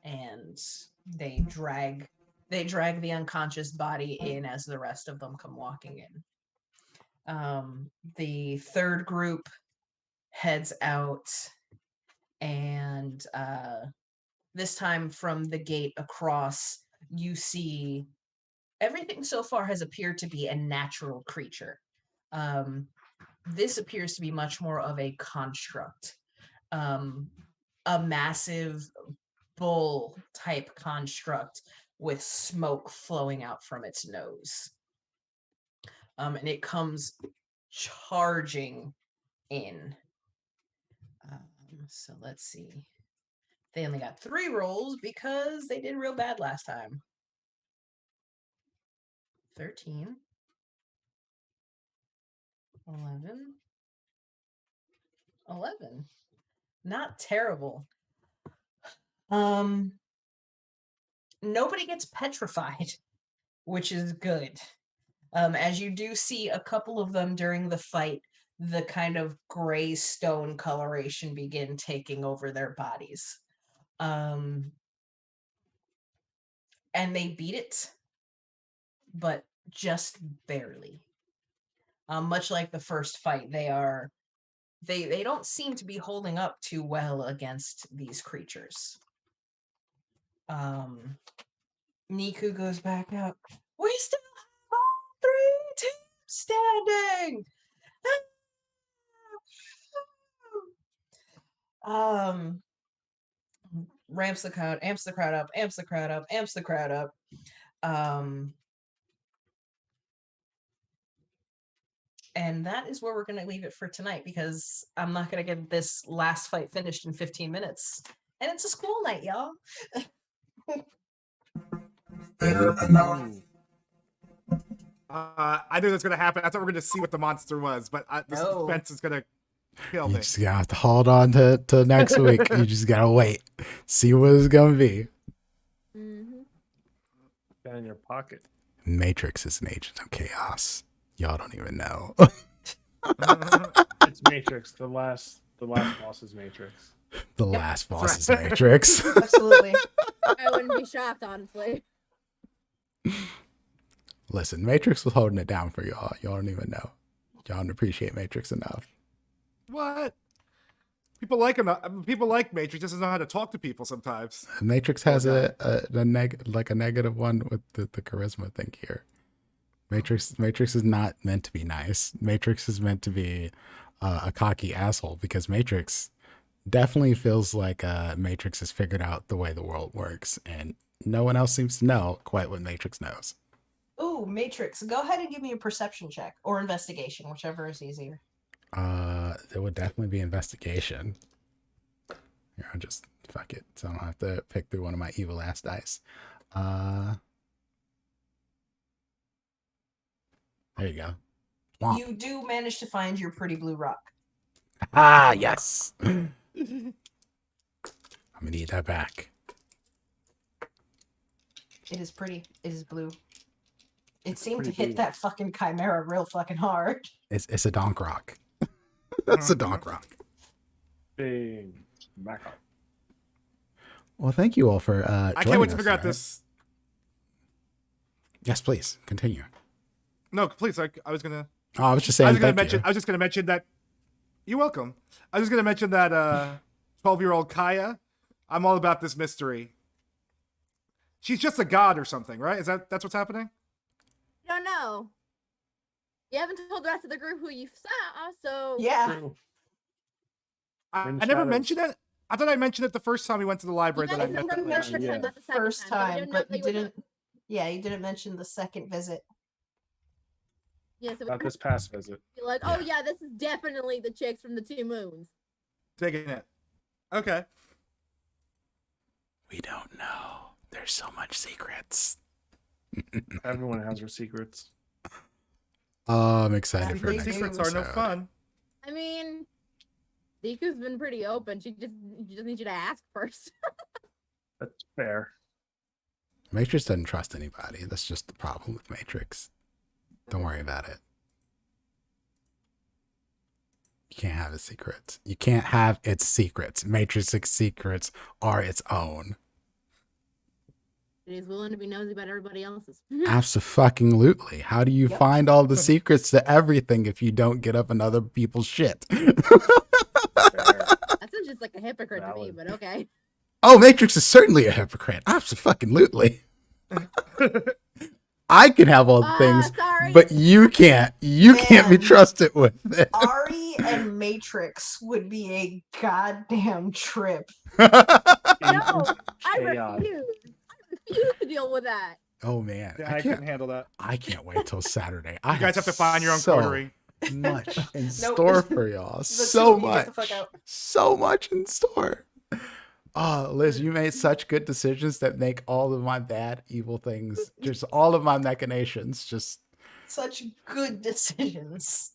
and they drag They drag the unconscious body in as the rest of them come walking in. The third group heads out, and this time from the gate across, you see everything so far has appeared to be a natural creature. This appears to be much more of a construct, a massive bull type construct with smoke flowing out from its nose. And it comes charging in. So let's see. They only got 3 rolls because they did real bad last time. 13. 11. 11. Not terrible. Nobody gets petrified, which is good. As you do see a couple of them during the fight, the kind of gray stone coloration begin taking over their bodies. And they beat it, but just barely. Much like the first fight, they don't seem to be holding up too well against these creatures. Niku goes back up. We still have all 3 teams standing. Ramps the crowd, amps the crowd up, amps the crowd up, amps the crowd up. And that is where we're going to leave it for tonight, because I'm not going to get this last fight finished in 15 minutes. And it's a school night, y'all. Fair enough. I knew that's going to happen. I thought we were going to see what the monster was, but the No. suspense is going to kill You me. just gotta have to hold on to next week. You just gotta wait, see what it's gonna be. Mm-hmm. Got in your pocket. Matrix is an agent of chaos. Y'all don't even know. It's Matrix. The last boss is Matrix. The Yep, last that's boss right. is Matrix. Absolutely. I wouldn't be shocked, honestly. Listen, Matrix was holding it down for y'all. Y'all don't even know. Y'all don't appreciate Matrix enough. What? People like him. People like Matrix. Doesn't know how to talk to people sometimes. Matrix has Okay. a negative one with the charisma thing here. Matrix is not meant to be nice. Matrix is meant to be a cocky asshole, because Matrix definitely feels like Matrix has figured out the way the world works, and no one else seems to know quite what Matrix knows. Ooh, Matrix. Go ahead and give me a perception check or investigation, whichever is easier. It would definitely be investigation. Here, I'll just fuck it, so I don't have to pick through one of my evil ass dice. There you go. Womp. You do manage to find your pretty blue rock. Ah, yes. I'm gonna need that back. It is pretty. It is blue. It seemed to pretty hit blue. that fucking chimera real fucking hard. It's a donk rock. It's a donk rock. Big back up. Well, thank you all for I joining can't wait to us figure out tonight. this. Yes, please continue. No, please. I was gonna. Oh, I was just saying. I was just gonna mention that. You're welcome. I was just gonna mention that 12-year-old Kaya. I'm all about this mystery. She's just a god or something, right? That's what's happening? I don't know. You haven't told the rest of the group who you saw, so Yeah. True. I In never shadows. mentioned it. I thought I mentioned it the first time we went to the you library. guys That I mentioned met it that the lady. first Yeah. time, not the second First time, so we time, didn't know but that you were didn't. doing- Yeah, you didn't mention the second visit. Yeah, so we Not this past visit. be like, oh yeah, this is definitely the chicks from the 2 moons. Taking it. Okay. We don't know. There's so much secrets. Everyone has their secrets. Oh, I'm excited Yeah, for they next do. Secrets episode. are no fun. I mean, Deku's been pretty open. She just needs you to ask first. That's fair. Matrix doesn't trust anybody. That's just the problem with Matrix. Don't worry about it. You can't have its secrets. You can't have its secrets. Matrix's secrets are its own. He's willing to be nosy about everybody else's. Absolutely. How do you Yep. find all the secrets to everything if you don't get up in other people's shit? Fair. That sounds just like a hypocrite to me, Valid. but okay. Oh, Matrix is certainly a hypocrite. Absolutely. I can have all the things, Sorry. but you can't. You can't be Man. trusted with it. Ari and Matrix would be a goddamn trip. No, Chaos. I refuse. I refuse to deal with that. Oh man, Yeah, I couldn't handle that. I can't wait till Saturday. I You guys have to find your own so coterie. much in Nope. store for y'all. The So two of you get the much. fuck out. So much in store. Oh, Liz, you made such good decisions that make all of my bad, evil things, just all of my machinations, just Such good decisions.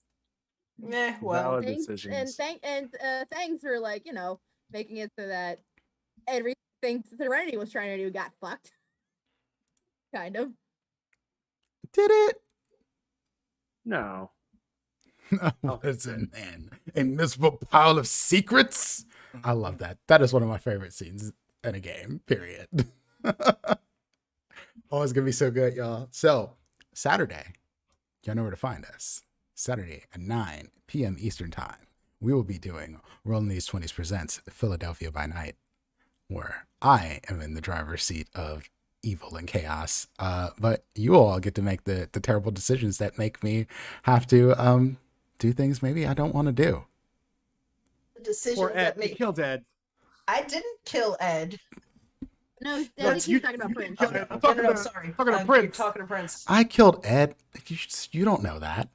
Well, Valid Thanks, decisions. thanks for making it so that everything Serenity was trying to do got fucked. Kind of. did it. No. Listen, man, a miserable pile of secrets. I love that. That is one of my favorite scenes in a game, period. Oh, it's gonna be so good, y'all. So, Saturday, y'all know where to find us. Saturday at 9 p.m. Eastern Time, we will be doing Rolling These 20s Presents Philadelphia by Night, where I am in the driver's seat of evil and chaos. But you all get to make the terrible decisions that make me have to do things maybe I don't want to do. the decision Poor Ed. that You made killed Ed. I didn't kill Ed. No, No, Daddy, you- keep talking about you Prince. killed Oh, Ed. no, I'm no, talking no, to- sorry. talking to You're Prince. talking to Prince. I killed Ed. You don't know that.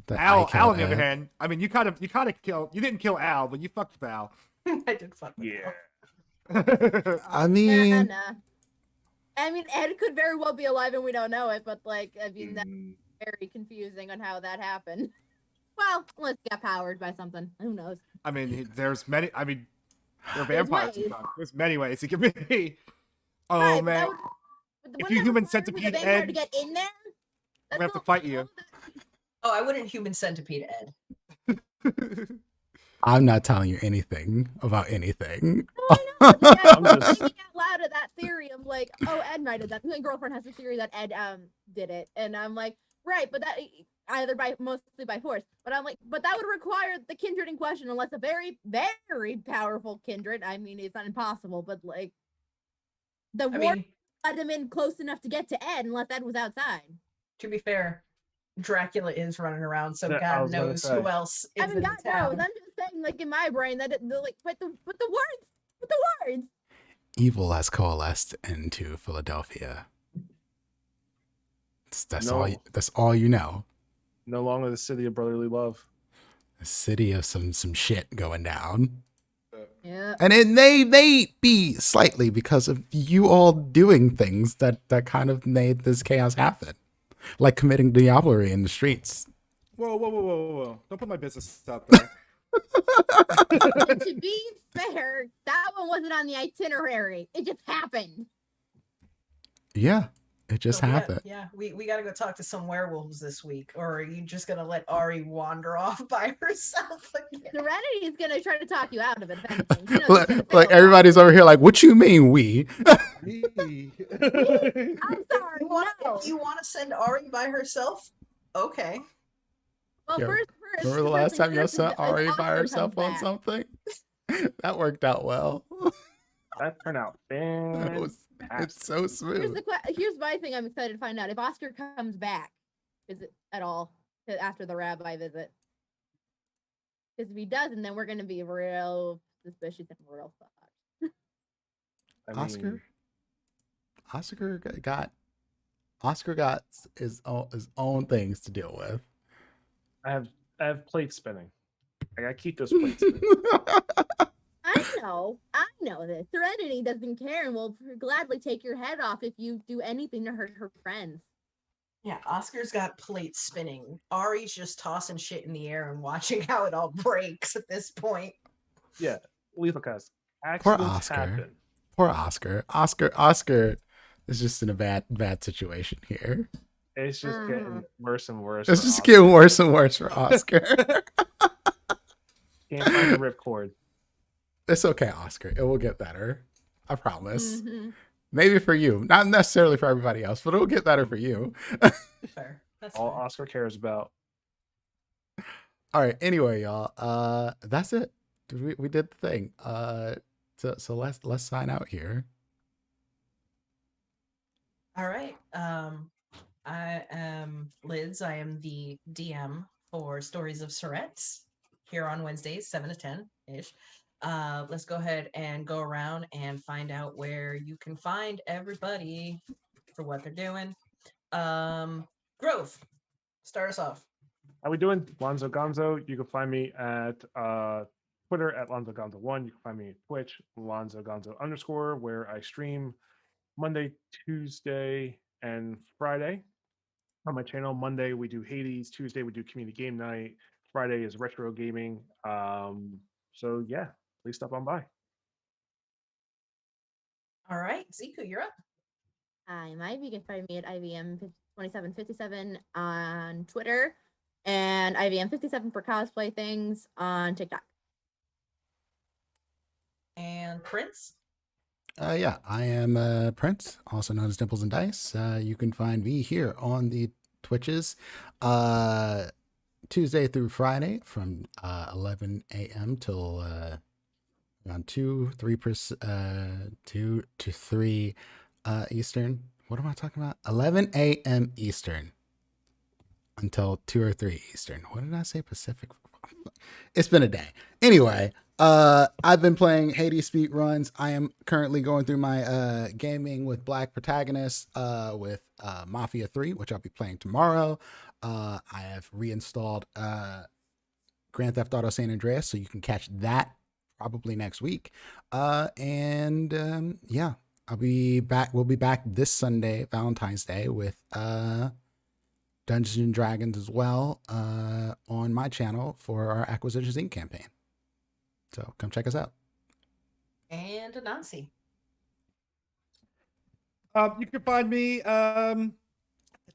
That I Al, killed Al, on the other Ed. hand, I mean, you kind of killed. You didn't kill Al, but you fucked with Al. I did fuck with Yeah. I mean, Nah. I mean, Ed could very well be alive and we don't know it, but that's Mm, very confusing on how that happened. Well, unless he got powered by something. Who knows? I mean, there's many. I mean, there are There's vampires. ways. Sometimes. There's many ways it can be. Oh Right, but man, that would- but If wouldn't you that human require centipede the vampire Ed, to get in there? I'm gonna have to all- fight you. all Oh, I wouldn't human centipede Ed. I'm not telling you anything about anything. that- Like, I'm I'm just- thinking out loud of that theory. I'm like, oh, Ed might have done. My girlfriend has a theory that Ed did it, and I'm like, right, but that mostly by force. But I'm like, but that would require the kindred in question, unless a very, very powerful kindred. I mean, it's not impossible, but like, the I war mean, let him in close enough to get to Ed, unless Ed was outside. to be fair, Dracula is running around, so Yeah, I God was gonna knows say. who else is I mean, in God the town. knows. I'm just saying, like in my brain, that but the words. Evil has coalesced into Philadelphia. That's No. That's all you know. no longer the city of brotherly love. A city of some shit going down. Yeah. And it may be slightly because of you all doing things that kind of made this chaos happen. Like committing diablerie in the streets. Whoa! Don't put my business out there. And to be fair, that one wasn't on the itinerary. It just happened. Yeah, it just So happened. we gotta go talk to some werewolves this week, or are you just gonna let Ari wander off by herself again? Serenity is gonna try to talk you out of it. If anything. She knows it's gonna Like fail. everybody's over here like, what you mean we? I'm sorry. No. If you want to send Ari by herself, okay. Well, Yo, first, Remember the last time y'all first, sent if Ari by Oscar herself comes on back. something? That worked out well. That turned out That was, it's so Here's smooth. here's my thing. I'm excited to find out if Oscar comes back. Is it at all after the rabbi visit? Because if he doesn't, then we're gonna be real suspicious and real fucked. I mean, Oscar got his own things to deal with. I have plate spinning. I gotta keep those plates spinning. I know this. Serenity doesn't care and will gladly take your head off if you do anything to hurt her friends. Yeah, Oscar's got plates spinning. Ari's just tossing shit in the air and watching how it all breaks at this point. Yeah, lethal cast. Poor Accidents Oscar. happen. Poor Oscar. Oscar is just in a bad situation here. It's just getting worse and worse. It's for just Oscar. getting worse and worse for Oscar. Can't find the ripcord. It's okay, Oscar. It will get better. I promise. Mhm. Maybe for you, not necessarily for everybody else, but it'll get better for you. Fair. That's All fair. Oscar cares about. All right. Anyway, y'all. That's it. We did the thing. So let's sign out here. All right. I am Liz. I am the DM for Stories of Surrett here on Wednesdays, 7 to 10 ish. Let's go ahead and go around and find out where you can find everybody for what they're doing. Grove, start us off. How we doing? Lonzo Gonzo. You can find me at Twitter at Lonzo Gonzo1. You can find me at Twitch, Lonzo Gonzo _ where I stream Monday, Tuesday, and Friday. On my channel, Monday we do Hades, Tuesday we do community game night, Friday is retro gaming. So yeah, please stop on by. All right, Ziku, you're up. I'm Ivy. You can find me at IVM2757 on Twitter and IVM57 for cosplay things on TikTok. And Prince. Yeah, I am Prince, also known as Dimples and Dice. You can find me here on the Twitches Tuesday through Friday from 11 a.m. till around 2 to 3 Eastern. What am I talking about? 11 a.m. Eastern until 2 or 3 Eastern. What did I say? Pacific? It's been a day. Anyway, I've been playing Hades speed runs. I am currently going through my gaming with Black protagonists with Mafia 3, which I'll be playing tomorrow. I have reinstalled Grand Theft Auto San Andreas, so you can catch that probably next week. Yeah, I'll be back. We'll be back this Sunday, Valentine's Day, with Dungeons and Dragons as well on my channel for our Acquisitions Inc. campaign. So come check us out. And Anansi. You can find me the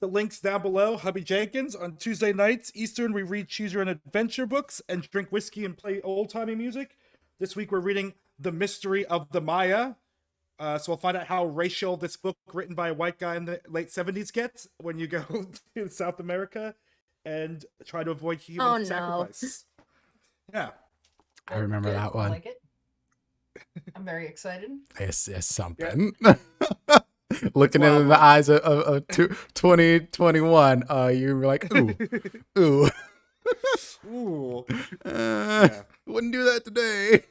links down below. Hubby Jenkins on Tuesday nights Eastern. We read Choose Your Own Adventure books and drink whiskey and play old-timey music. This week we're reading The Mystery of the Maya. So we'll find out how racial this book written by a white guy in the late 70s gets when you go to South America and try to avoid human sacrifice. Yeah. I remember Good. that one. I like it. I'm very excited. It's something. Looking into the eyes of 2021, you were like, ooh, ooh. Ooh. Wouldn't do that today.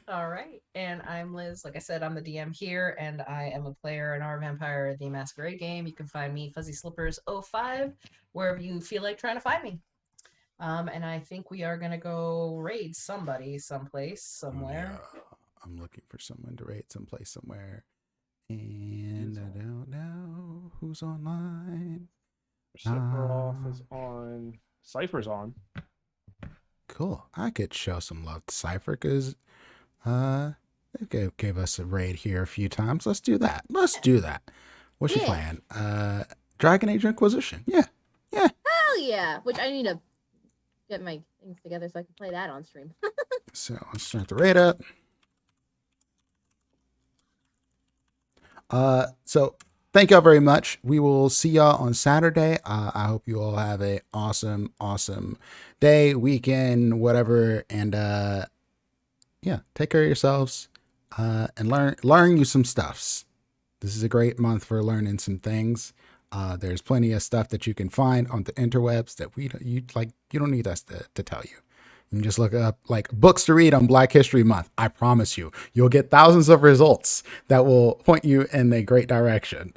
All right. And I'm Liz. Like I said, I'm the DM here, and I am a player in our Vampire the Masquerade game. You can find me, Fuzzy Slippers 05, wherever you feel like trying to find me. And I think we are going to go raid somebody someplace, somewhere. Yeah, I'm looking for someone to raid someplace, somewhere. And I don't know who's online. Sephiroth is on. Cypher's on. Cool. I could show some love to Cypher because they gave us a raid here a few times. Let's do that. What's your plan? Dragon Age Inquisition. Yeah. Hell yeah! Which I need to get my things together so I can play that on stream. So let's start the raid up. So thank y'all very much. We will see y'all on Saturday. I hope you all have a awesome day, weekend, whatever. And yeah, take care of yourselves and learn you some stuffs. This is a great month for learning some things. There's plenty of stuff that you can find on the interwebs that you don't need us to tell you. You can just look up like books to read on Black History Month. I promise you'll get thousands of results that will point you in a great direction.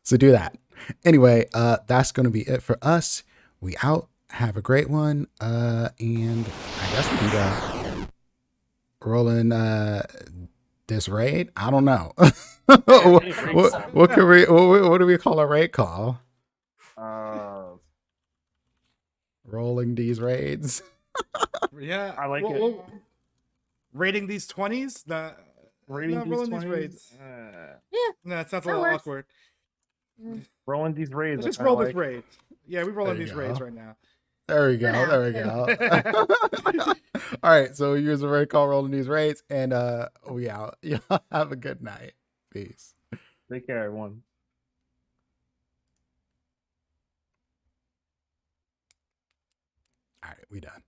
So do that. Anyway, that's going to be it for us. We out. Have a great one. And I guess we can go rolling this raid. I don't know. What do we call a raid call? Rolling these raids. Yeah, I like it. Raiding these 20s? Rolling these raids. Yeah. No, it sounds a That little works. awkward. Rolling these raids. Let's just roll this raid. Yeah, we're rolling There you these go. raids right now. There we go. now. There we go. All right, so use a red call rolling these rates, and we out. Y'all have a good night. Peace. Take care, everyone. All right, we done.